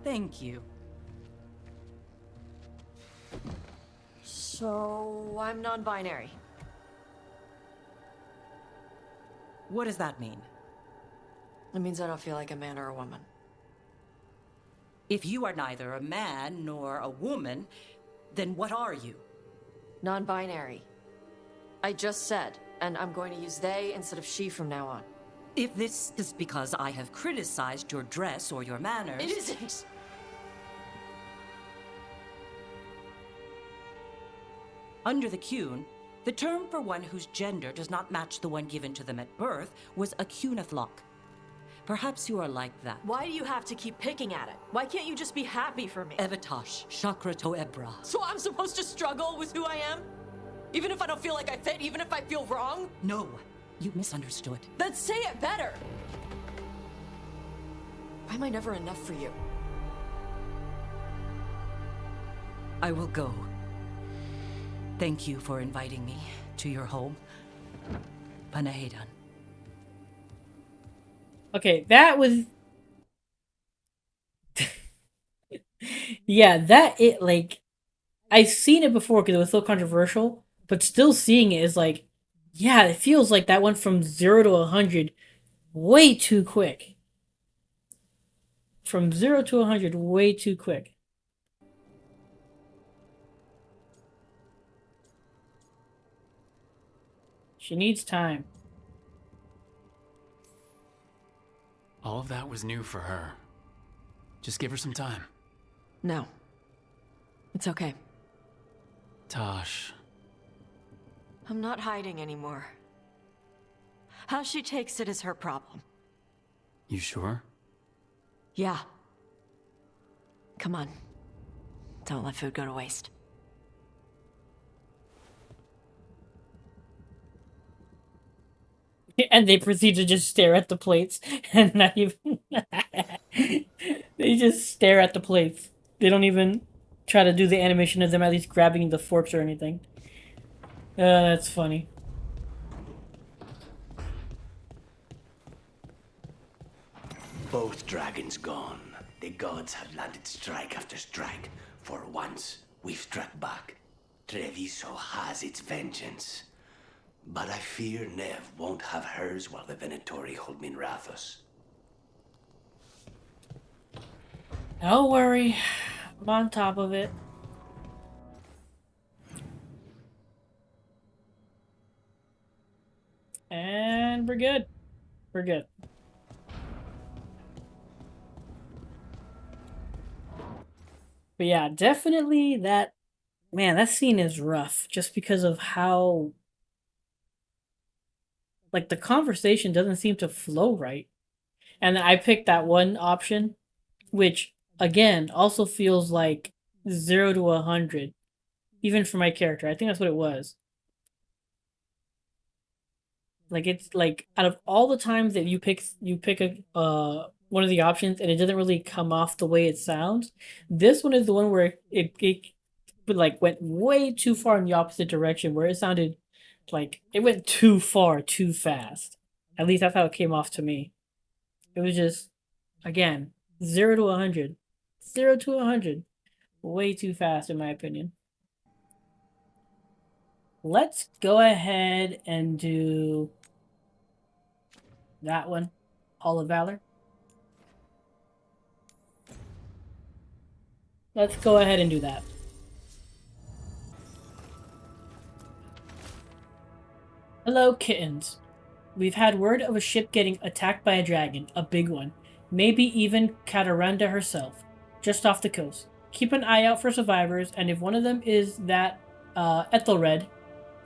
Thank you. So, I'm non-binary. What does that mean? It means I don't feel like a man or a woman. If you are neither a man nor a woman, then what are you? Non-binary. I just said, and I'm going to use they instead of she from now on. If this is because I have criticized your dress or your manners... It isn't! Under the Cune, the term for one whose gender does not match the one given to them at birth was a cunithlock. Perhaps you are like that. Why do you have to keep picking at it? Why can't you just be happy for me? Evatash, Chakra to Ebra. So I'm supposed to struggle with who I am? Even if I don't feel like I fit, even if I feel wrong? No, you misunderstood. Then say it better! Why am I never enough for you? I will go. Thank you for inviting me to your home. Panahedan. Okay, that was... yeah, that it, like... I've seen it before because it was so controversial, but still seeing it is like, yeah, it feels like that went from 0 to 100 way too quick. From 0 to 100 way too quick. She needs time. All of that was new for her. Just give her some time. No. It's okay. Tosh. I'm not hiding anymore. How she takes it is her problem. You sure? Yeah. Come on. Don't let food go to waste. And they proceed to just stare at the plates and not even... they just stare at the plates. They don't even try to do the animation of them at least grabbing the forks or anything. That's funny. Both dragons gone. The gods have landed strike after strike. For once, we've struck back. Treviso has its vengeance. But I fear Nev won't have hers while the Venatori hold Minrathos. Don't worry. I'm on top of it. And we're good. We're good. But yeah, definitely that... Man, that scene is rough. Just because of how... Like, the conversation doesn't seem to flow right. And I picked that one option, which, again, also feels like 0 to 100. Even for my character. I think that's what it was. Like, it's like, out of all the times that you pick a one of the options and it doesn't really come off the way it sounds, this one is the one where it like went way too far in the opposite direction, where it sounded like it went too far too fast. At least that's how it came off to me. It was just, again, 0 to 100. 0 to 100. Way too fast, in my opinion. Let's go ahead and do that one. Hall of Valor. Let's go ahead and do that. Hello, kittens. We've had word of a ship getting attacked by a dragon, a big one. Maybe even Kataranda herself, just off the coast. Keep an eye out for survivors, and if one of them is that Ethelred,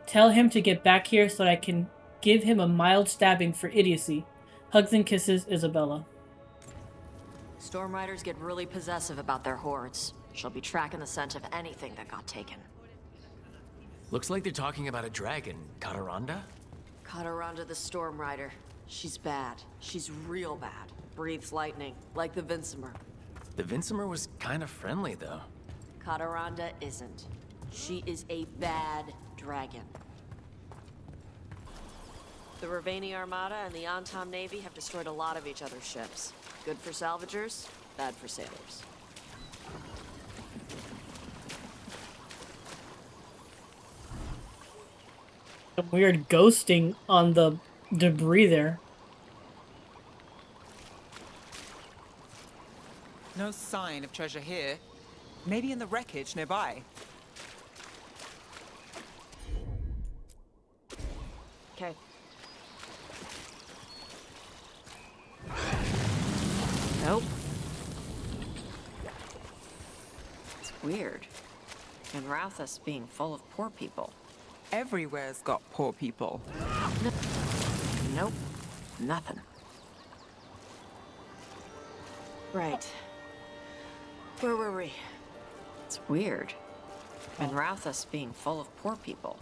tell him to get back here so that I can give him a mild stabbing for idiocy. Hugs and kisses, Isabella. Storm Riders get really possessive about their hordes. She'll be tracking the scent of anything that got taken. Looks like they're talking about a dragon. Cataranda? Cataranda the Storm Rider. She's bad. She's real bad. Breathes lightning, like the Vincimer. The Vincimer was kind of friendly, though. Cataranda isn't. She is a bad dragon. The Ravani Armada and the Antam Navy have destroyed a lot of each other's ships. Good for salvagers, bad for sailors. Some weird ghosting on the debris there. No sign of treasure here. Maybe in the wreckage nearby. Okay. Nope. It's weird. And Rathas being full of poor people. Everywhere's got poor people. Nope. Nothing. Right. Where were we? It's weird. And Rathas being full of poor people.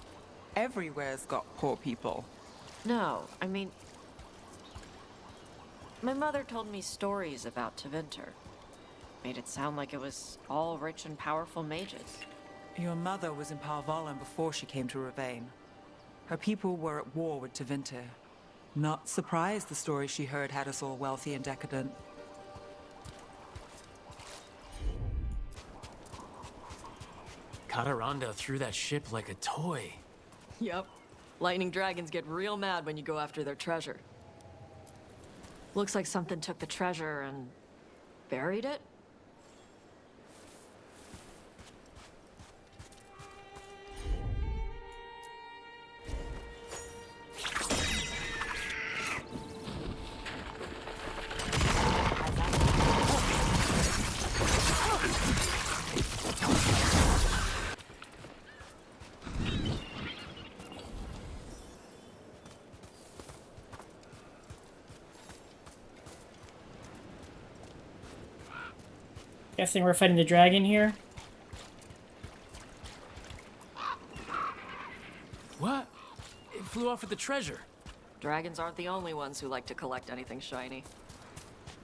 Everywhere's got poor people. No, I mean... My mother told me stories about Tevinter. Made it sound like it was all rich and powerful mages. Your mother was in Parvalan before she came to Ravane. Her people were at war with Tevinter. Not surprised the story she heard had us all wealthy and decadent. Cataranda threw that ship like a toy. Yep. Lightning dragons get real mad when you go after their treasure. Looks like something took the treasure and buried it? Guessing we're fighting the dragon here. What? It flew off with the treasure. Dragons aren't the only ones who like to collect anything shiny.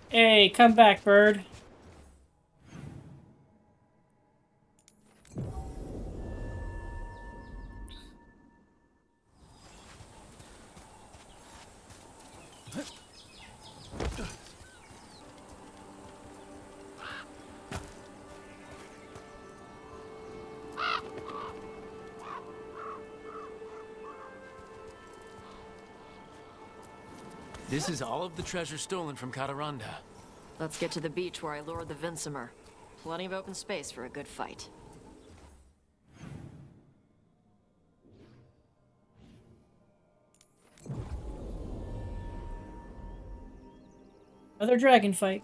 Hey, come back, bird. This is all of the treasure stolen from Cataranda. Let's get to the beach where I lured the Vincimer. Plenty of open space for a good fight. Another dragon fight.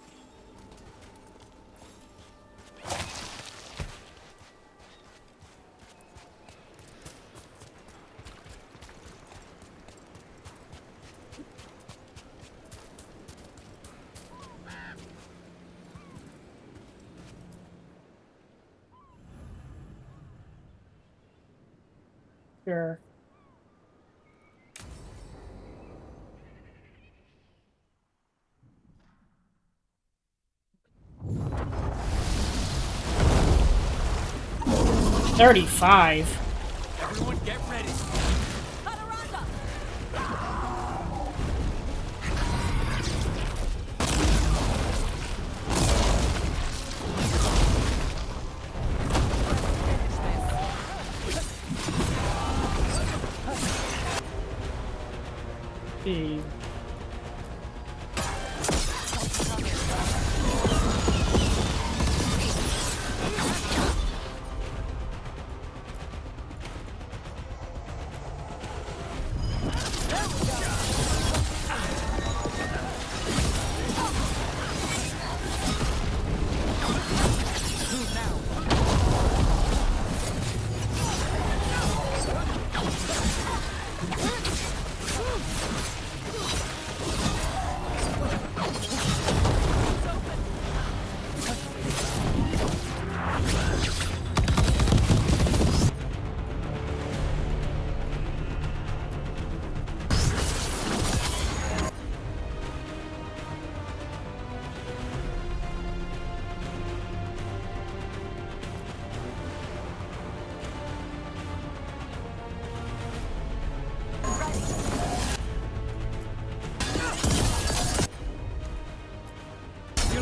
Sure. $35. Everyone get ready. See.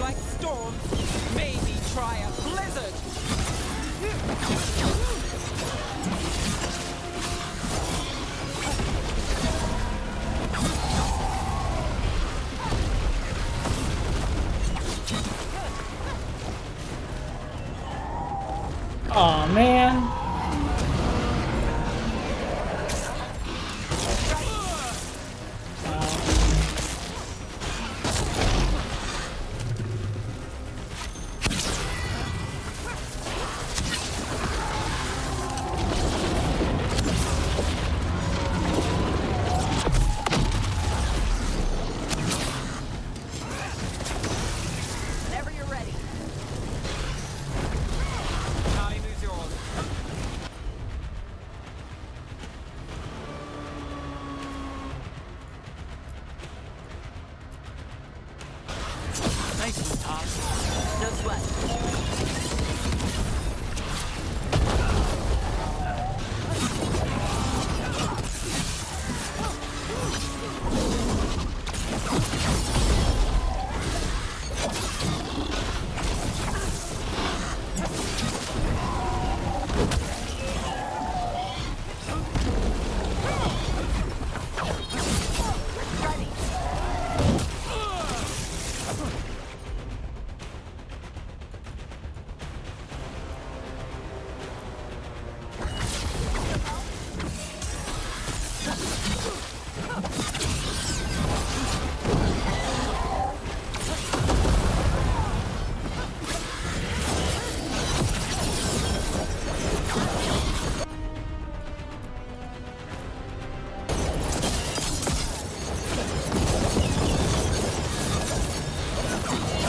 like storms, maybe try a blizzard. Aw, man. Whenever you're ready. Time is yours. Nice one, Tom. No sweat.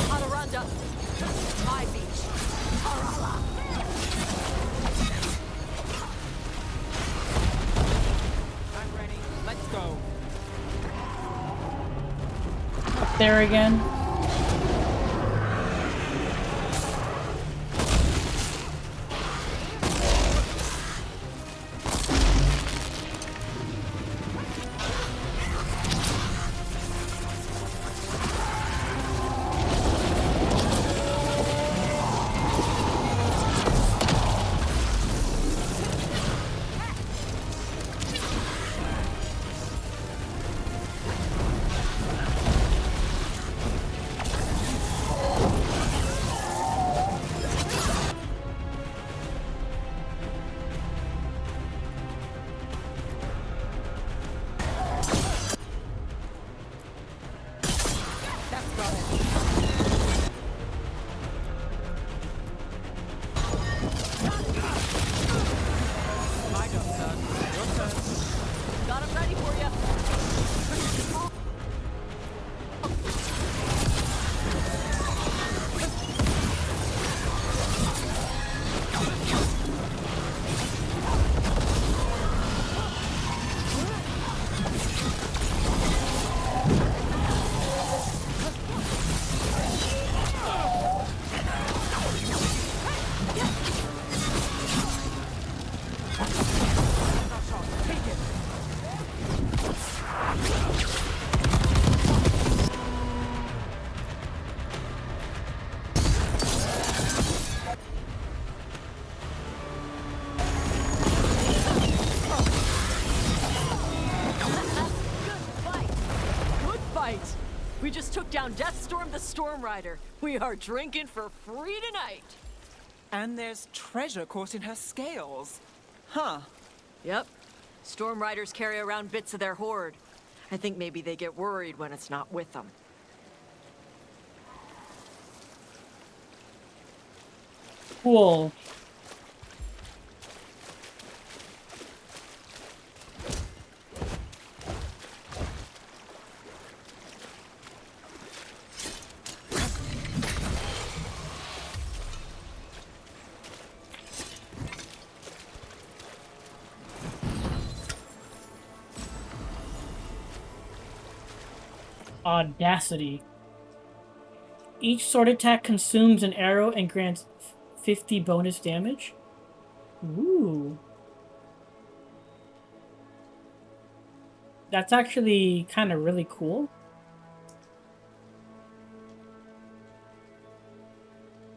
Alaranda. My beach. Arala. I'm ready. Let's go. Up there again. My go, son. Your turn. Got him ready for you. Good fight. We just took down Deathstorm the Storm Rider. We are drinking for free tonight. And there's treasure caught in her scales. Huh. Yep. Storm Riders carry around bits of their hoard. I think maybe they get worried when it's not with them. Cool. Audacity. Each sword attack consumes an arrow and grants 50 bonus damage. Ooh. That's actually kind of really cool.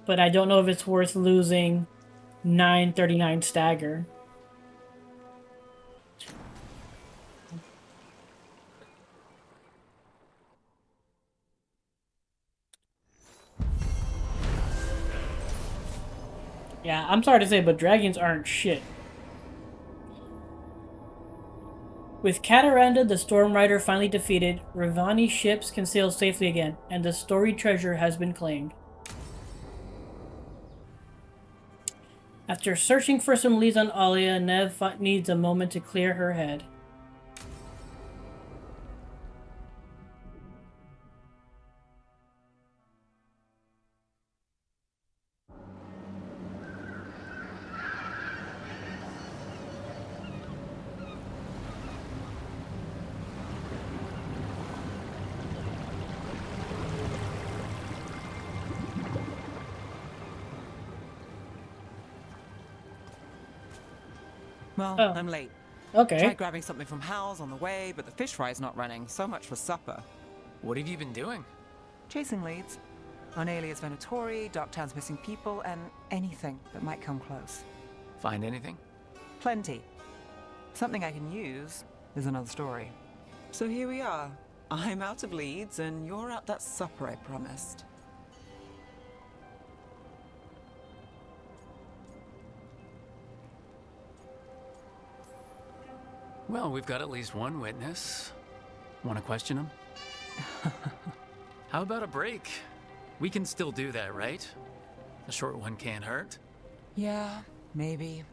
but I don't know if it's worth losing 939 stagger. Yeah, I'm sorry to say, but dragons aren't shit. With Cataranda, the Storm Rider finally defeated, Ravani's ships can sail safely again, and the storied treasure has been claimed. After searching for some leads on Alia, Nev needs a moment to clear her head. Well, I'm late. Okay. Tried grabbing something from Hal's on the way, but the fish fry's not running. So much for supper. What have you been doing? Chasing leads. On Alias Venatori, Docktown's missing people, and anything that might come close. Find anything? Plenty. Something I can use is another story. So here we are. I'm out of leads, and you're at that supper I promised. Well, we've got at least one witness. Want to question him? How about a break? We can still do that, right? A short one can't hurt. Yeah, maybe.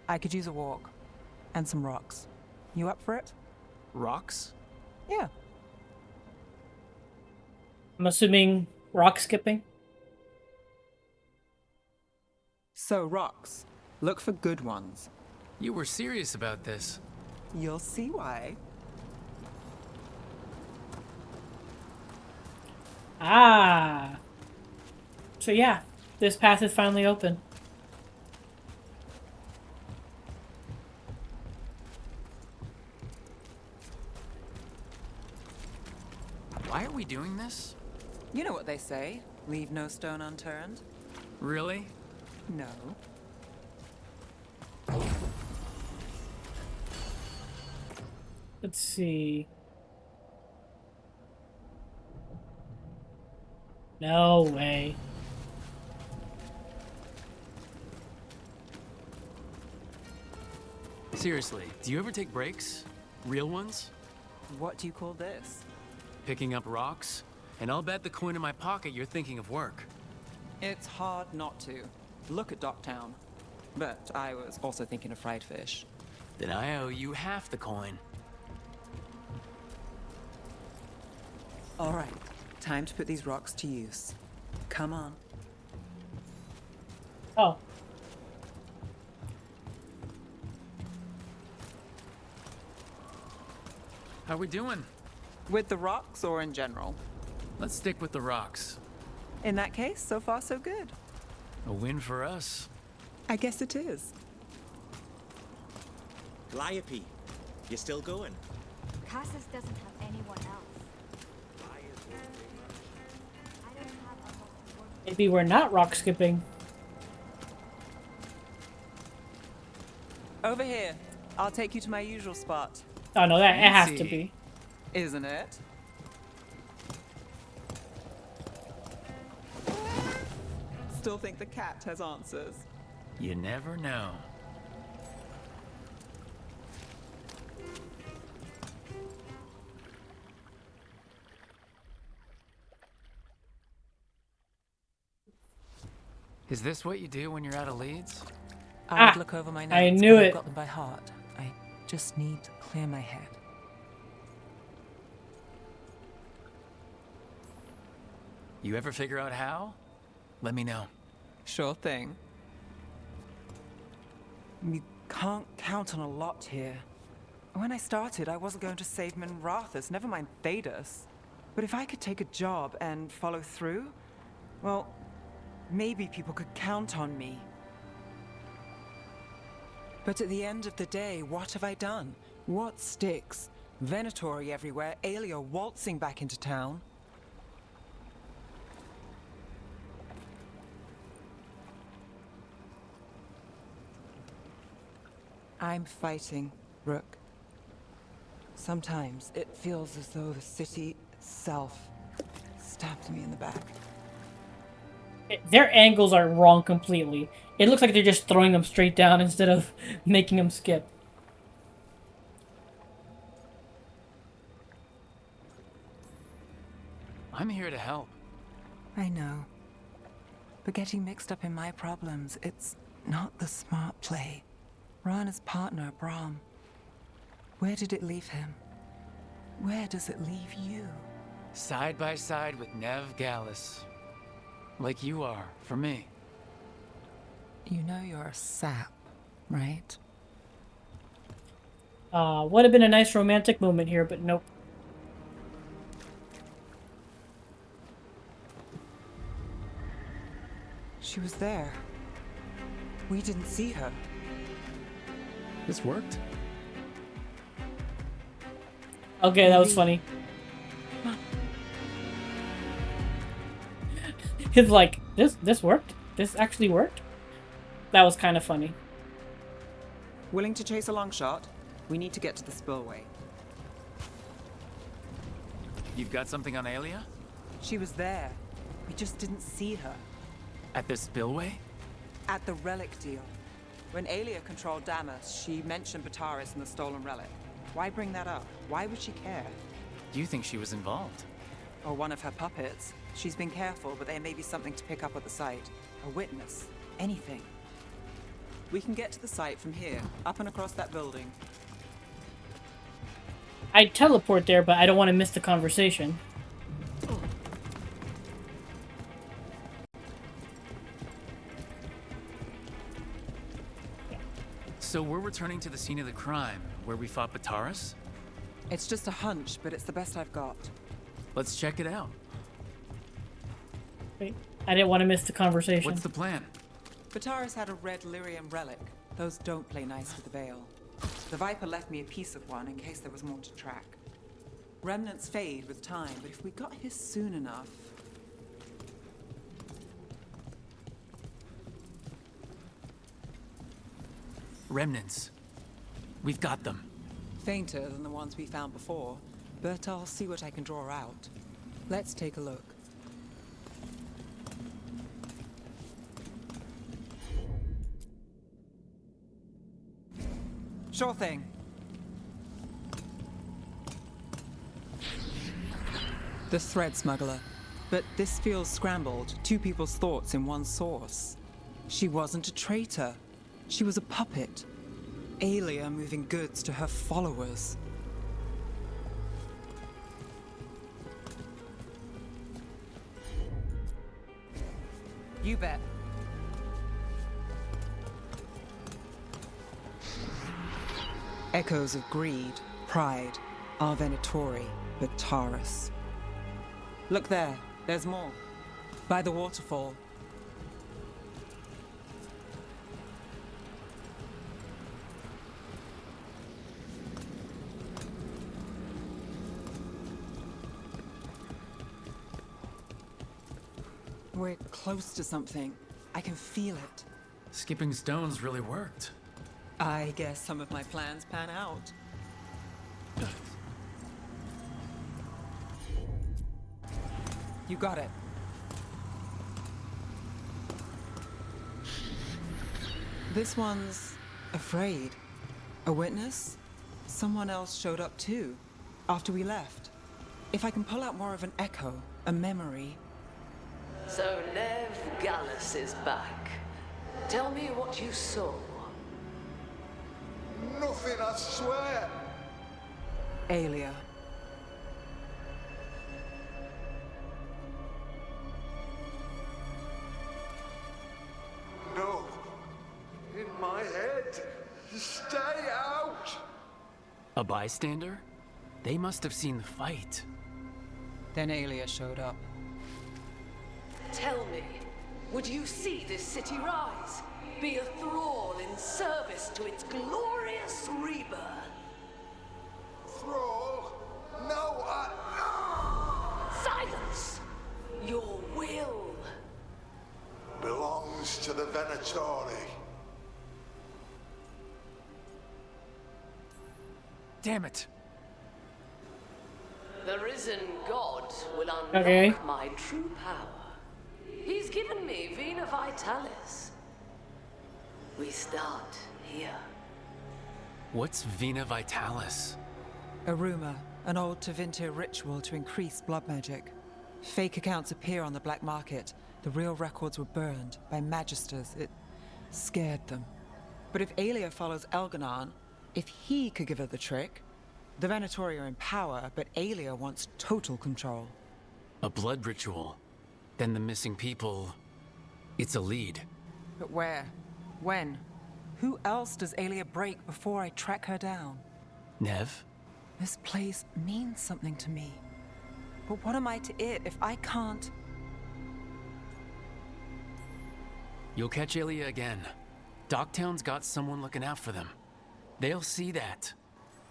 I could use a walk. And some rocks. You up for it? Rocks? Yeah. I'm assuming rock skipping? So, rocks. Look for good ones. You were serious about this. You'll see why. Ah. So yeah, this path is finally open. Why are we doing this? You know what they say. Leave no stone unturned. Really? No. Let's see. No way. Seriously, do you ever take breaks? Real ones? What do you call this? Picking up rocks? And I'll bet the coin in my pocket you're thinking of work. It's hard not to. Look at Docktown. But I was also thinking of fried fish. Then I owe you half the coin. All right, time to put these rocks to use. Come on. Oh. How we doing? With the rocks or in general? Let's stick with the rocks. In that case, so far so good. A win for us. I guess it is. Liope, you still going? Cassis doesn't have anyone else. Maybe we're not rock skipping. Over here. I'll take you to my usual spot. Oh no, that it has to be. Isn't it? Still think the cat has answers. You never know. Is this what you do when you're out of leads? I would look over my notes. I knew I've it. got them by heart. I just need to clear my head. You ever figure out how? Let me know. Sure thing. You can't count on a lot here. When I started, I wasn't going to save Minrathous, never mind Thedas. But if I could take a job and follow through, well, maybe people could count on me. But at the end of the day, what have I done? What sticks? Venatori everywhere, Alia waltzing back into town. I'm fighting, Rook. Sometimes it feels as though the city itself stabbed me in the back. Their angles are wrong completely. It looks like they're just throwing them straight down instead of making them skip. I'm here to help. I know. But getting mixed up in my problems, it's not the smart play. Rana's partner, Brahm. Where did it leave him? Where does it leave you? Side by side with Nev Gallus. Like you are, for me. You know you're a sap, right? Would have been a nice romantic moment here, but nope. She was there. We didn't see her. This worked. Okay, that was funny. He's like, this worked? This actually worked? That was kind of funny. Willing to chase a long shot? We need to get to the spillway. You've got something on Aelia? She was there. We just didn't see her. At the spillway? At the relic deal. When Aelia controlled Damas, she mentioned Bataris and the stolen relic. Why bring that up? Why would she care? Do you think she was involved? Or one of her puppets. She's been careful, but there may be something to pick up at the site. A witness. Anything. We can get to the site from here, up and across that building. I'd teleport there, but I don't want to miss the conversation. So we're returning to the scene of the crime, where we fought Bataris? It's just a hunch, but it's the best I've got. Let's check it out. Wait, I didn't want to miss the conversation. What's the plan? Bataris had a red lyrium relic. Those don't play nice with the Veil. The Viper left me a piece of one in case there was more to track. Remnants fade with time, but if we got here soon enough... Remnants. We've got them. Fainter than the ones we found before, but I'll see what I can draw out. Let's take a look. Sure thing. The thread smuggler. But this feels scrambled. Two people's thoughts in one source. She wasn't a traitor. She was a puppet. Aelia moving goods to her followers. You bet. Echoes of greed, pride, our Venatori, Bataris. Look there, there's more. By the waterfall. We're close to something. I can feel it. Skipping stones really worked. I guess some of my plans pan out. You got it. This one's afraid. A witness? Someone else showed up too, after we left. If I can pull out more of an echo, a memory. So Nev Gallus is back. Tell me what you saw. Nothing, I swear. Aelia. No. In my head. Stay out. A bystander? They must have seen the fight. Then Aelia showed up. Tell me, would you see this city rise? Be a thrall in service to its glorious rebirth? Thrall? No, Silence! Your will belongs to the Venatori. Damn it. The risen god will unlock Okay. my true power. He's given me Vena Vitalis. We start here. What's Vena Vitalis? A rumor, an old Tevinter ritual to increase blood magic. Fake accounts appear on the black market. The real records were burned by magisters. It scared them. But if Aelia follows Elganon, if he could give her the trick, the Venatori are in power, but Aelia wants total control. A blood ritual. Then the missing people... It's a lead. But where? When? Who else does Aelia break before I track her down? Nev? This place means something to me. But what am I to it if I can't? You'll catch Ilya again. Docktown's got someone looking out for them. They'll see that.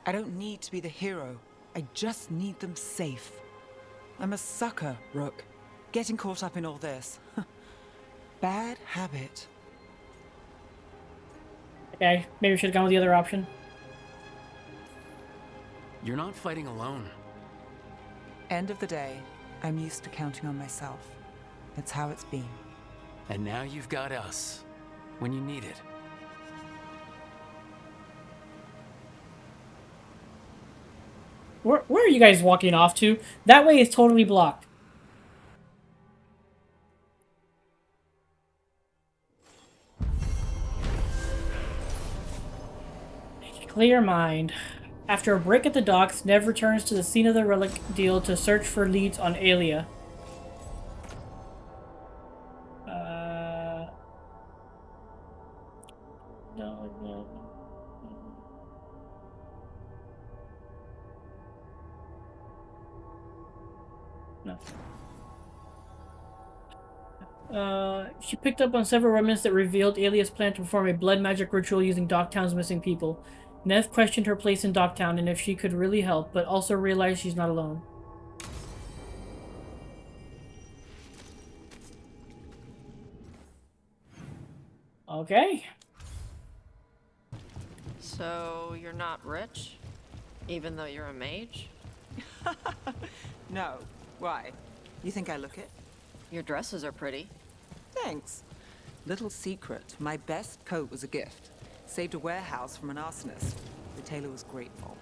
I don't need to be the hero. I just need them safe. I'm a sucker, Rook. Getting caught up in all this. Bad habit. Okay, maybe we should have gone with the other option. You're not fighting alone. End of the day, I'm used to counting on myself. It's how it's been. And now you've got us. When you need it. Where are you guys walking off to? That way is totally blocked. Clear mind. After a break at the docks, Nev returns to the scene of the relic deal to search for leads on Aelia. No. She picked up on several remnants that revealed Aelia's plan to perform a blood magic ritual using Docktown's missing people. Nev questioned her place in Docktown and if she could really help, but also realized she's not alone. Okay. So, you're not rich? Even though you're a mage? No. Why? You think I look it? Your dresses are pretty. Thanks. Little secret, my best coat was a gift. Saved a warehouse from an arsonist. The tailor was grateful.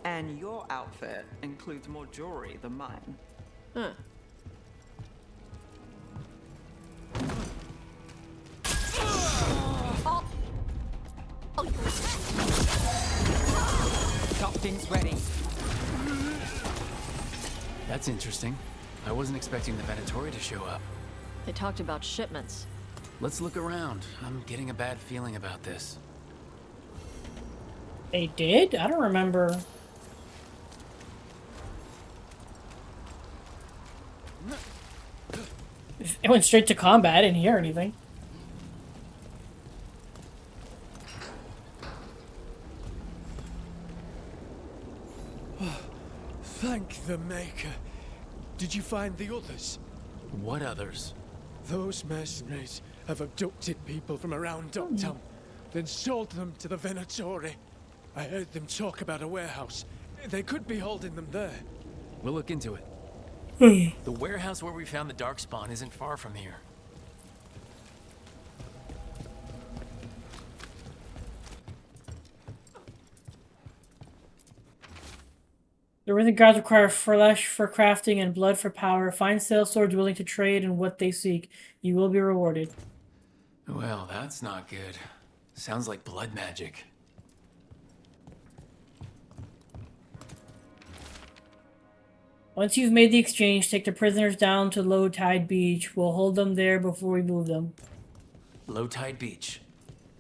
And your outfit includes more jewelry than mine. Huh. Captain's ready. That's interesting. I wasn't expecting the Venatori to show up. They talked about shipments. Let's look around. I'm getting a bad feeling about this. They did? I don't remember. It went straight to combat. I didn't hear anything. Thank the Maker. Did you find the others? What others? Those mercenaries have abducted people from around Docktown, then sold them to the Venatori. I heard them talk about a warehouse. They could be holding them there. We'll look into it. The warehouse where we found the Darkspawn isn't far from here. The Rhythm Guards require flesh for crafting and blood for power. Find sales swords willing to trade in what they seek. You will be rewarded. Well, that's not good. Sounds like blood magic. Once you've made the exchange, take the prisoners down to Low Tide Beach. We'll hold them there before we move them. Low Tide Beach.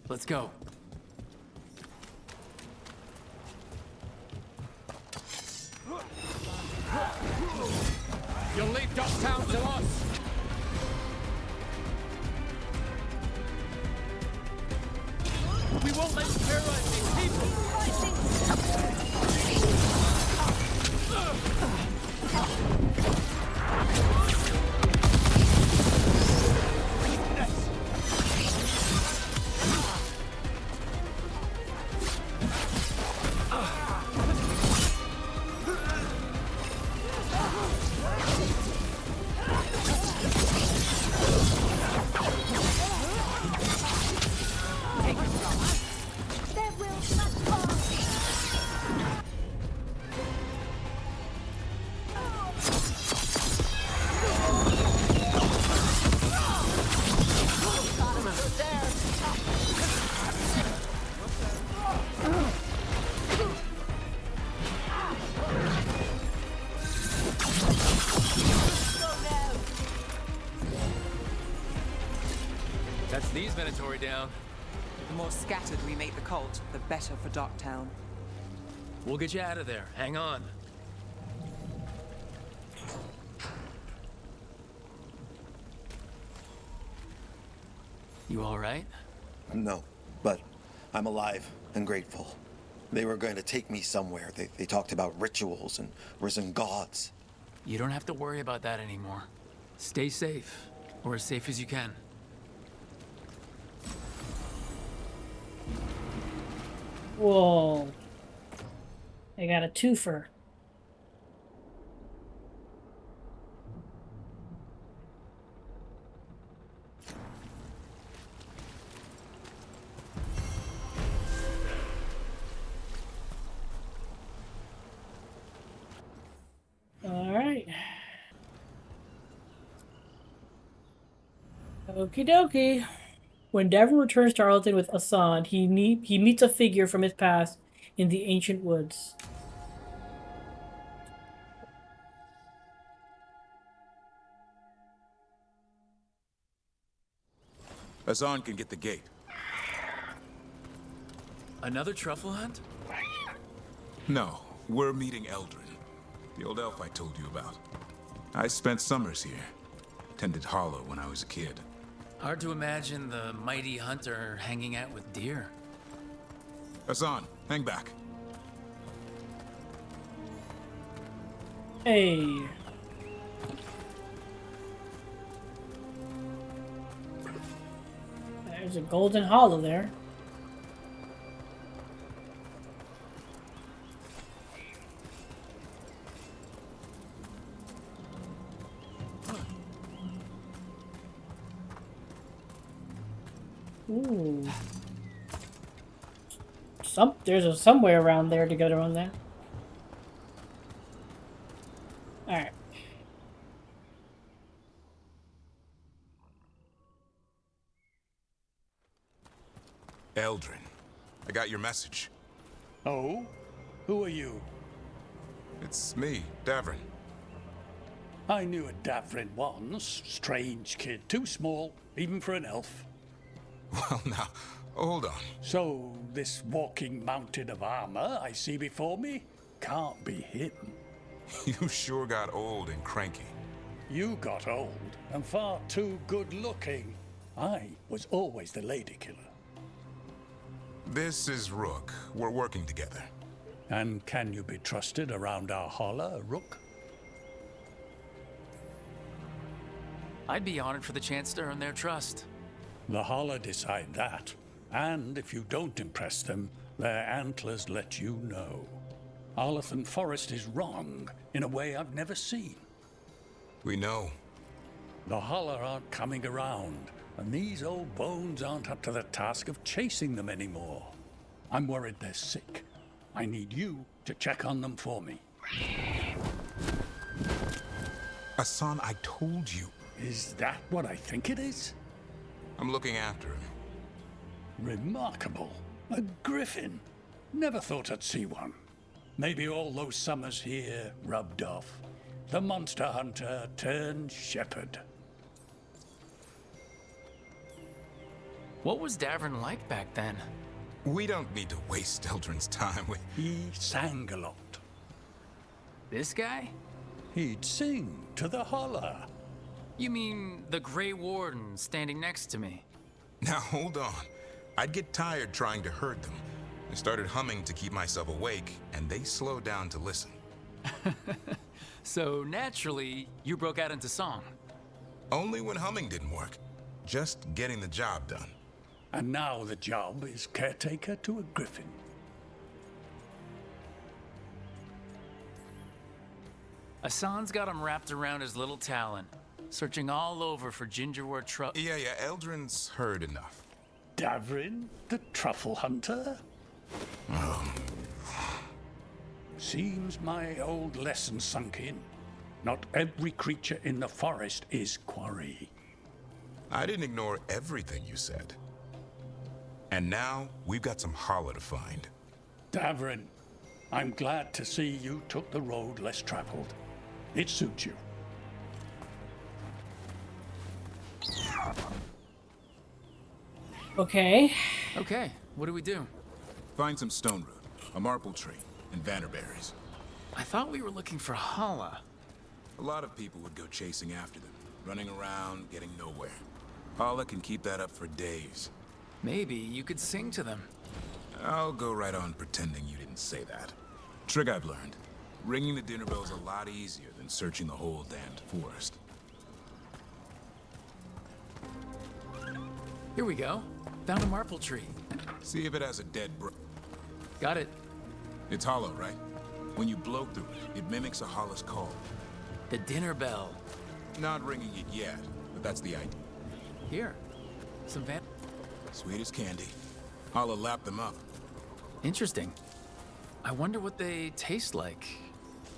Let's go. You'll leave Docktown to us! We won't let you terrorize these people! That's these Venatori down. The more scattered we make the cult, the better for Darktown. We'll get you out of there. Hang on. You all right? No, but I'm alive and grateful. They were going to take me somewhere. They talked about rituals and risen gods. You don't have to worry about that anymore. Stay safe, or as safe as you can. Whoa. I got a twofer. All right. Okie dokie. When Davin returns to Arlington with Asan, he meets a figure from his past in the ancient woods. Hassan can get the gate. Another truffle hunt? No, we're meeting Eldrin, the old elf I told you about. I spent summers here. Tended Hollow when I was a kid. Hard to imagine the mighty hunter hanging out with deer. Hassan, hang back. Hey. There's a golden hollow there. Ooh. There's somewhere around there to go around there. Alright. Eldrin, I got your message. Oh? Who are you? It's me, Davrin. I knew a Davrin once. Strange kid. Too small, even for an elf. Well, now, hold on. So, this walking mountain of armor I see before me can't be him. You sure got old and cranky. You got old and far too good looking. I was always the lady killer. This is Rook. We're working together. And can you be trusted around our holler, Rook? I'd be honored for the chance to earn their trust. The holler decide that. And if you don't impress them, their antlers let you know. Arlathan Forest is wrong in a way I've never seen. We know. The holler aren't coming around, and these old bones aren't up to the task of chasing them anymore. I'm worried they're sick. I need you to check on them for me. Hassan, I told you. Is that what I think it is? I'm looking after him. Remarkable. A griffin. Never thought I'd see one. Maybe all those summers here rubbed off. The monster hunter turned shepherd. What was Davrin like back then? We don't need to waste Eldrin's time with... He sang a lot. This guy? He'd sing to the holler. You mean the Grey Warden standing next to me? Now hold on. I'd get tired trying to herd them. I started humming to keep myself awake, and they slowed down to listen. So naturally, you broke out into song. Only when humming didn't work. Just getting the job done. And now the job is caretaker to a griffin. Hassan's got him wrapped around his little talon, searching all over for gingerwort truffle. Yeah, Eldrin's heard enough. Davrin, the truffle hunter? Seems my old lesson sunk in. Not every creature in the forest is quarry. I didn't ignore everything you said. And now, we've got some holler to find. Davrin, I'm glad to see you took the road less traveled. It suits you. Okay. Okay, what do we do? Find some stone root, a marple tree, and vannerberries. I thought we were looking for Hala. A lot of people would go chasing after them, running around, getting nowhere. Paula can keep that up for days. Maybe you could sing to them. I'll go right on pretending you didn't say that. Trick I've learned. Ringing the dinner bell's a lot easier than searching the whole damned forest. Here we go. Found a marple tree. See if it has a dead Got it. It's hollow, right? When you blow through it, it mimics a hollow's call. The dinner bell. Not ringing it yet, but that's the idea. Here. Some van... Sweet as candy. Holla lap them up. Interesting. I wonder what they taste like.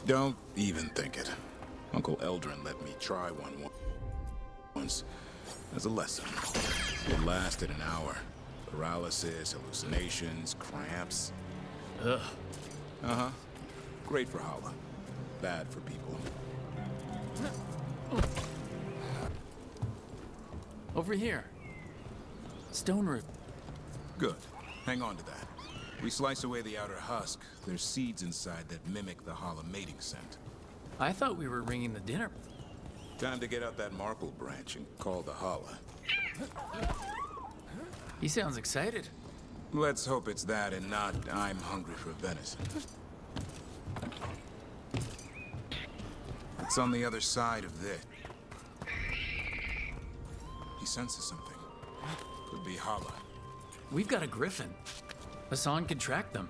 Don't even think it. Uncle Eldrin let me try one once as a lesson. It lasted an hour. Paralysis, hallucinations, cramps. Ugh. Uh-huh. Great for Holla. Bad for people. Over here. Stone root. Good. Hang on to that. We slice away the outer husk. There's seeds inside that mimic the Holla mating scent. I thought we were ringing the dinner. Time to get out that marple branch and call the Holla. He sounds excited. Let's hope it's that and not I'm hungry for venison. It's on the other side of this. He senses something. Could be Holla. We've got a griffin. Hassan can track them.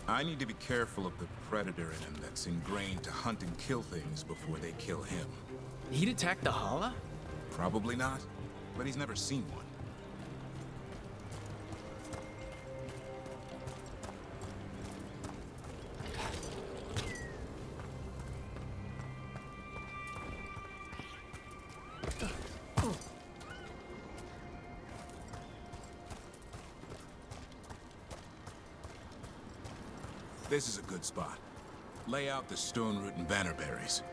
I need to be careful of the predator in him that's ingrained to hunt and kill things before they kill him. He'd attack the Hala? Probably not, but he's never seen one. This is a good spot. Lay out the stone root and vannerberries.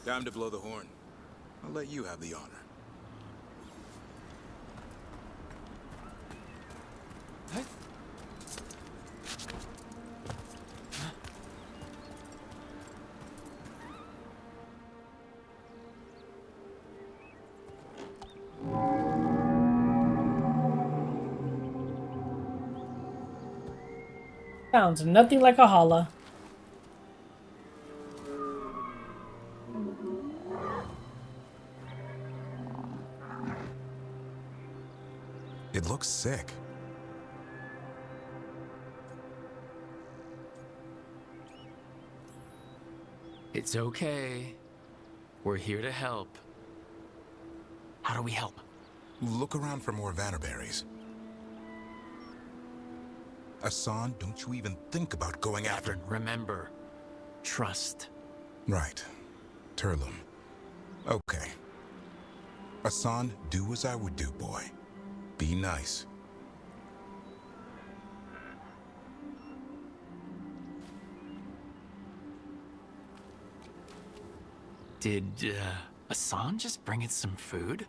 Time to blow the horn. I'll let you have the honor. Sounds nothing like a Hala. It looks sick. It's okay. We're here to help. How do we help? Look around for more vannerberries. Hassan, don't you even think about going after... Remember, trust. Right. Turlum. Okay. Hassan, do as I would do, boy. Be nice. Did, Hassan just bring us some food?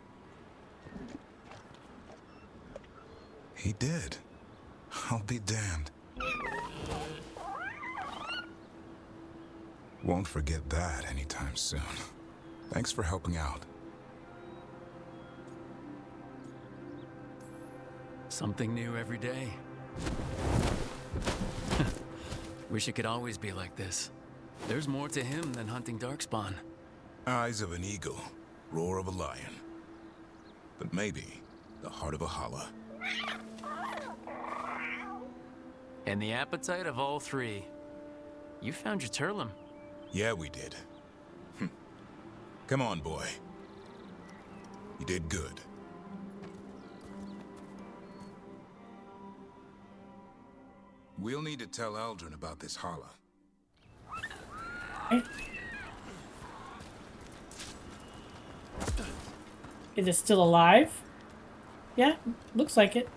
He did. I'll be damned. Won't forget that anytime soon. Thanks for helping out. Something new every day. Wish it could always be like this. There's more to him than hunting darkspawn. Eyes of an eagle, roar of a lion. But maybe the heart of a Hala. And the appetite of all three. You found your Turlum. Yeah, we did. Come on, boy. You did good. We'll need to tell Eldrin about this Hala. Is it still alive? Yeah, looks like it.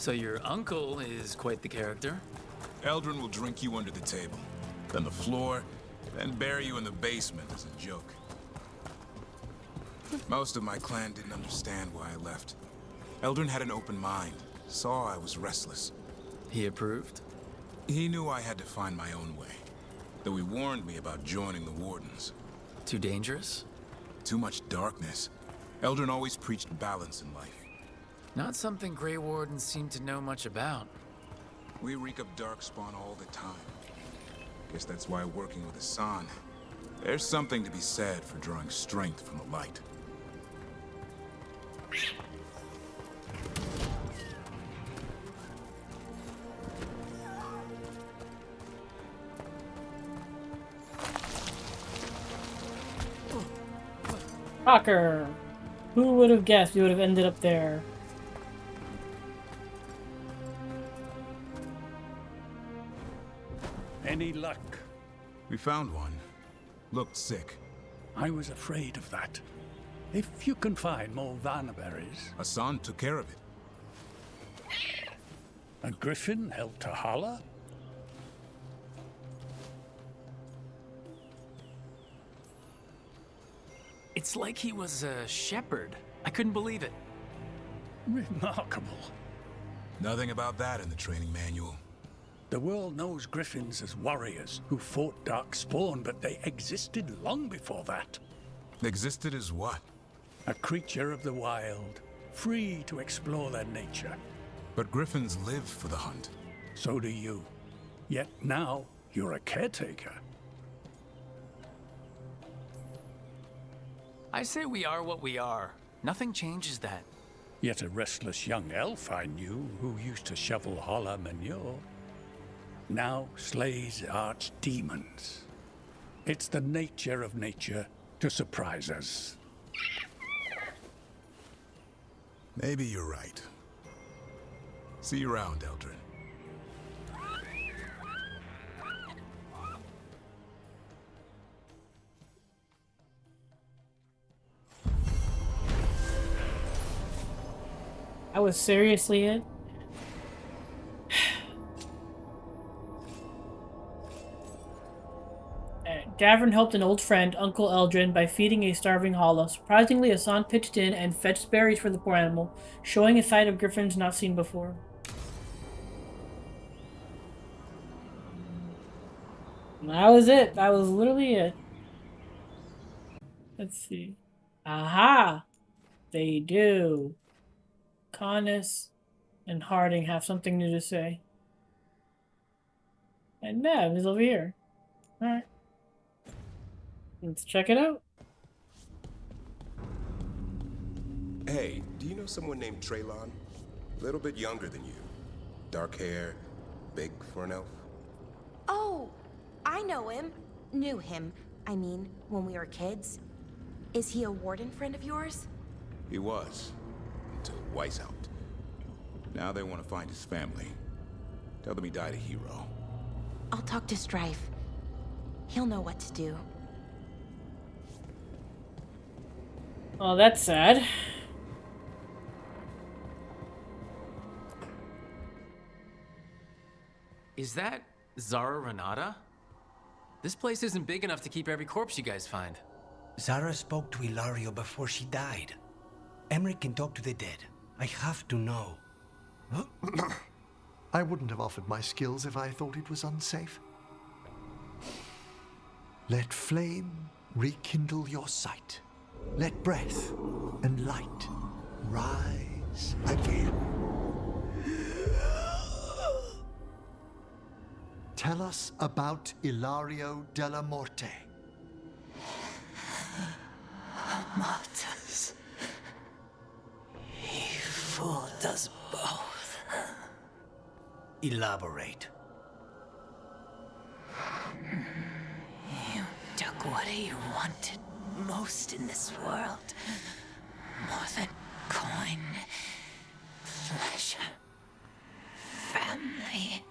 So your uncle is quite the character. Eldrin will drink you under the table, then the floor, then bury you in the basement as a joke. Most of my clan didn't understand why I left. Eldrin had an open mind, saw I was restless. He approved? He knew I had to find my own way, though he warned me about joining the Wardens. Too dangerous? Too much darkness. Eldrin always preached balance in life. Not something Grey Wardens seem to know much about. We reek of darkspawn all the time. Guess that's why working with Hassan, there's something to be said for drawing strength from the light. Rocker! Who would have guessed we would have ended up there? Any luck? We found one. Looked sick. I was afraid of that. If you can find more Vanaberries... Hassan took care of it. A griffin held to Hala? It's like he was a shepherd. I couldn't believe it. Remarkable. Nothing about that in the training manual. The world knows griffins as warriors who fought Darkspawn, but they existed long before that. Existed as what? A creature of the wild, free to explore their nature. But griffins live for the hunt. So do you. Yet now, you're a caretaker. I say we are what we are. Nothing changes that. Yet a restless young elf I knew who used to shovel holler manure now slays archdemons. It's the nature of nature to surprise us. Maybe you're right. See you around, Eldrin. That was seriously it? Gavin helped an old friend, Uncle Eldrin, by feeding a starving Hala. Surprisingly, Hassan pitched in and fetched berries for the poor animal, showing a side of griffins not seen before. And that was it. That was literally it. Let's see. Aha! They do. Connus and Harding have something new to say. And Nev is over here. Alright. Let's check it out. Hey, do you know someone named Traylon? A little bit younger than you. Dark hair, big for an elf. Oh, I know him. Knew him. I mean, when we were kids. Is he a warden friend of yours? He was, until Weiss out. Now they want to find his family. Tell them he died a hero. I'll talk to Strife. He'll know what to do. Oh, that's sad. Is that Zara Renata? This place isn't big enough to keep every corpse you guys find. Zara spoke to Ilario before she died. Emmerich can talk to the dead. I have to know. I wouldn't have offered my skills if I thought it was unsafe. Let flame rekindle your sight. Let breath and light rise again. Tell us about Ilario della Morte. Martyrs. He fooled us both. Elaborate. You took what he wanted most in this world. More than coin, pleasure, family.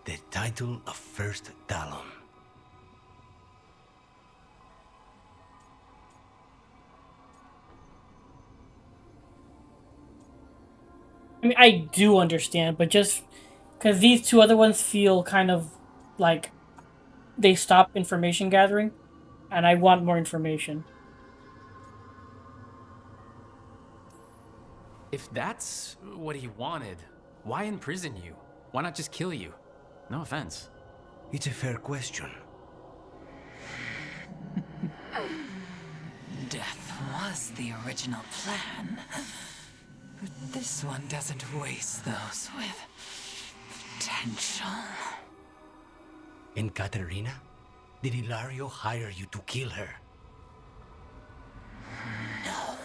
The title of First Talon. I mean, I do understand, but just because these two other ones feel kind of like they stop information gathering, and I want more information. If that's what he wanted, why imprison you? Why not just kill you? No offense. It's a fair question. Death was the original plan. But this one doesn't waste those with potential. And Katerina? Did Ilario hire you to kill her? No.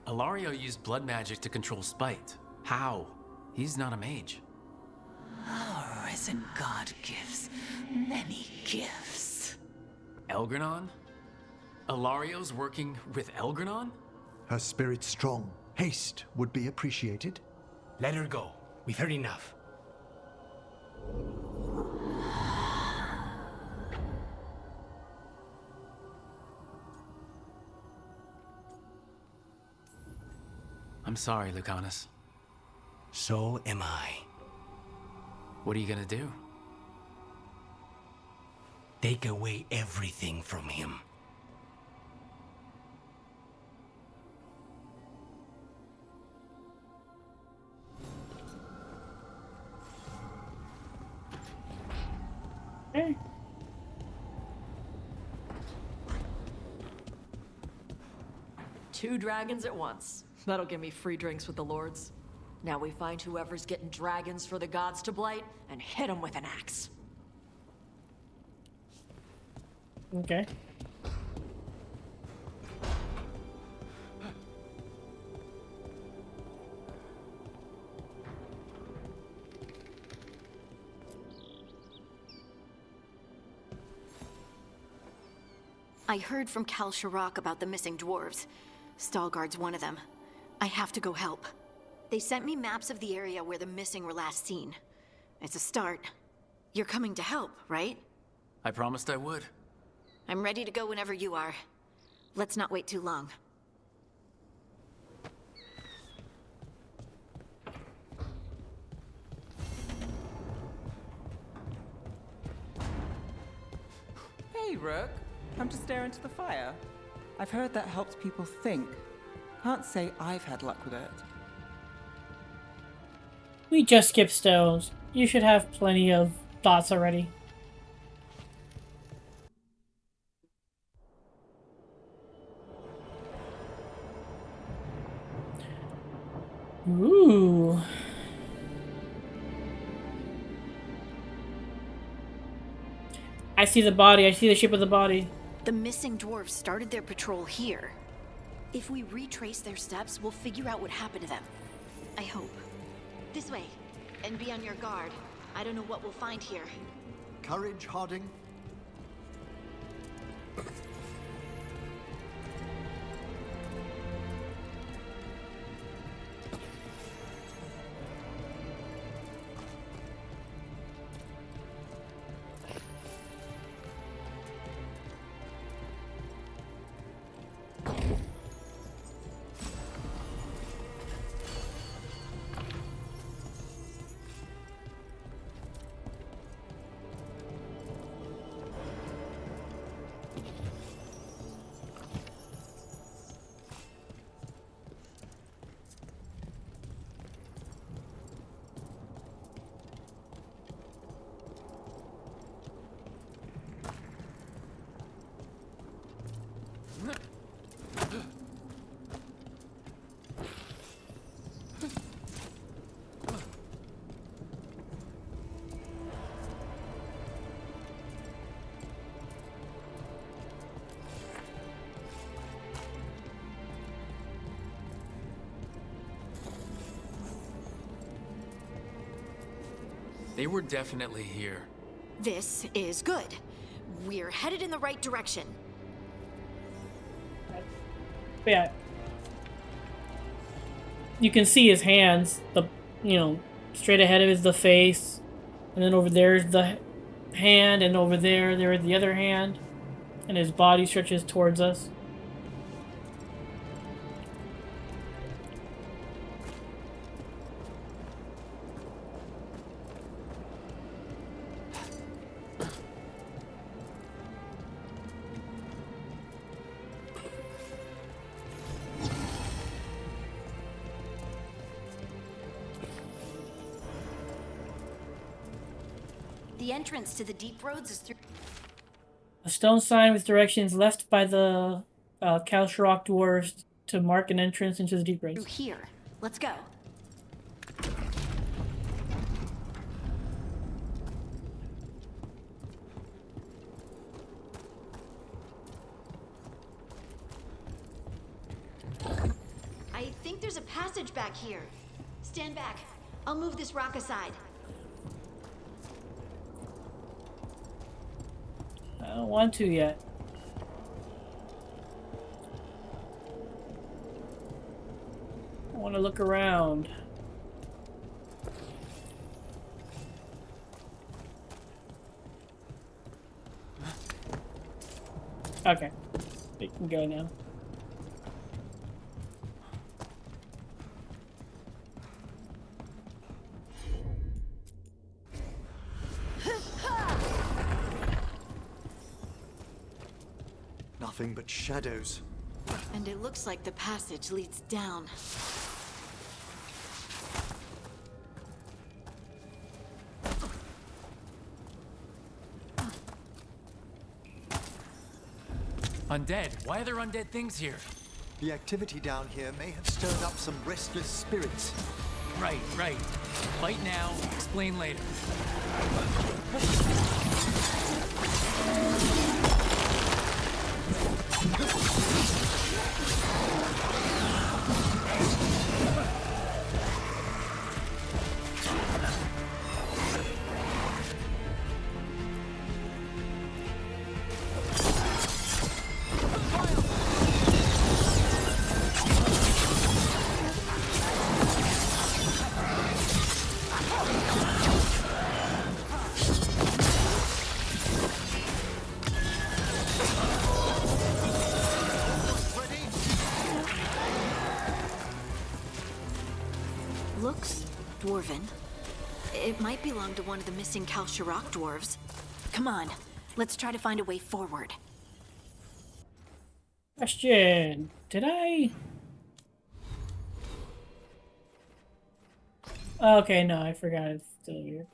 Ilario used blood magic to control spite. How? He's not a mage. Our risen god gives many gifts. Elgranon? Ilario's working with Elgranon? Her spirit's strong. Haste would be appreciated. Let her go. We've heard enough. I'm sorry, Lucanus. So am I. What are you gonna do? Take away everything from him. Okay. Two dragons at once. That'll give me free drinks with the lords. Now we find whoever's getting dragons for the gods to blight and hit them with an axe. Okay. I heard from Kal Shirak about the missing dwarves. Stalguard's one of them. I have to go help. They sent me maps of the area where the missing were last seen. It's a start. You're coming to help, right? I promised I would. I'm ready to go whenever you are. Let's not wait too long. Hey, Rook. Come to stare into the fire. I've heard that helps people think. Can't say I've had luck with it. We just skipped stones. You should have plenty of thoughts already. Ooh. I see the body. I see the shape of the body. The missing dwarves started their patrol here. If we retrace their steps, we'll figure out what happened to them. I hope. This way. And be on your guard. I don't know what we'll find here. Courage, Harding. They were definitely here. This is good. We're headed in the right direction. Yeah. You can see his hands. Straight ahead of is the face, and then over there is the hand, and over there is the other hand, and his body stretches towards us. The entrance to the deep roads is through. A stone sign with directions left by the Kalsharok dwarves to mark an entrance into the deep roads. Through here. Let's go. I think there's a passage back here. Stand back. I'll move this rock aside. I don't want to yet. I want to look around. Okay. We can go now. Nothing but shadows. And it looks like the passage leads down. Undead? Why are there undead things here? The activity down here may have stirred up some restless spirits. Right. Fight now, explain later. Looks dwarven. It might belong to one of the missing Kalsharok dwarves. Come on, let's try to find a way forward. Question. Did I... Okay, no, I forgot it's still here.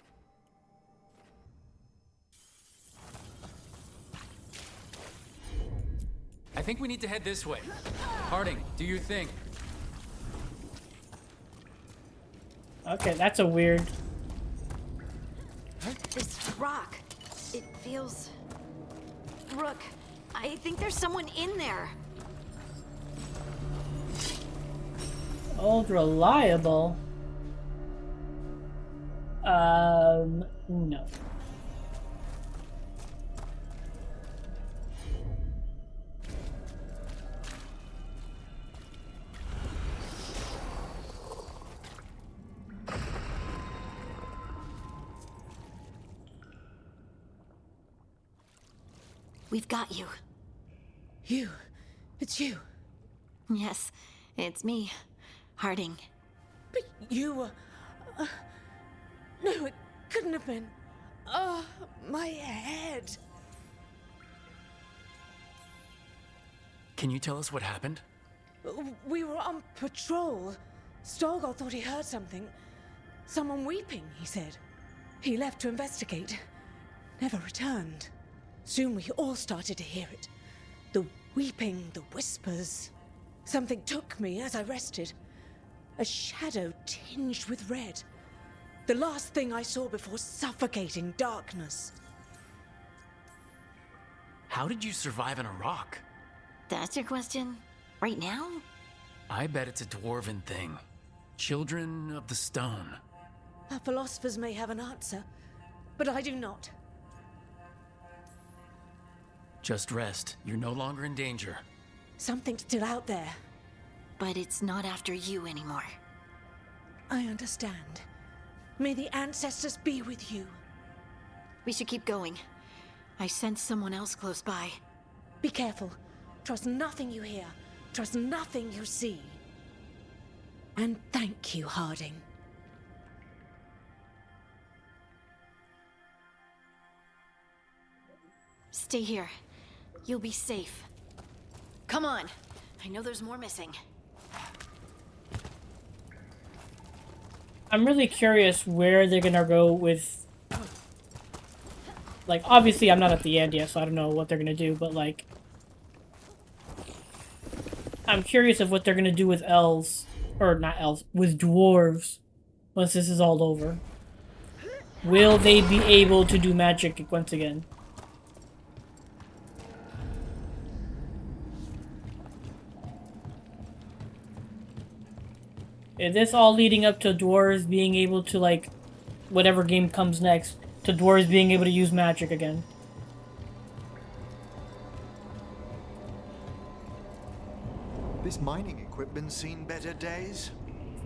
I think we need to head this way. Harding, do your thing. Okay, that's a weird... This rock, it feels... Rook, I think there's someone in there. Old reliable. No. We've got you. You? It's you? Yes, it's me, Harding. But you were... no, it couldn't have been. Oh, my head. Can you tell us what happened? We were on patrol. Stalgard thought he heard something. Someone weeping, he said. He left to investigate. Never returned. Soon we all started to hear it. The weeping, the whispers. Something took me as I rested. A shadow tinged with red. The last thing I saw before suffocating darkness. How did you survive in a rock? That's your question? Right now? I bet it's a dwarven thing. Children of the stone. Our philosophers may have an answer, but I do not. Just rest. You're no longer in danger. Something's still out there. But it's not after you anymore. I understand. May the ancestors be with you. We should keep going. I sense someone else close by. Be careful. Trust nothing you hear. Trust nothing you see. And thank you, Harding. Stay here. You'll be safe. Come on. I know there's more missing. I'm really curious where they're gonna go with Like, obviously I'm not at the end yet, so I don't know what they're gonna do, but like... I'm curious of what they're gonna do with elves. Or not elves, with dwarves. Once this is all over. Will they be able to do magic once again? Is this all leading up to dwarves being able to, like, whatever game comes next, to dwarves being able to use magic again? This mining equipment's seen better days.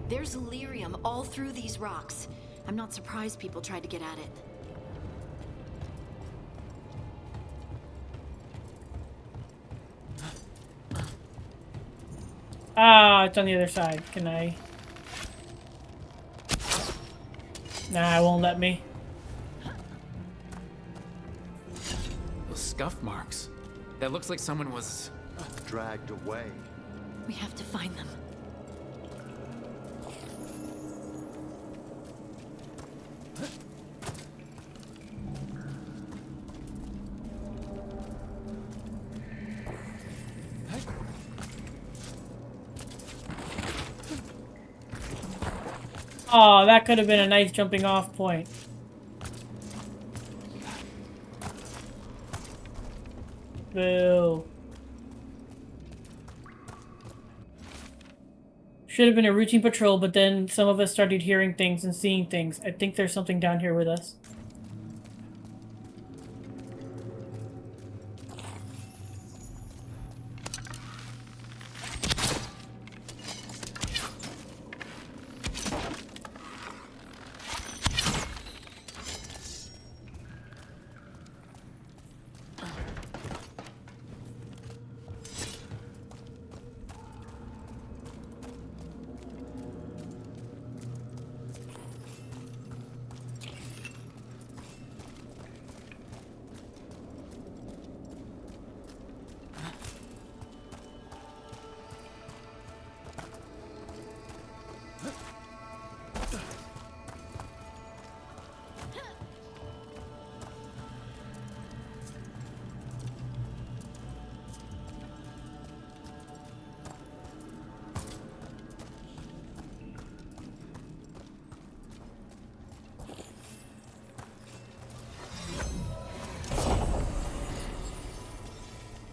There's lyrium all through these rocks. I'm not surprised people tried to get at it. Ah, it's on the other side. Can I? Nah, it won't let me. Those scuff marks. That looks like someone was... dragged away. We have to find them. Oh, that could have been a nice jumping off point. Boo. Should have been a routine patrol, but then some of us started hearing things and seeing things. I think there's something down here with us.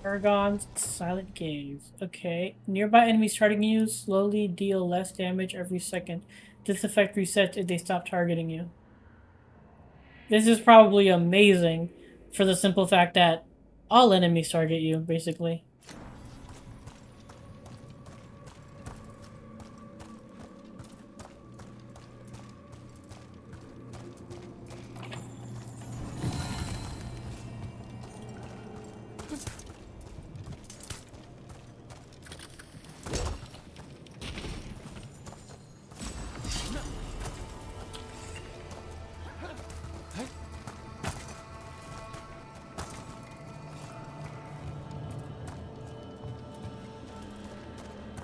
Paragon's Silent Gaze. Okay. Nearby enemies targeting you slowly deal less damage every second. This effect resets if they stop targeting you. This is probably amazing for the simple fact that all enemies target you, basically.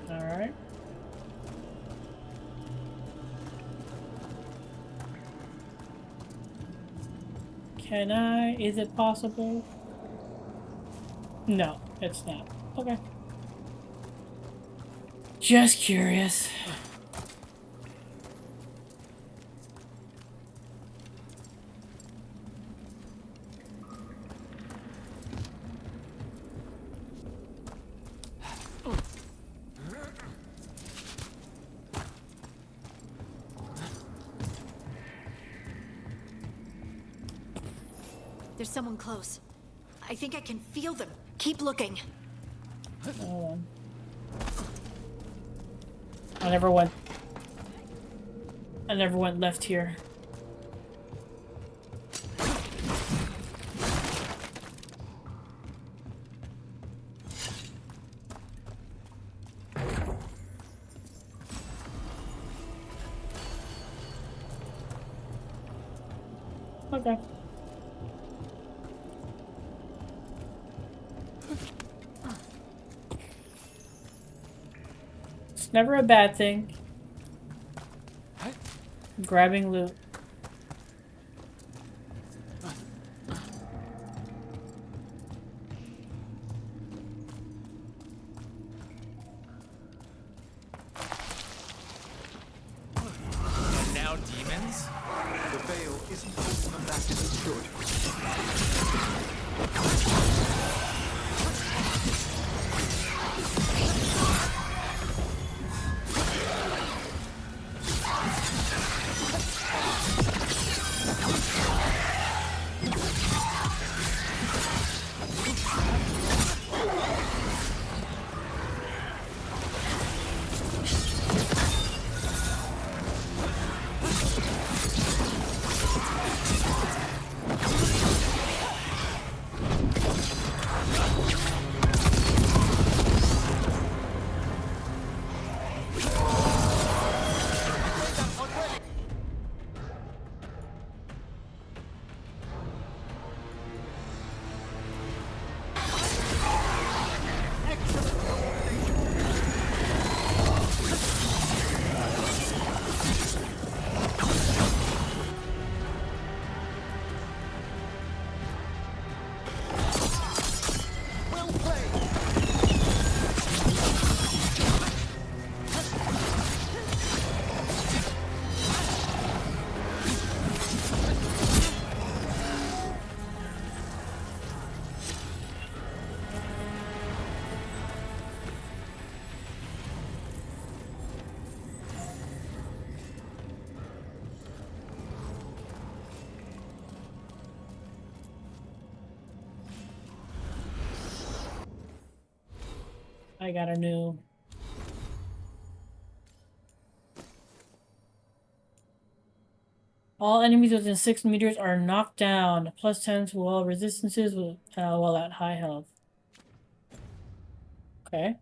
Alright. Can I? Is it possible? No, it's not. Okay. Just curious. There's someone close. I think I can feel them. Keep looking. Hold on. I never went left here. Okay. It's never a bad thing. Grabbing loot. isn't holding them back as it should. I got a new. All enemies within 6 meters are knocked down. +10 to all resistances while at high health. Okay.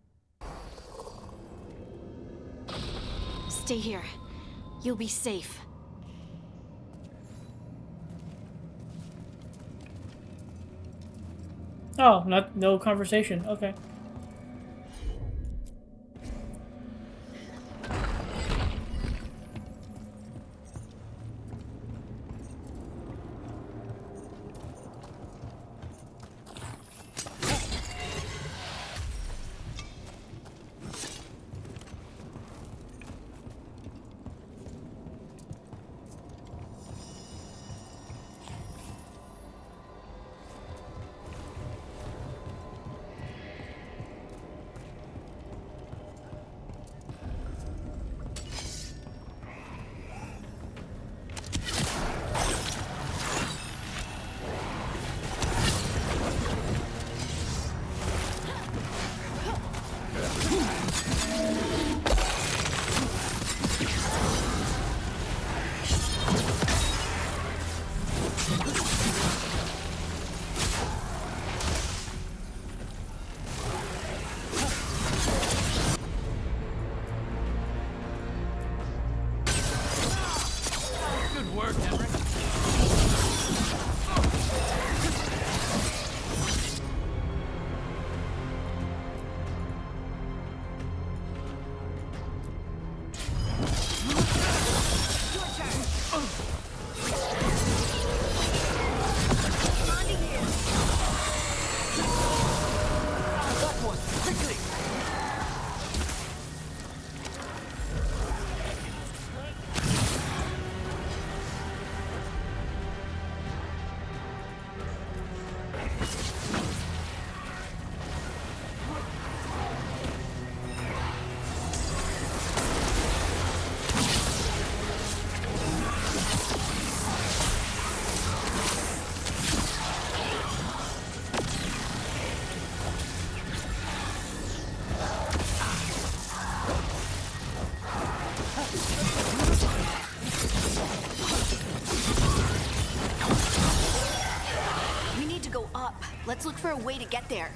Stay here. You'll be safe. Oh, no conversation. Okay. Let's look for a way to get there.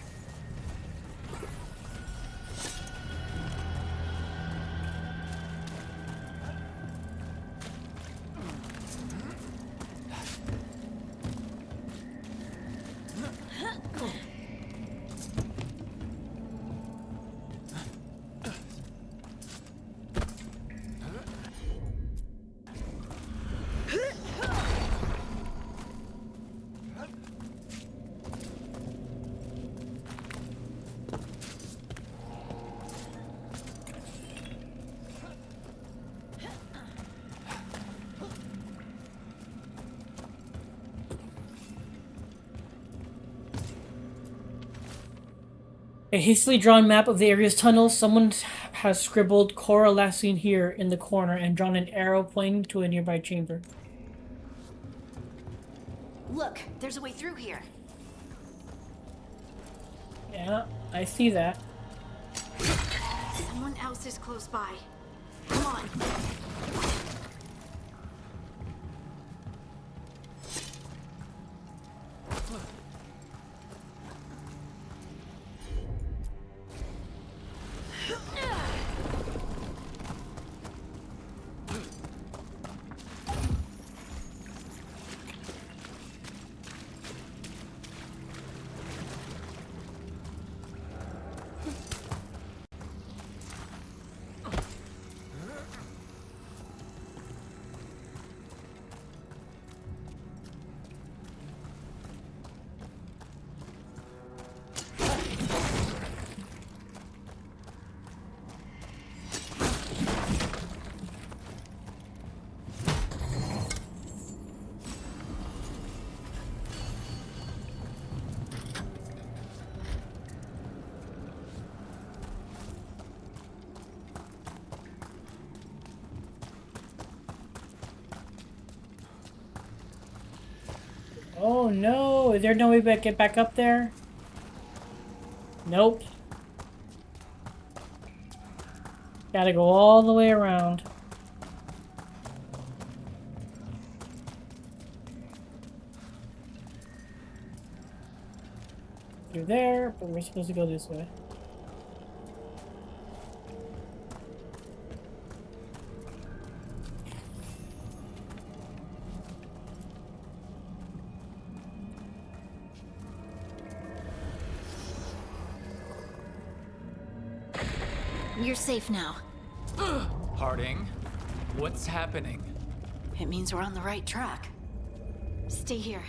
A hastily drawn map of the area's tunnels. Someone has scribbled Cora last seen here in the corner and drawn an arrow pointing to a nearby chamber. Look, there's a way through here. Yeah, I see that. Someone else is close by. Come on. Oh no, is there no way to get back up there? Nope. Gotta go all the way around. Through there, but we're supposed to go this way. You're safe now. Harding, what's happening? It means we're on the right track. Stay here.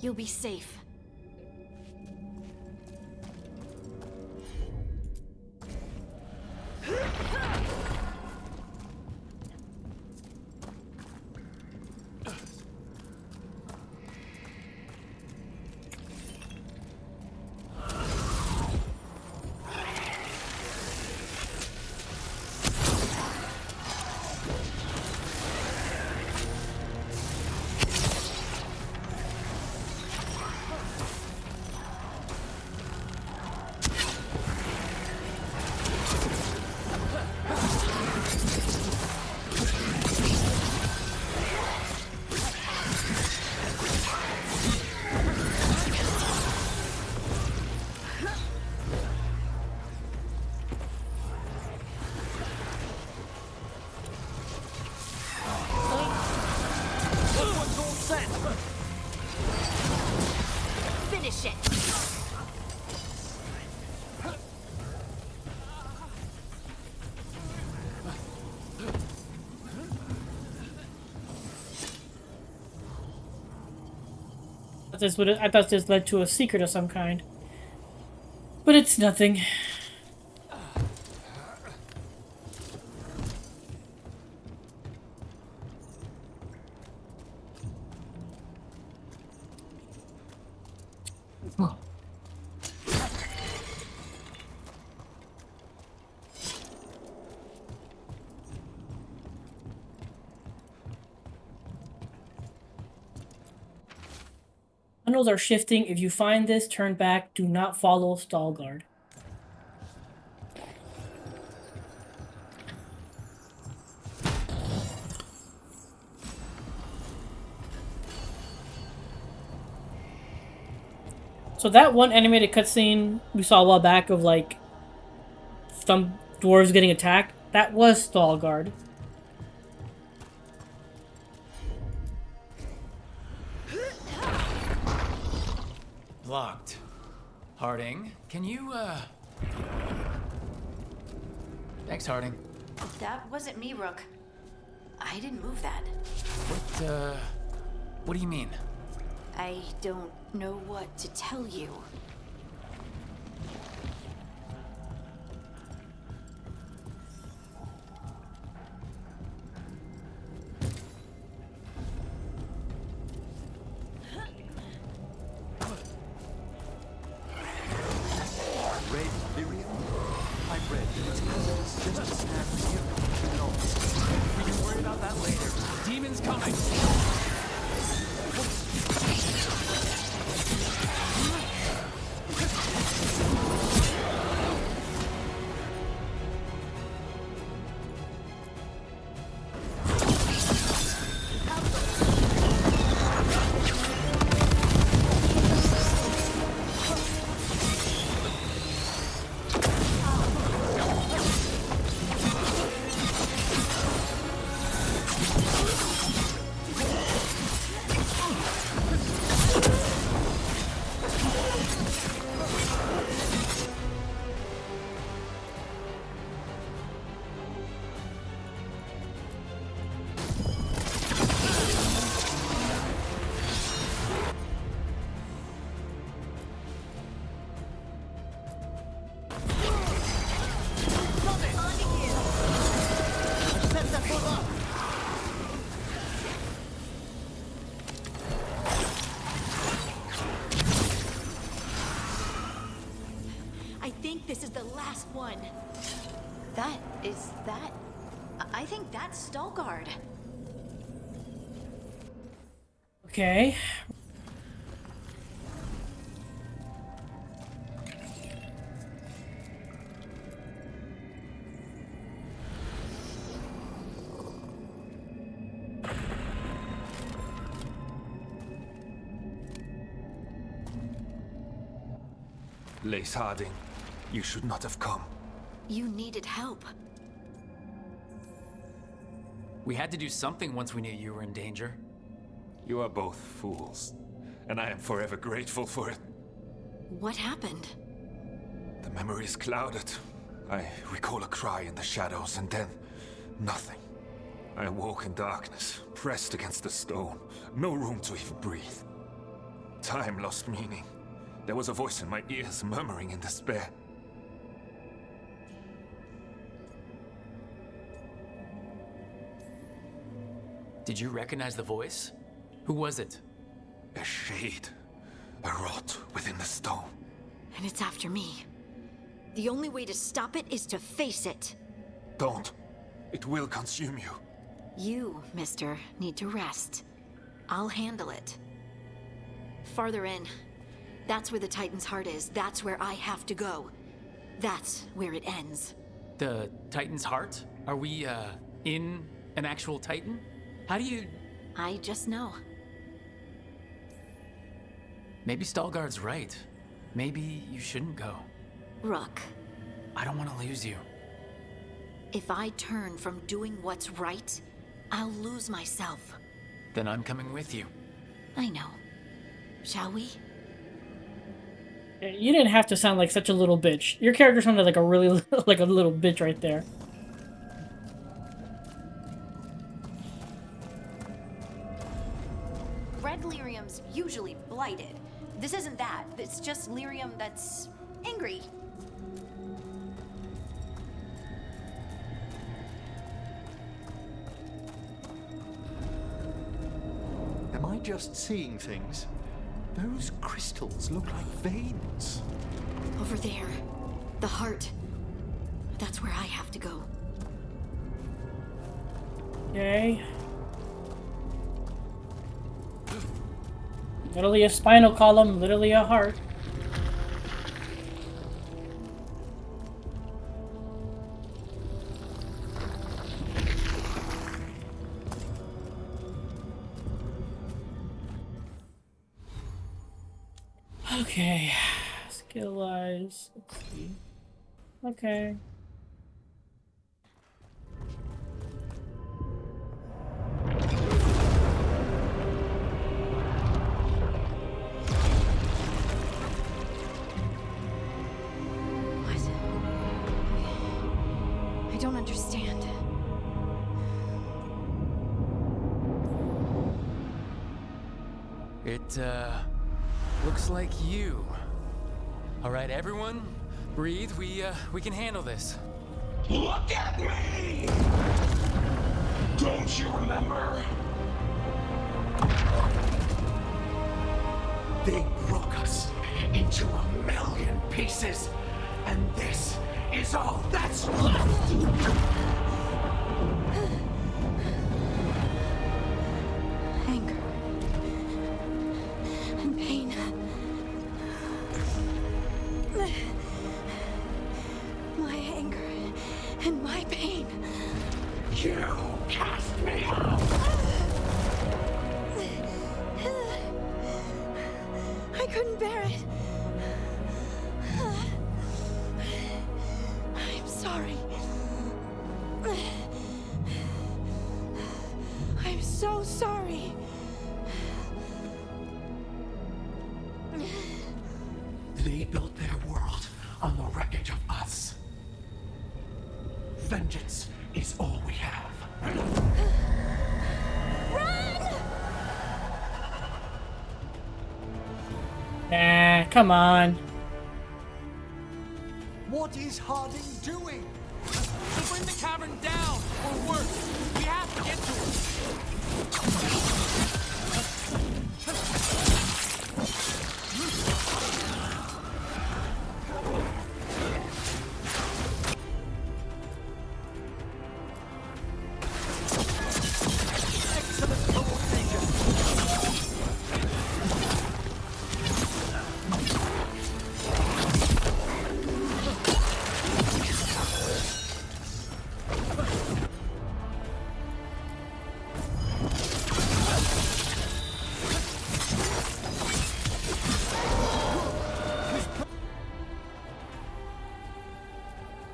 You'll be safe. Finish it. I thought this led to a secret of some kind. But it's nothing. Tunnels are shifting. If you find this, turn back. Do not follow Stalguard. So that one animated cutscene we saw a while back of like some dwarves getting attacked, that was Stalguard. Locked. Harding, can you, Thanks, Harding. That wasn't me, Rook. I didn't move that. What do you mean? I don't know what to tell you. Red I think this is the last one. I think that's Veilguard. Okay. Lace Harding, you should not have come. You needed help. We had to do something once we knew you were in danger. You are both fools, and I am forever grateful for it. What happened? The memory is clouded. I recall a cry in the shadows, and then nothing. I awoke in darkness, pressed against the stone. No room to even breathe. Time lost meaning. There was a voice in my ears murmuring in despair. Did you recognize the voice? Who was it? A shade. A rot within the stone. And it's after me. The only way to stop it is to face it. Don't. It will consume you. You, mister, need to rest. I'll handle it. Farther in. That's where the Titan's heart is. That's where I have to go. That's where it ends. The Titan's heart? Are we, in an actual Titan? How do you... I just know. Maybe Veilguard's right. Maybe you shouldn't go. Rook. I don't want to lose you. If I turn from doing what's right, I'll lose myself. Then I'm coming with you. I know. Shall we? You didn't have to sound like such a little bitch. Your character sounded like a really like a little bitch right there. Red lyrium's usually blighted. This isn't that. It's just lyrium that's angry. Am I just seeing things? Those crystals look like veins. Over there. The heart. That's where I have to go. Okay. Literally a spinal column, literally a heart. Okay. Skill eyes. Let's see. Okay. I don't understand. It, looks like you. All right, everyone, breathe. We can handle this. Look at me! Don't you remember? They broke us into 1,000,000 pieces, and this is all that's left! You cast me out. I couldn't bear it. I'm sorry. I'm so sorry. They built their world on the wreckage of us. Vengeance is all we have. Nah, come on. What is Harding doing? To bring the cavern down, or worse, we have to get to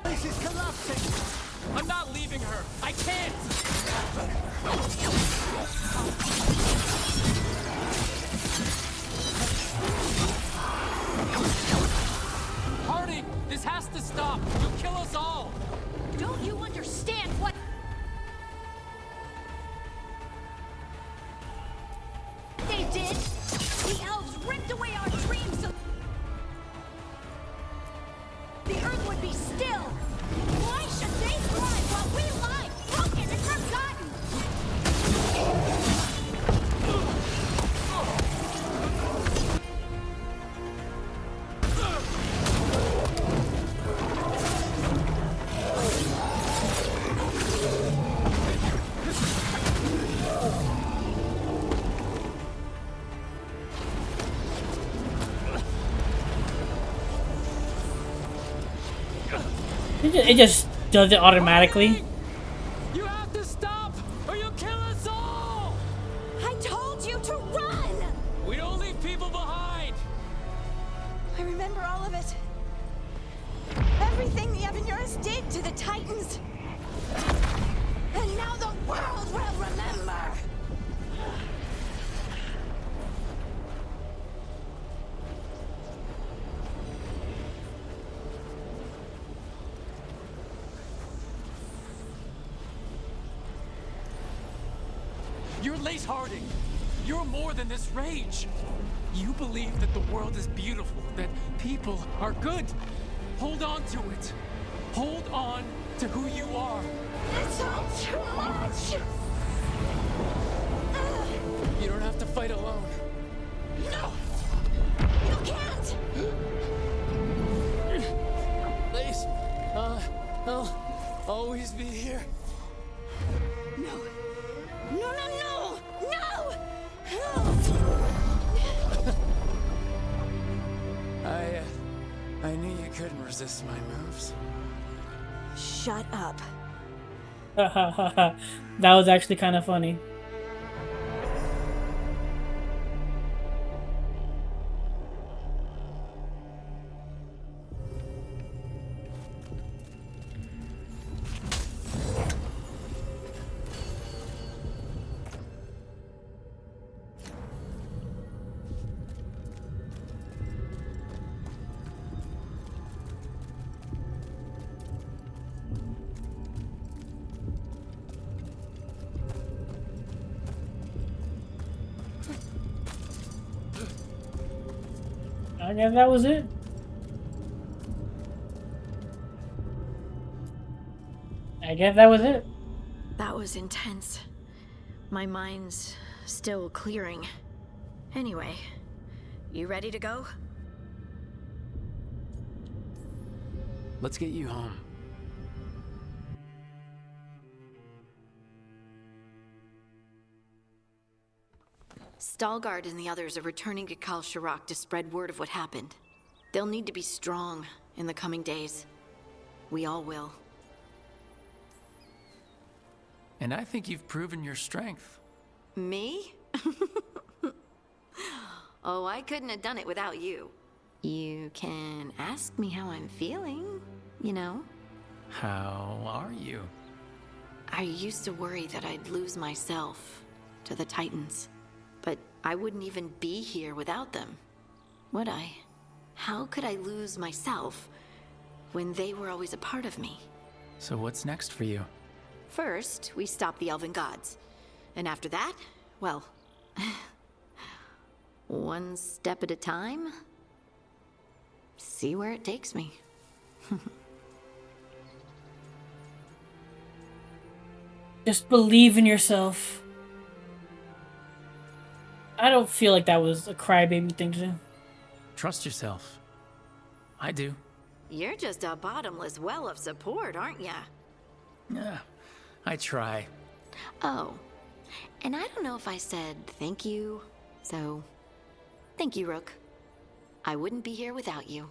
This is collapsing! I'm not leaving her. I can't. Harding, this has to stop. You'll kill us all. Don't you understand what... they did? The elves ripped away our dreams so the earth would be still. Why should they thrive while we lie, broken and forgotten? It just does it automatically. You have to stop, or you'll kill us all. I told you to run! We don't leave people behind. I remember all of it. Everything the Avenurus did to the Titans. And now the world will remember! You're Lace Harding. You're more than this rage. You believe that the world is beautiful, that people are good. Hold on to it. Hold on to who you are. It's all too much! You don't have to fight alone. No! You can't! Lace, I'll always be here. No! No, no, no! No! I knew you couldn't resist my moves. Shut up. That was actually kind of funny. I guess that was it. I guess that was it. That was intense. My mind's still clearing. Anyway, you ready to go? Let's get you home. Veilguard and the others are returning to Kal Shirak to spread word of what happened. They'll need to be strong in the coming days. We all will. And I think you've proven your strength. Me? Oh, I couldn't have done it without you. You can ask me how I'm feeling, you know? How are you? I used to worry that I'd lose myself to the Titans. But I wouldn't even be here without them, would I? How could I lose myself when they were always a part of me? So what's next for you? First, we stop the Elven gods. And after that, well, one step at a time. See where it takes me. Just believe in yourself. I don't feel like that was a crybaby thing to do. Trust yourself. I do. You're just a bottomless well of support, aren't ya? Yeah, I try. Oh, and I don't know if I said thank you, so thank you, Rook. I wouldn't be here without you.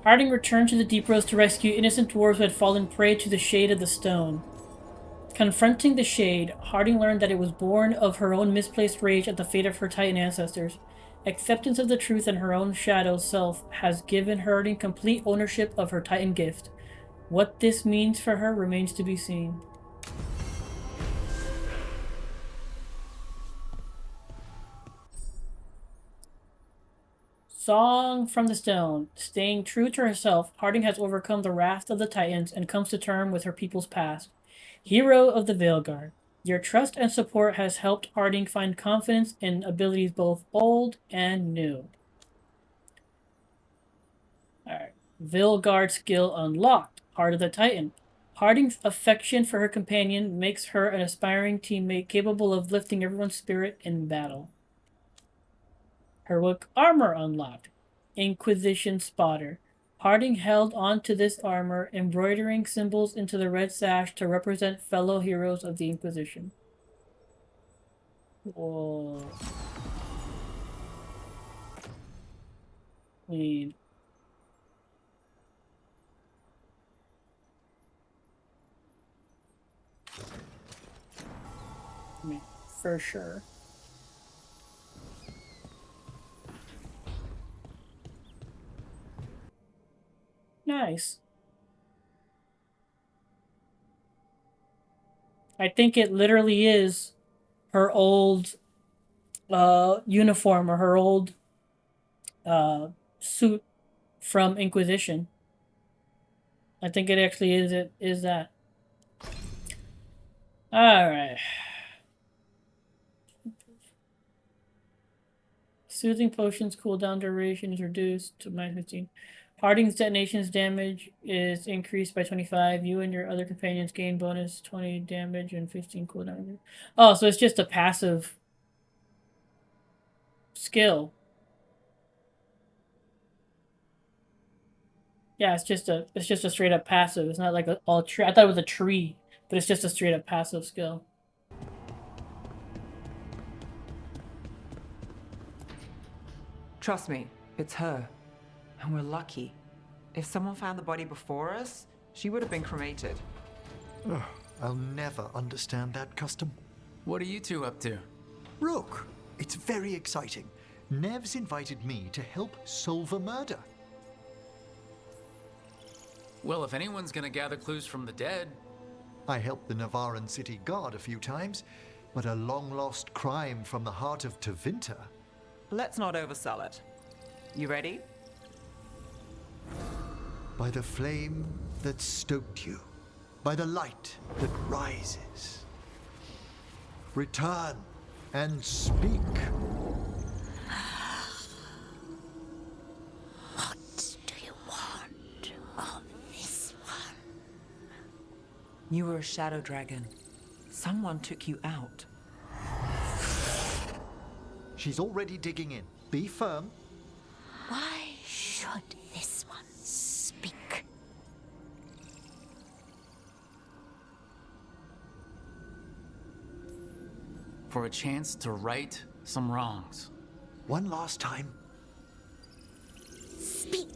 Harding returned to the Deep Roads to rescue innocent dwarves who had fallen prey to the Shade of the Stone. Confronting the Shade, Harding learned that it was born of her own misplaced rage at the fate of her Titan ancestors. Acceptance of the truth and her own shadow self has given Harding complete ownership of her Titan gift. What this means for her remains to be seen. Song from the Stone. Staying true to herself, Harding has overcome the wrath of the Titans and comes to terms with her people's past. Hero of the Veilguard. Your trust and support has helped Harding find confidence in abilities both old and new. Alright. Veilguard skill unlocked. Heart of the Titan. Harding's affection for her companion makes her an aspiring teammate capable of lifting everyone's spirit in battle. Heroic armor unlocked. Inquisition spotter. Harding held on to this armor, embroidering symbols into the red sash to represent fellow heroes of the Inquisition. Whoa. Clean. I mean, for sure. Nice. I think it literally is her old uniform or her old suit from Inquisition. I think it actually is that. Alright. Soothing potions cooldown duration is reduced to -15. Harding's detonation's damage is increased by 25. You and your other companions gain bonus 20 damage and 15 cooldown. Oh, so it's just a passive skill. Yeah, it's just a straight up passive. It's not like all tree. I thought it was a tree, but it's just a straight up passive skill. Trust me, it's her. And we're lucky. If someone found the body before us, she would have been cremated. Ugh, I'll never understand that custom. What are you two up to? Rook, it's very exciting. Nev's invited me to help solve a murder. Well, if anyone's gonna gather clues from the dead... I helped the Navaran city guard a few times, but a long-lost crime from the heart of Tevinter. Let's not oversell it. You ready? By the flame that stoked you, by the light that rises. Return and speak. What do you want of this one? You were a shadow dragon. Someone took you out. She's already digging in. Be firm. Why should this one speak? For a chance to right some wrongs. One last time. Speak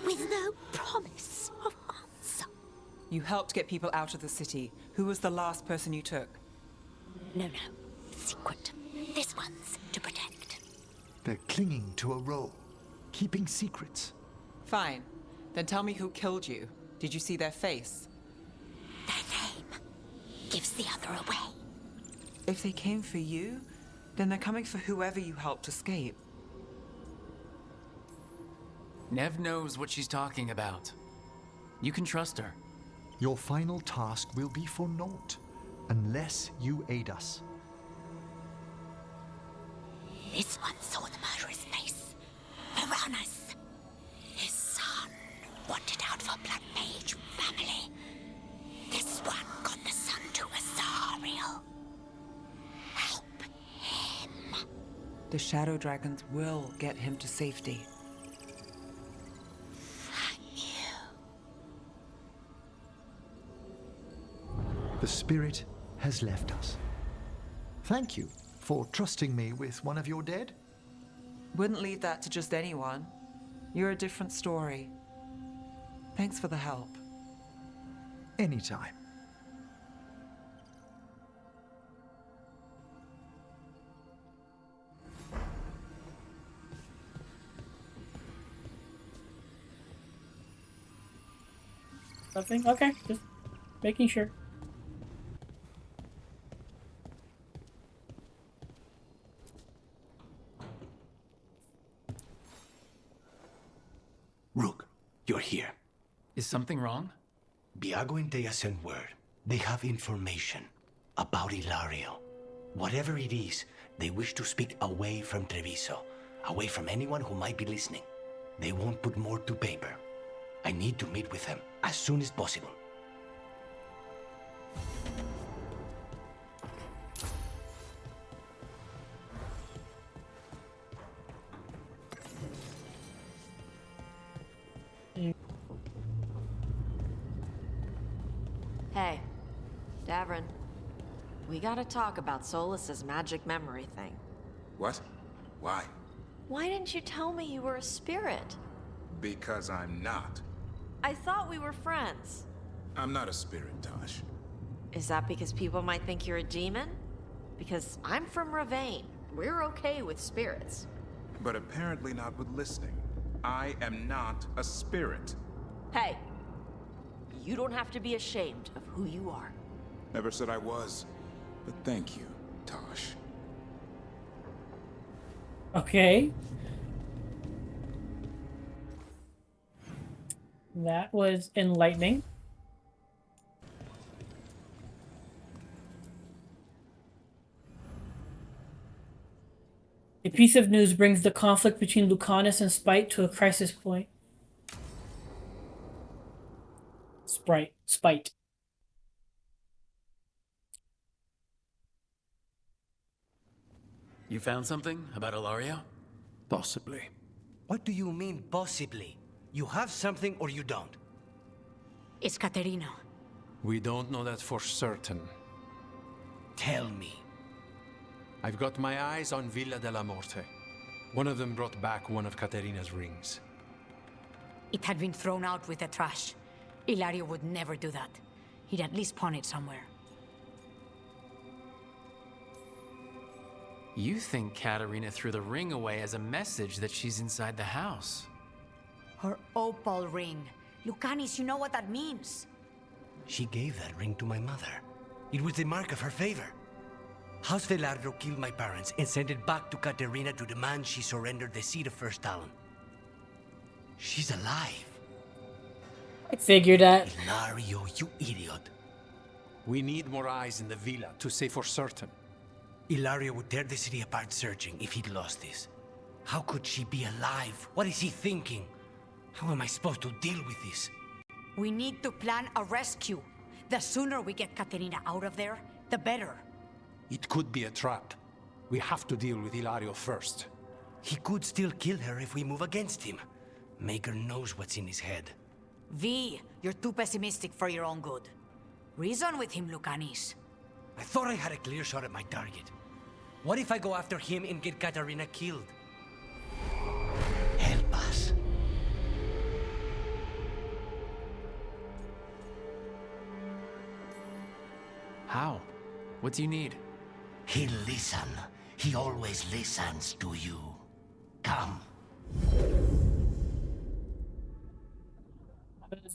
with no promise of answer. You helped get people out of the city. Who was the last person you took? No. Secret. This one's to protect. They're clinging to a role, keeping secrets. Fine. Then tell me who killed you. Did you see their face? Their name gives the other away. If they came for you, then they're coming for whoever you helped escape. Nev knows what she's talking about. You can trust her. Your final task will be for naught, unless you aid us. This one saw the murderer's face. Piranhas. His son wanted out for Blood Mage family. This one got the son to Azariel. Help him. The Shadow Dragons will get him to safety. The spirit has left us. Thank you for trusting me with one of your dead. Wouldn't leave that to just anyone. You're a different story. Thanks for the help. Anytime. Something? Okay, just making sure. Rook, you're here. Is something wrong? Biago and Dea sent word. They have information about Ilario. Whatever it is, they wish to speak away from Treviso, away from anyone who might be listening. They won't put more to paper. I need to meet with them as soon as possible. Hey, Davrin. We gotta talk about Solas's magic memory thing. What? Why? Why didn't you tell me you were a spirit? Because I'm not. I thought we were friends. I'm not a spirit, Tosh. Is that because people might think you're a demon? Because I'm from Ravane. We're okay with spirits. But apparently not with listening. I am not a spirit. Hey, you don't have to be ashamed of who you are. Never said I was. But thank you, Tosh. Okay. That was enlightening. A piece of news brings the conflict between Lucanus and Spite to a crisis point. Spite. You found something about Ilario? Possibly. What do you mean, possibly? You have something or you don't? It's Caterina. We don't know that for certain. Tell me. I've got my eyes on Villa della Morte. One of them brought back one of Caterina's rings. It had been thrown out with the trash. Ilario would never do that. He'd at least pawn it somewhere. You think Katerina threw the ring away as a message that she's inside the house. Her opal ring. Lucanis, you know what that means. She gave that ring to my mother. It was the mark of her favor. House Veilguard killed my parents and sent it back to Caterina to demand she surrender the seat of First Talon. She's alive. I figured that. Ilario, you idiot. We need more eyes in the villa to say for certain. Ilario would tear the city apart searching if he'd lost this. How could she be alive? What is he thinking? How am I supposed to deal with this? We need to plan a rescue. The sooner we get Caterina out of there, the better. It could be a trap. We have to deal with Ilario first. He could still kill her if we move against him. Maker knows what's in his head. V, you're too pessimistic for your own good. Reason with him, Lucanis. I thought I had a clear shot at my target. What if I go after him and get Katarina killed? Help us. How? What do you need? He'll listen. He always listens to you. Come.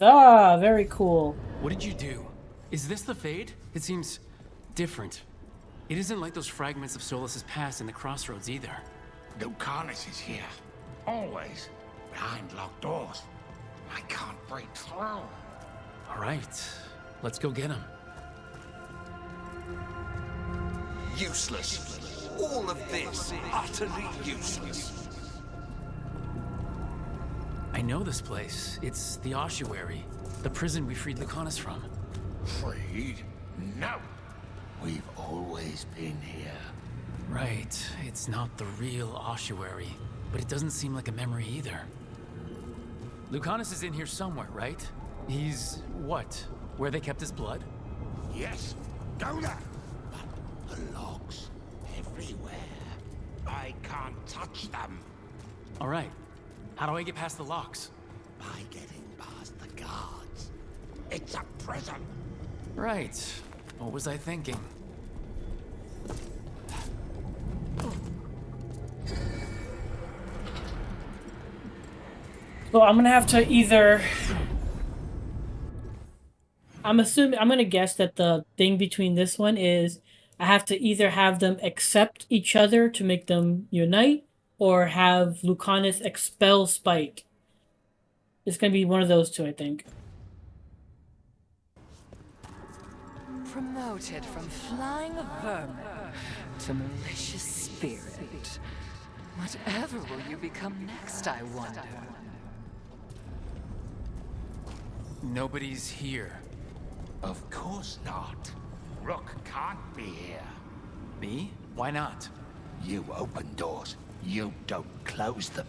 Ah, very cool. What did you do? Is this the Fade? It seems different. It isn't like those fragments of Solas's past in the crossroads either. Lucanus is here. Always. Behind locked doors. I can't break through. All right, let's go get him. Useless. All of this, utterly useless. I know this place. It's the ossuary, the prison we freed Lucanus from. Freed? No. We've always been here. Right, it's not the real ossuary, but it doesn't seem like a memory either. Lucanus is in here somewhere, right? He's what? Where they kept his blood? Yes, go there. But the logs everywhere. I can't touch them. All right. How do I get past the locks? By getting past the guards. It's a prison. Right. What was I thinking? So I'm gonna have to either... I'm gonna guess that the thing between this one is I have to either have them accept each other to make them unite, or have Lucanus expel Spike. It's gonna be one of those two, I think. Promoted from flying vermin to malicious spirit. Whatever will you become next, I wonder? Nobody's here. Of course not. Rook can't be here. Me? Why not? You open doors. You don't close them.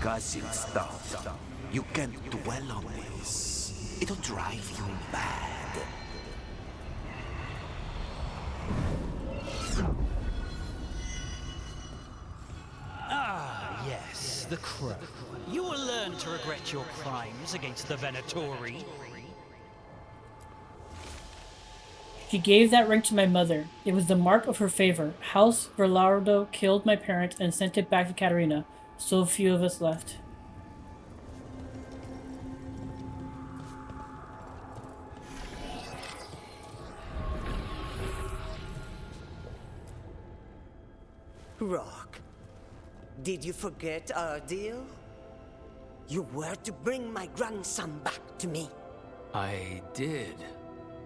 Cousin stuff. You can't dwell on this. It'll drive you mad. Ah, yes, the Crow. You will learn to regret your crimes against the Venatori. She gave that ring to my mother. It was the mark of her favor. House Veilguard killed my parents and sent it back to Katarina. So few of us left. Rock, did you forget our deal? You were to bring my grandson back to me. I did.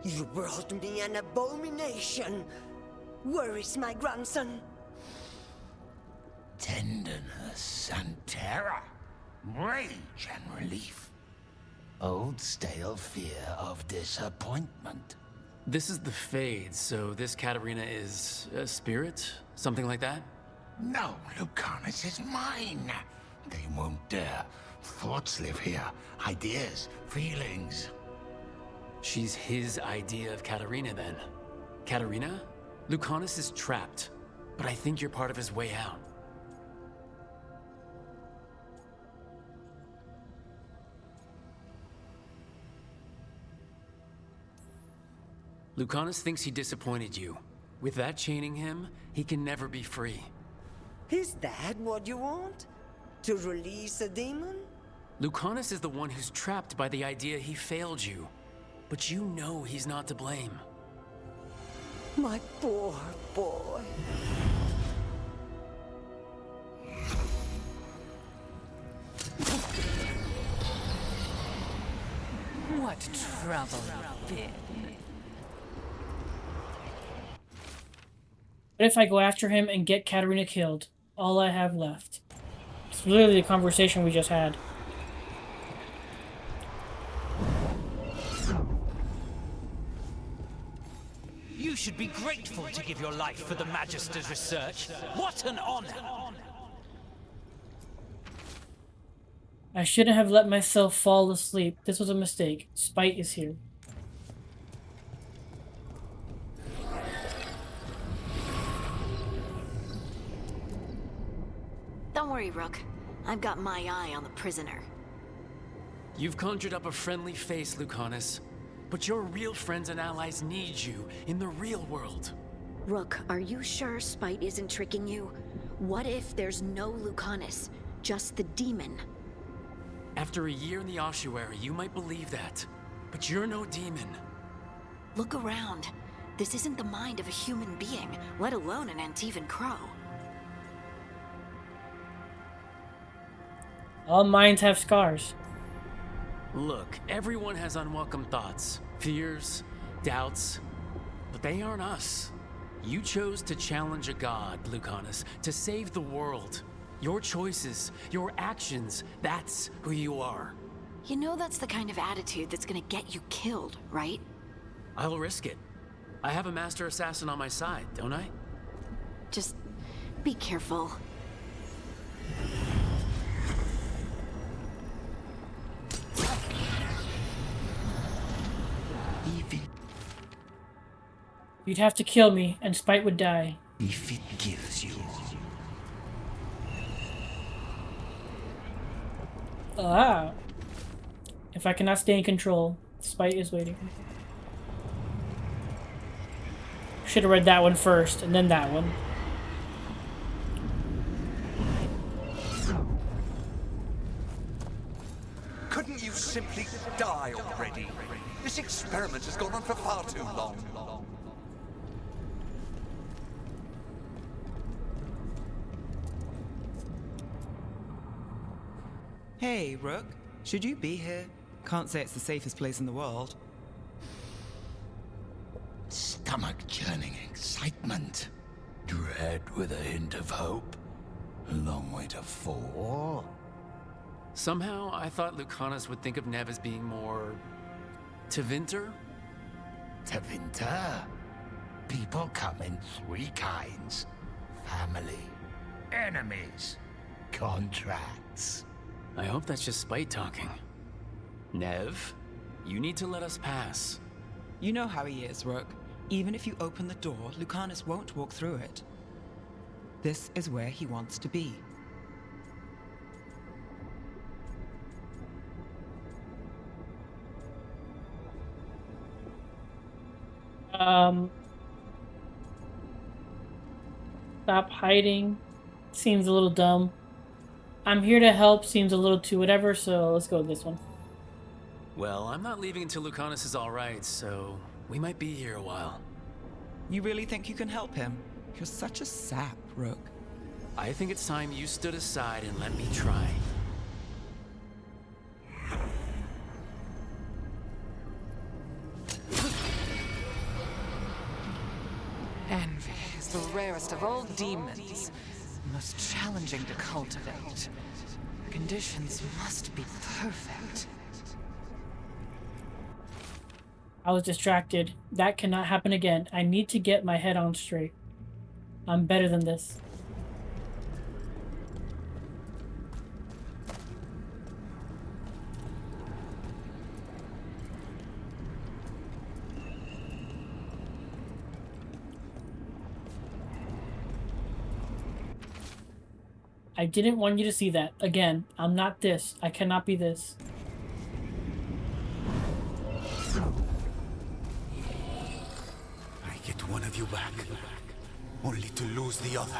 You brought me an abomination. Where is my grandson? Tenderness and terror. Rage and relief. Old stale fear of disappointment. This is the Fade, so this Katarina is a spirit? Something like that? No, Lucanus is mine. They won't dare. Thoughts live here. Ideas, feelings. She's his idea of Katarina, then. Katarina? Lucanus is trapped, but I think you're part of his way out. Lucanus thinks he disappointed you. With that chaining him, he can never be free. Is that what you want? To release a demon? Lucanus is the one who's trapped by the idea he failed you. But you know he's not to blame. My poor boy. What trouble you've been. What if I go after him and get Katarina killed? All I have left. It's literally the conversation we just had. You should be grateful to give your life for the Magister's research. What an honor! I shouldn't have let myself fall asleep. This was a mistake. Spite is here. Don't worry, Rook. I've got my eye on the prisoner. You've conjured up a friendly face, Lucanus. But your real friends and allies need you in the real world. Rook, are you sure Spite isn't tricking you? What if there's no Lucanus, just the demon? After a year in the ossuary, you might believe that. But you're no demon. Look around. This isn't the mind of a human being, let alone an Antivan Crow. All minds have scars. Look, everyone has unwelcome thoughts, fears, doubts, but they aren't us. You chose to challenge a god, Lucanus, to save the world. Your choices, your actions, that's who you are. You know that's the kind of attitude that's gonna get you killed, right? I'll risk it. I have a master assassin on my side, don't I? Just be careful. You'd have to kill me, and Spite would die. If it kills you. Ah. If I cannot stay in control, Spite is waiting. Should have read that one first, and then that one. Couldn't you simply die already? This experiment has gone on for far too long. Hey, Rook. Should you be here? Can't say it's the safest place in the world. Stomach-churning excitement. Dread with a hint of hope. A long way to fall. Somehow, I thought Lucanus would think of Nev as being more... Tevinter? Tevinter? People come in three kinds. Family, enemies, contracts. I hope that's just Spite talking. Nev, you need to let us pass. You know how he is, Rook. Even if you open the door, Lucanus won't walk through it. This is where he wants to be. Stop hiding. Seems a little dumb. I'm here to help seems a little too whatever, so let's go with this one. Well, I'm not leaving until Lucanus is alright, so we might be here a while. You really think you can help him? You're such a sap, Rook. I think it's time you stood aside and let me try. Envy is the rarest of all demons. Most challenging to cultivate. The conditions must be perfect. I was distracted. That cannot happen again. I need to get my head on straight. I'm better than this. I didn't want you to see that. Again, I'm not this. I cannot be this. I get one of you back, only to lose the other.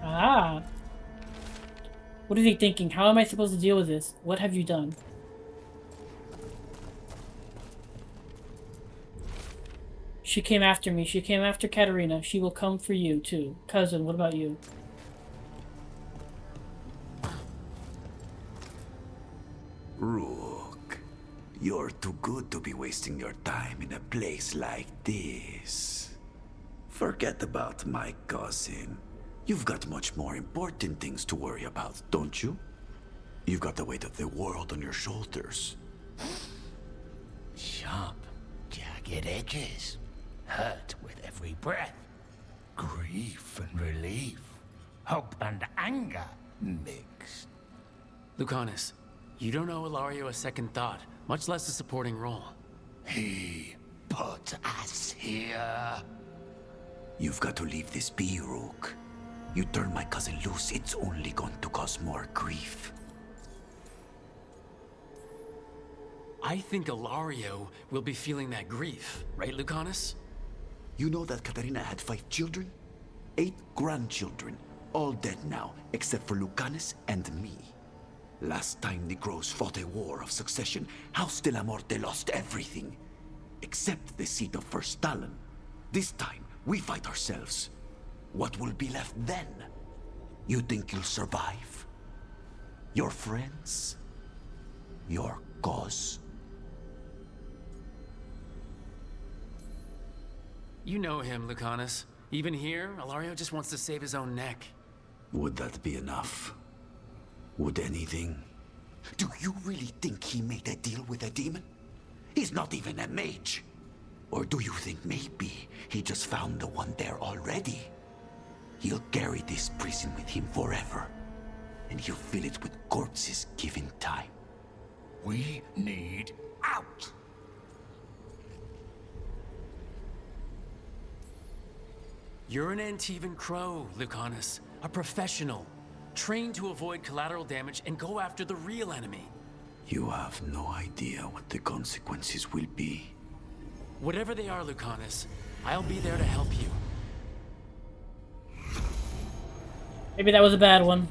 Ah. What is he thinking? How am I supposed to deal with this? What have you done? She came after me. She came after Katarina. She will come for you, too. Cousin, what about you? Rook, you're too good to be wasting your time in a place like this. Forget about my cousin. You've got much more important things to worry about, don't you? You've got the weight of the world on your shoulders. Sharp, jagged edges. Hurt with every breath. Grief and relief. Hope and anger mixed. Lucanus, you don't owe Ilario a second thought, much less a supporting role. He put us here. You've got to leave this be, Rook. You turn my cousin loose, it's only going to cause more grief. I think Ilario will be feeling that grief, right, Lucanus? You know that Katarina had 5 children? 8 grandchildren, all dead now, except for Lucanus and me. Last time the Grows fought a war of succession, House de la Morte lost everything, except the seat of First Stalin. This time, we fight ourselves. What will be left then? You think you'll survive? Your friends? Your cause? You know him, Lucanus. Even here, Ilario just wants to save his own neck. Would that be enough? Would anything? Do you really think he made a deal with a demon? He's not even a mage. Or do you think maybe he just found the one there already? He'll carry this prison with him forever, and he'll fill it with corpses given time. We need out! You're an Antivan Crow, Lucanus. A professional. Trained to avoid collateral damage and go after the real enemy. You have no idea what the consequences will be. Whatever they are, Lucanus, I'll be there to help you. Maybe that was a bad one.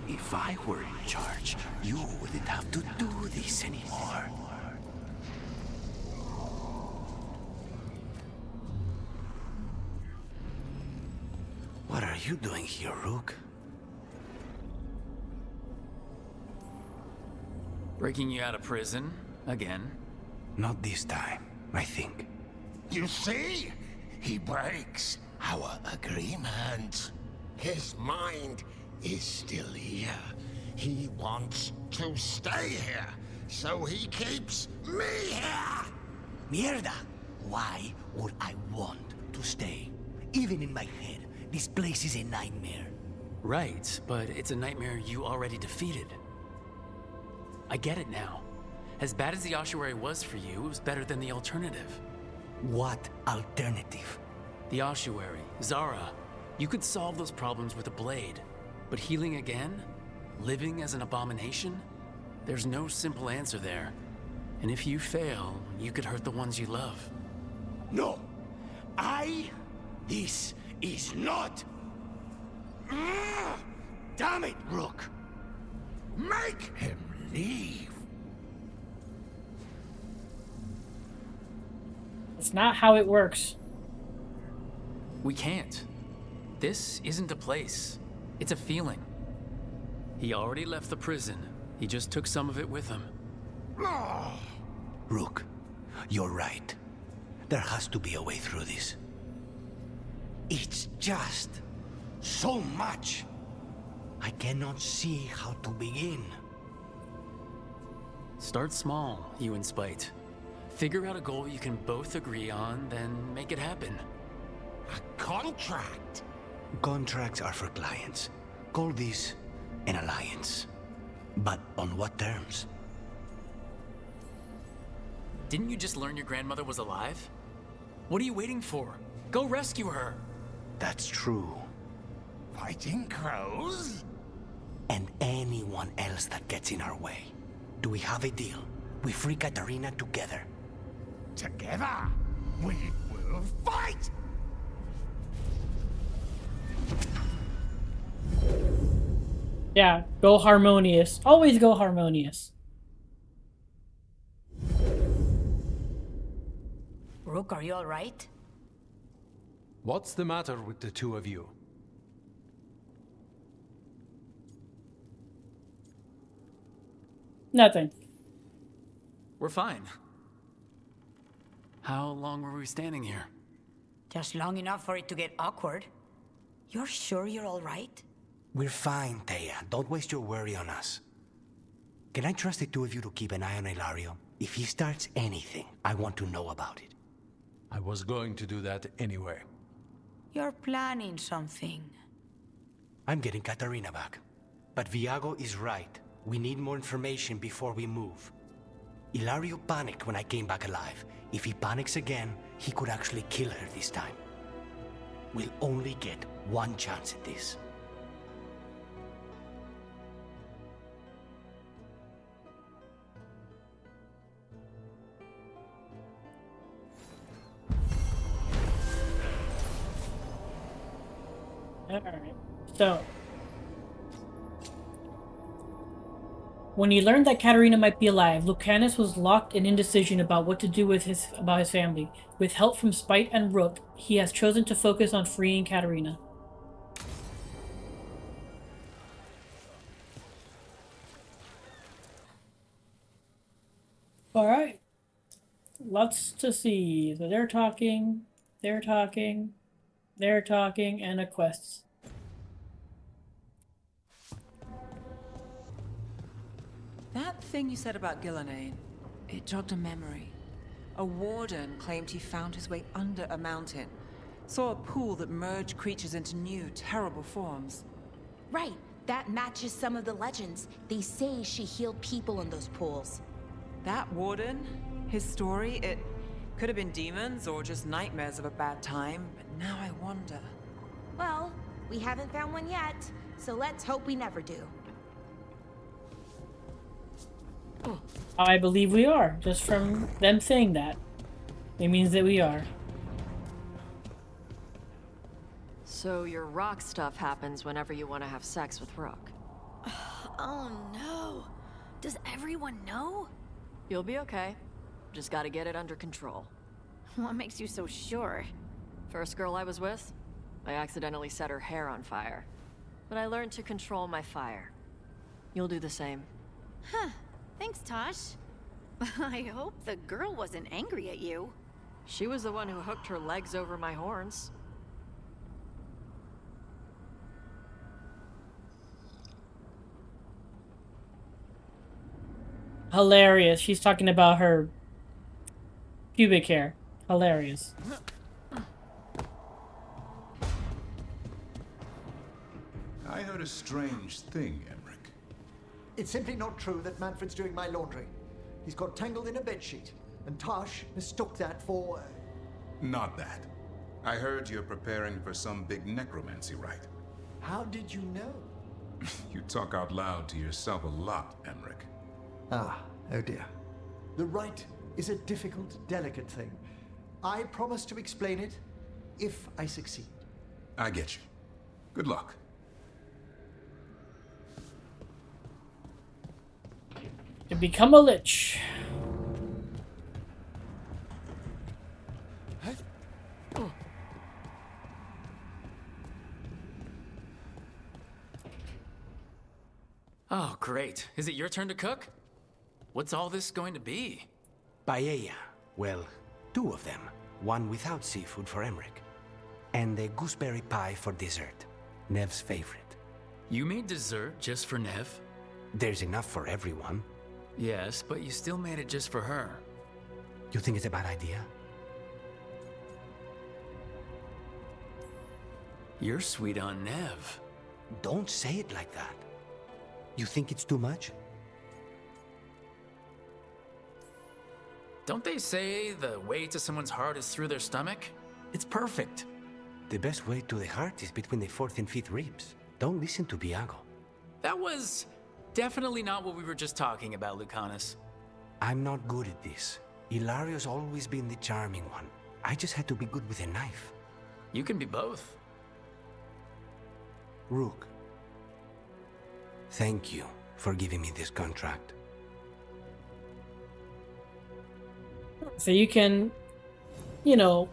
If I were in charge, you wouldn't have to do this anymore. What are you doing here, Rook? Breaking you out of prison, again. Not this time, I think. You see? He breaks our agreement. His mind is still here. He wants to stay here, so he keeps me here! Mierda! Why would I want to stay? Even in my head, this place is a nightmare. Right, but it's a nightmare you already defeated. I get it now. As bad as the ossuary was for you, it was better than the alternative. What alternative? The ossuary, Zara. You could solve those problems with a blade. But healing again? Living as an abomination? There's no simple answer there. And if you fail, you could hurt the ones you love. No! This is not... Damn it, Rook! Make him leave! It's not how it works. We can't. This isn't a place. It's a feeling. He already left the prison. He just took some of it with him. Rook, you're right. There has to be a way through this. It's just so much. I cannot see how to begin. Start small, you and Spite. Figure out a goal you can both agree on, then make it happen. A contract? Contracts are for clients. Call this an alliance. But on what terms? Didn't you just learn your grandmother was alive? What are you waiting for? Go rescue her! That's true. Fighting crows? And anyone else that gets in our way. Do we have a deal? We free Katarina together. Together, we will fight! Yeah, go harmonious. Always go harmonious. Rook, are you all right? What's the matter with the two of you? Nothing. We're fine. How long were we standing here? Just long enough for it to get awkward. You're sure you're all right? We're fine, Thea. Don't waste your worry on us. Can I trust the two of you to keep an eye on Ilario? If he starts anything, I want to know about it. I was going to do that anyway. You're planning something. I'm getting Katarina back. But Viago is right. We need more information before we move. Ilario panicked when I came back alive. If he panics again, he could actually kill her this time. We'll only get one chance at this. Alright. So, when he learned that Katerina might be alive, Lucanus was locked in indecision about what to do with his family. With help from Spite and Rook, he has chosen to focus on freeing Katerina. Alright. Lots to see. So they're talking, and a quest. That thing you said about Gillenane, it jogged a memory. A warden claimed he found his way under a mountain. Saw a pool that merged creatures into new, terrible forms. Right, that matches some of the legends. They say she healed people in those pools. That warden, his story, it could have been demons or just nightmares of a bad time, but now I wonder. Well, we haven't found one yet, so let's hope we never do. I believe we are, just from them saying that. It means that we are. So your rock stuff happens whenever you want to have sex with Rook. Oh no. Does everyone know? You'll be okay. Just gotta get it under control. What makes you so sure? First girl I was with, I accidentally set her hair on fire. But I learned to control my fire. You'll do the same. Huh. Thanks, Tosh. I hope the girl wasn't angry at you. She was the one who hooked her legs over my horns. Hilarious. She's talking about her pubic hair. Hilarious. I heard a strange thing, Emmerich. It's simply not true that Manfred's doing my laundry. He's got tangled in a bedsheet, and Tosh mistook that for... Not that. I heard you're preparing for some big necromancy rite. How did you know? You talk out loud to yourself a lot, Emmerich. Ah, oh dear. The rite is a difficult, delicate thing. I promise to explain it if I succeed. I get you. Good luck. To become a lich. Oh, great. Is it your turn to cook? What's all this going to be? Paella. Well, two of them. One without seafood for Emmerich. And a gooseberry pie for dessert. Nev's favorite. You made dessert just for Nev? There's enough for everyone. Yes, but you still made it just for her. You think it's a bad idea? You're sweet on Nev. Don't say it like that. You think it's too much? Don't they say the way to someone's heart is through their stomach? It's perfect. The best way to the heart is between the fourth and fifth ribs. Don't listen to Biago. That was definitely not what we were just talking about, Lucanus. I'm not good at this. Hilario's always been the charming one. I just had to be good with a knife. You can be both. Rook, thank you for giving me this contract. So you can, you know,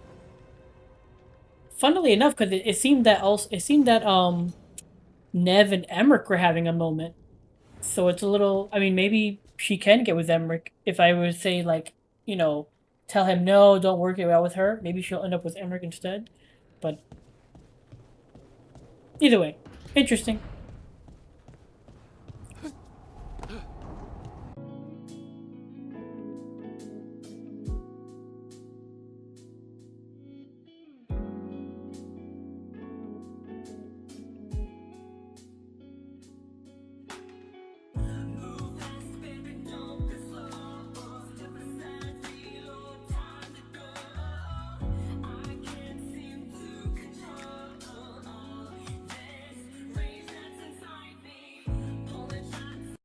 funnily enough, because it seemed that Nev and Emmerich were having a moment. So it's a little, I mean, maybe she can get with Emmerich. If I would say, like, you know, tell him, no, don't work it out with her. Maybe she'll end up with Emmerich instead. But either way, interesting.